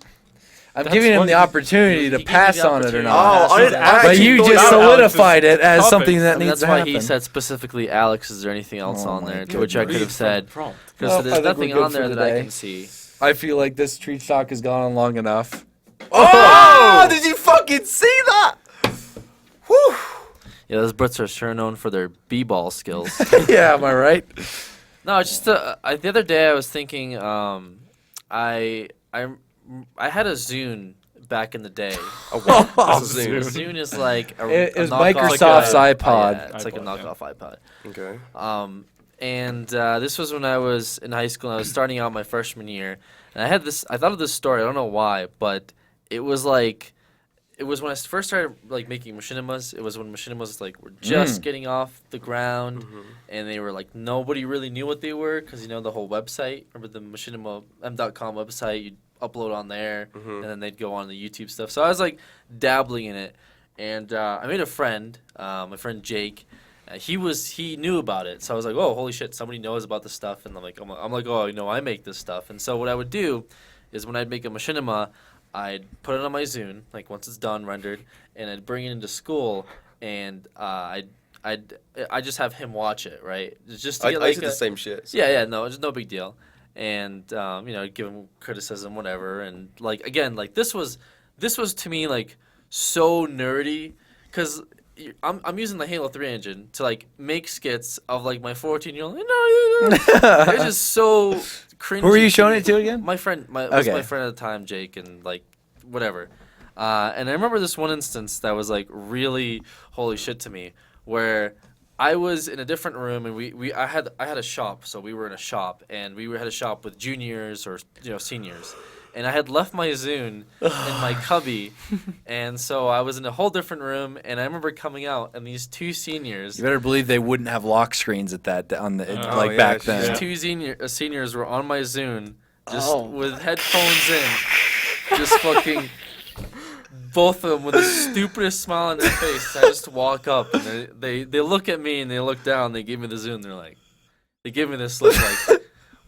That's giving him what the you- opportunity you to gave me pass the on it or opportunity. not. Oh, I didn't But But actually you thought just about Alex's solidified it as topics. something that I mean, needs that's to why happen. he said specifically, Alex, is there anything else Oh on my there? To which I goodness. could have said, prompt. because Well, I there's think we're nothing good on for there that I today. can see. I feel like this treat talk has gone on long enough. Oh! Did you fucking see that? Whew! Yeah, those Brits are sure known for their b-ball skills. Yeah, am I right? No, it's just the other day I was thinking, I had a Zune back in the day. Oh, wow. That's a Zune. Zune. Zune is like a It a was knockoff- Microsoft's yeah, iPod. yeah, it's like a iPod, yeah. knockoff iPod. Okay. And this was when I was in high school and I was starting out my freshman year. And I thought of this story, I don't know why, but it was it was when I first started like making machinimas. It was when machinimas like were just getting off the ground, and they were like nobody really knew what they were because the whole website. Remember the machinima.com website? You'd upload on there, and then they'd go on the YouTube stuff. So I was like dabbling in it, and I made a friend, my friend Jake. He knew about it, so I was like, oh, holy shit, somebody knows about this stuff, and I'm like, oh, I make this stuff, and so what I would do is when I'd make a machinima, I'd put it on my Zune, like once it's done rendered, and I'd bring it into school, and I'd just have him watch it, right? Just to get, I did the same shit. So. Yeah, no, it's no big deal, and give him criticism, whatever, and like again, like this was to me like so nerdy, because I'm using the Halo 3 engine to like make skits of like my 14-year-old. It's just so cringy. Who were you showing it to again? My friend, was my friend at the time, Jake, and like whatever. And I remember this one instance that was like really holy shit to me, where I was in a different room and I had a shop, so we were in a shop and we had a shop with juniors or seniors. And I had left my Zune in my cubby, and so I was in a whole different room. And I remember coming out, and these two seniors. You better believe they wouldn't have lock screens at that back then. These two seniors were on my Zune, just with headphones in, just fucking both of them with the stupidest smile on their face. I just walk up, and they look at me and they look down. They give me the Zune. They give me this look like.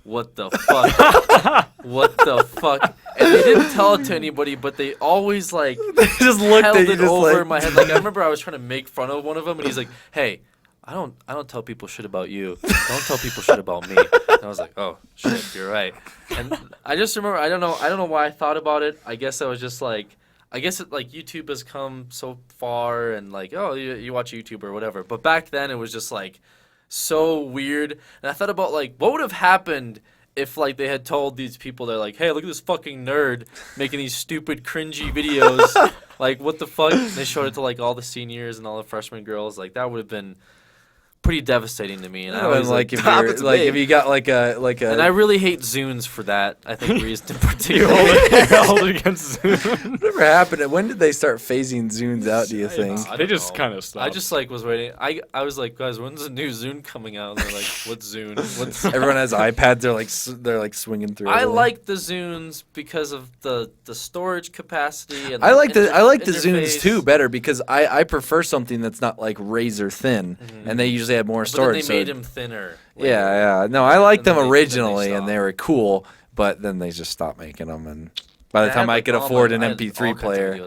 What the fuck? What the fuck? And they didn't tell it to anybody, but they always like they just looked held at you it just over like... my head. Like I remember I was trying to make fun of one of them, and he's like, "Hey, I don't tell people shit about you. Don't tell people shit about me." And I was like, "Oh shit, you're right." And I just remember I don't know why I thought about it. I guess I was just like. YouTube has come so far, and like, oh, you watch YouTube or whatever. But back then, it was just like. So weird, and I thought about like what would have happened if like they had told these people they're like, hey, look at this fucking nerd making these stupid cringy videos, like what the fuck? And they showed it to like all the seniors and all the freshman girls, like that would have been pretty devastating to me. And I was like if you got like a and I really hate Zunes for that. I think reason in particular. You hold it against Zune. Whatever happened? When did they start phasing Zunes out? Do you think? They just kind of stopped. I just like was waiting. I was like, guys, when's the new Zune coming out? And they're like, what's Zune? What's Everyone has iPads. They're like swinging through. I like the Zunes because of the storage capacity. And I like the interface. Zunes too better because I prefer something that's not like razor thin, and they usually have more storage. But then they made him thinner. Yeah. No, I liked them then originally, they and they were cool. But then they just stopped making them, and by the time I could afford an MP3 player,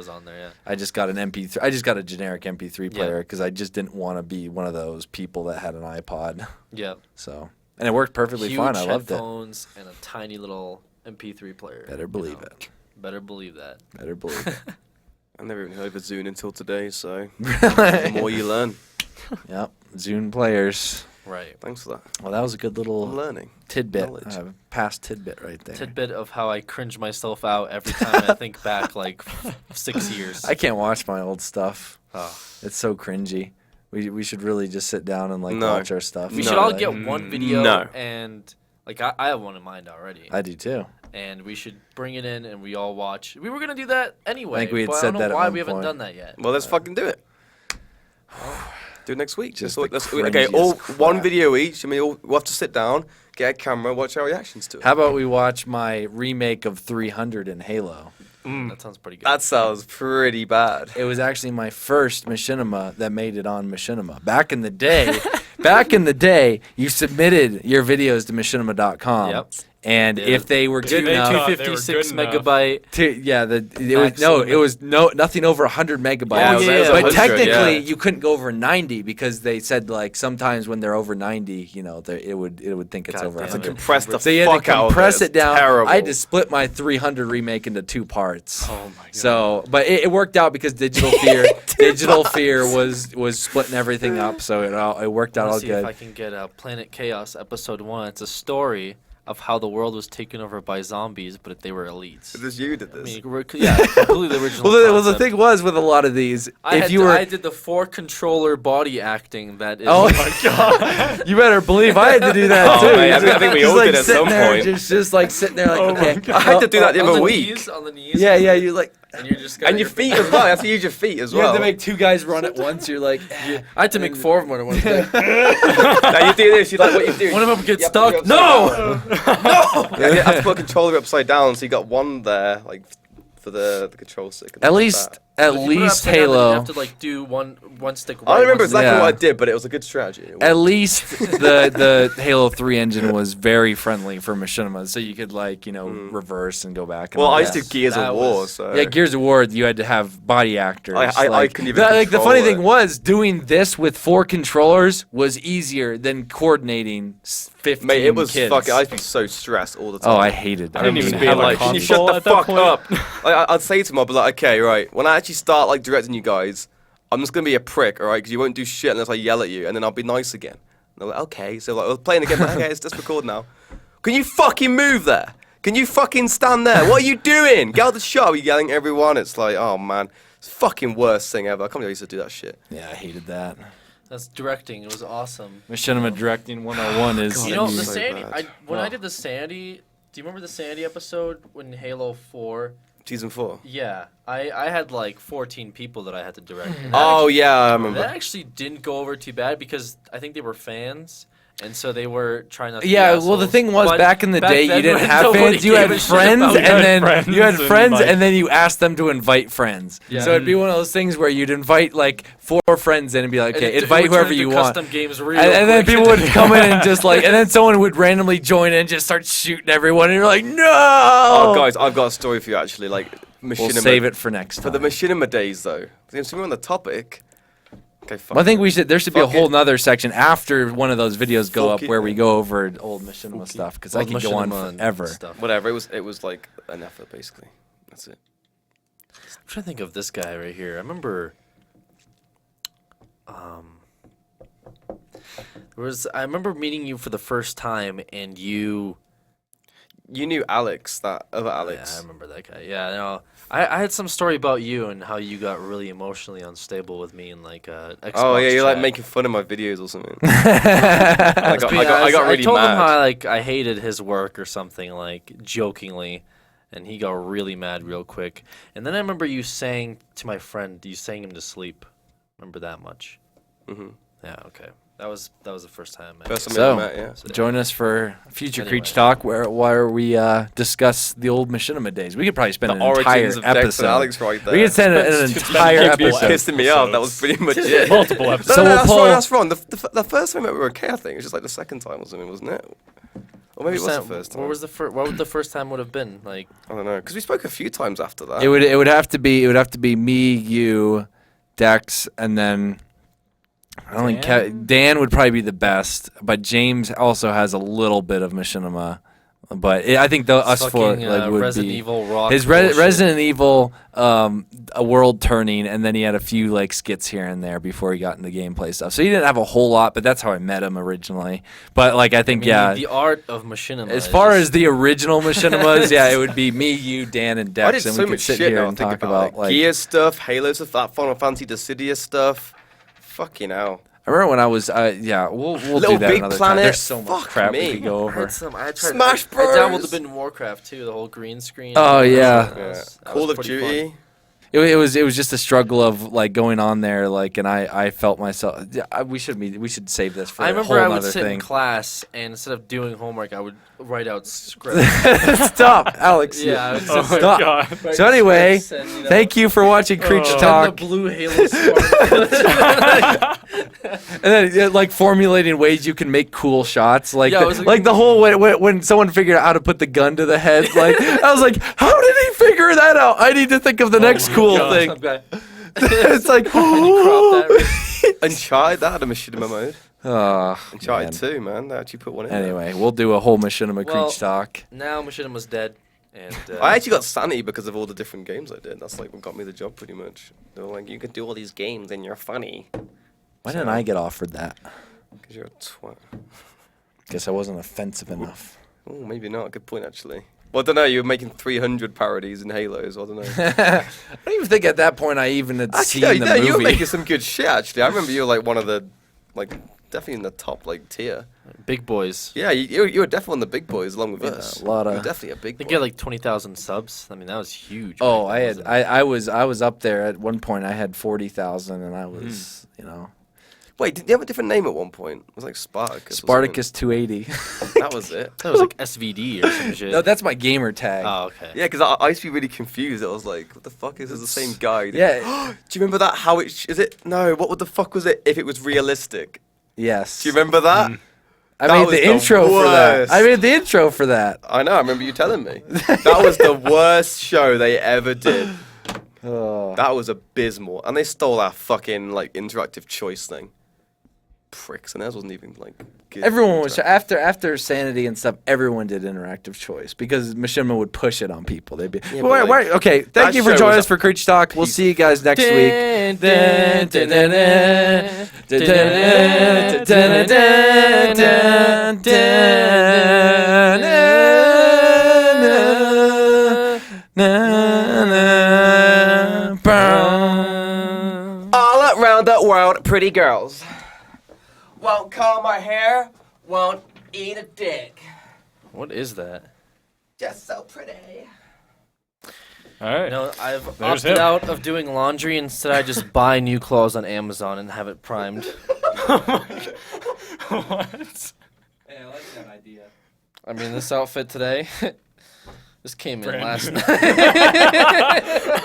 I just got an MP3. I just got a generic MP3 player because I just didn't want to be one of those people that had an iPod. Yep. So, and it worked perfectly fine. I loved it. Headphones and a tiny little MP3 player. Better believe it. Better believe that. Better believe it. I never even heard of a Zune until today, so the more you learn. Yep, Zune players. Right. Thanks for that. Well, that was a good little learning tidbit, past tidbit right there. Tidbit of how I cringe myself out every time I think back, like 6 years. I can't watch my old stuff. Oh. It's so cringy. We should really just sit down and watch our stuff. We should all get one video, and like I have one in mind already. I do too. And we should bring it in, and we all watch. We were gonna do that anyway. I think we had but said I don't that know at why one we haven't point. done that yet. Well, let's fucking do it. Do it next week. Just let's the okay, cringiest all crap. one video each. I mean, we'll have to sit down, get a camera, watch our reactions to it. How about we watch my remake of 300 in Halo? That sounds pretty good. That sounds pretty bad. It was actually my first Machinima that made it on Machinima. Back in the day, you submitted your videos to machinima.com. Yep. And if they were good enough, 256 megabyte. it was nothing over 100 megabytes. Yeah, but 100, technically, you couldn't go over 90 because they said like sometimes when they're over 90, it would think it's over damn 100. it. Compress the So you had fuck to out of compress it down. Terrible. I had to split my 300 remake into 2 parts. Oh my god. So, but it worked out because Digital Fear was splitting everything up. So it worked out all See if I good. can get Planet Chaos episode 1. It's a story of how the world was taken over by zombies, but they were elites. This you did this. I mean, completely original. Well, the concept. thing was with a lot of these, I did the 4-controller body acting that is. Oh my god! You better believe I had to do that too. man, I think we Just, all did at sitting some there, point. Just like sitting there, like okay. I had to do that the on other the week. knees, on the knees. Yeah, you like. and you're just And your feet as well. You have to use your feet as You well. have to make 2 guys run at once. You're like, I had to make 4 of them at one time. Now you do this. You like what you do. One of them gets You have to stuck. do it No! upside down. Yeah, you have to put a controller upside down, so you got one there, like for the control stick. and at like least that. at If you put it least upside down, then Halo. You have to like do one stick. I don't remember one stick exactly Yeah. what I did, but it was a good strategy. At least the Halo 3 engine was very friendly for machinima, so you could reverse and go back. And Well, all I used that. to do Gears That of War, was- so Yeah, Gears of War, you had to have body actors. I couldn't even the control funny it. thing was, doing this with 4 controllers was easier than coordinating 15 Mate, it was kids. fucking. I'd be so stressed all the time. Oh, I hated that. I didn't even Just have being a like, can you shut console the at that fuck point? up? I'd say to him, I'd be like, okay, right. When I actually start like directing you guys, I'm just gonna be a prick, all right? Because you won't do shit unless I yell at you, and then I'll be nice again. And they're like, okay. So like, I was playing again. Like, okay, let's record now. Can you fucking move there? Can you fucking stand there? What are you doing? Get out the shot. You're yelling at everyone. It's like, oh man, it's the fucking worst thing ever. I can't believe I used to do that shit. Yeah, I hated that. That's directing. It was awesome. Machinima directing 101 is. God, You know, That'd the be so Sandy. bad. When I did the Sandy, do you remember the Sandy episode when Halo 4? Season 4. Yeah, I had like 14 people that I had to direct. And that Oh yeah, I That remember. actually didn't go over too bad because I think they were fans, and so they were trying not to. Yeah, be well, the assholes. thing was, But back in the day, you then didn't when have nobody fans. You gave had a shit friends, about and it. then you had and, friends, like- and then you asked them to invite friends. Yeah. So it'd be one of those things where you'd invite like 4 friends in and be like, And okay, it invite would whoever turn you into want. Custom games real And then quick. people would come in and just like, and then someone would randomly join in and just start shooting everyone, and you're like, no! Oh guys, I've got a story for you actually. Like Machinima. We'll save it for next For time. the Machinima days though. Since we're on the topic. Okay, fine. Well, I think there should be a Fuck whole it. nother section after one of those videos go Fuck up it. where we go over old Machinima stuff, because I Old could go on Machinima and forever. stuff. Whatever. It was like an effort basically. That's it. I'm trying to think of this guy right here. I remember. I remember meeting you for the first time, and you. You knew Aleks, that other Yeah, I Aleks. remember that guy. Yeah, no, I had some story about you and how you got really emotionally unstable with me in like Xbox. Oh yeah, you're like chat. making fun of my videos or something. Let's I be got honest, really I told him mad. how I hated his work or something like jokingly, and he got really mad real quick. And then I remember you saying to my friend, you sang him to sleep. Remember that much? hmm Yeah. Okay. That was the first time. I met First you. time we So, met, yeah. join us for future Anyway. Creech Talk, where we discuss the old Machinima days. We could probably spend The an entire origins of Dex and episode. Alex right there. We could spend an Spend entire multiple episode. pissing me off. That was pretty much it. Multiple No, episodes. So no, we'll that's pull- wrong. That's wrong. The first time we met, we were okay. I think it was just like the second time or something, wasn't it? Or maybe it was the first time. What was the what would the first time would have been like? I don't know, because we spoke a few times after that. It would have to be me, you, Dex, and then I don't think Dan would probably be the best, but James also has a little bit of Machinima. But I think us four Fucking, like would Resident be Evil rock. his bullshit. Resident Evil, a world turning, and then he had a few like skits here and there before he got into gameplay stuff. So he didn't have a whole lot, but that's how I met him originally. But like I think The art of Machinima. as is far just- as the original Machinimas, yeah, it would be me, you, Dan, and I Dex, did and so we could much sit shit here now. and Think talk about about like. Gears stuff, Halo stuff, that Final Fantasy Dissidia stuff. Fucking hell. I remember when I was, yeah, we'll Little do that Big another Planet, time. There's so much fuck crap me. we could go I over. had some. I tried. Smash I dabbled a Bros. bit in Warcraft too. The whole green screen. Oh, yeah. That Yeah. was Call of pretty fun. Duty. It was just a struggle of like going on there, like, and I felt myself. Yeah, we should save this for I a remember whole I would other sit in thing. class and instead of doing homework, I would write out scripts. Stop, Alex. Yeah, I would Oh just my Stop. god. write So anyway, scripts and, Thank you for watching Creech Oh. And the Talk, blue Halo spark. and then like formulating ways you can make cool shots, like Yeah, the, it was like the whole when someone figured out how to put the gun to the head. Like I was like, how did he figure that out? I need to think of the next my cool God. thing. Okay. It's like, And you crop that. Uncharted, that had a Machinima mode. oh, Uncharted man. 2, man. They actually put one in there. Anyway, we'll do a whole Machinima Well, Creech Talk. Now Machinima's dead. And I actually got sanity because of all the different games I did. That's like what got me the job pretty much. They were like, you can do all these games and you're funny. Why didn't I get offered that? Because you're a twat. Guess I wasn't offensive enough. Oh, maybe not. Good point, actually. Well, I don't know. You were making 300 parodies in Halos. I don't know. I don't even think at that point I even had Actually, seen the no, you were movie. making some good shit, actually. I remember you were like one of the like definitely in the top like tier. Big boys. Yeah, you were definitely on the big boys along with us. a lot You were of. definitely a I big think boy. you had like 20,000 subs. I mean, that was huge. Oh, back I then, had wasn't it? I was up there at one point. I had 40,000, and I was Wait, did you have a different name at one point? It was like Spartacus. or Spartacus 280. something. That was it. That was like SVD or some shit. No, that's my gamer tag. Oh, okay. Yeah, because I used to be really confused. I was like, what the fuck is this the same guy? Yeah. Do you remember that? How it is it? No, what the fuck was it? If it was realistic. Yes. Do you remember that? I That made was the the intro for that. worst. I made the intro for that. I know. I remember you telling me. That was the worst show they ever did. Oh. That was abysmal, and they stole our fucking like interactive choice thing. Pricks, and theirs wasn't even like. Good Everyone was interactive. after Sanity and stuff. Everyone did interactive choice because Machinima would push it on people. They'd be Yeah, but, like, okay. that Thank you for show joining was us for Creature Talk. We'll piece see you guys next week. All around the world, pretty girls. Won't comb my hair, won't eat a dick. What is that? Just so pretty. All right. No, I've There's opted him. out of doing laundry. Instead, I just buy new clothes on Amazon and have it primed. What? Hey, I like that idea. I mean, this outfit today, this came in Brand last new. night.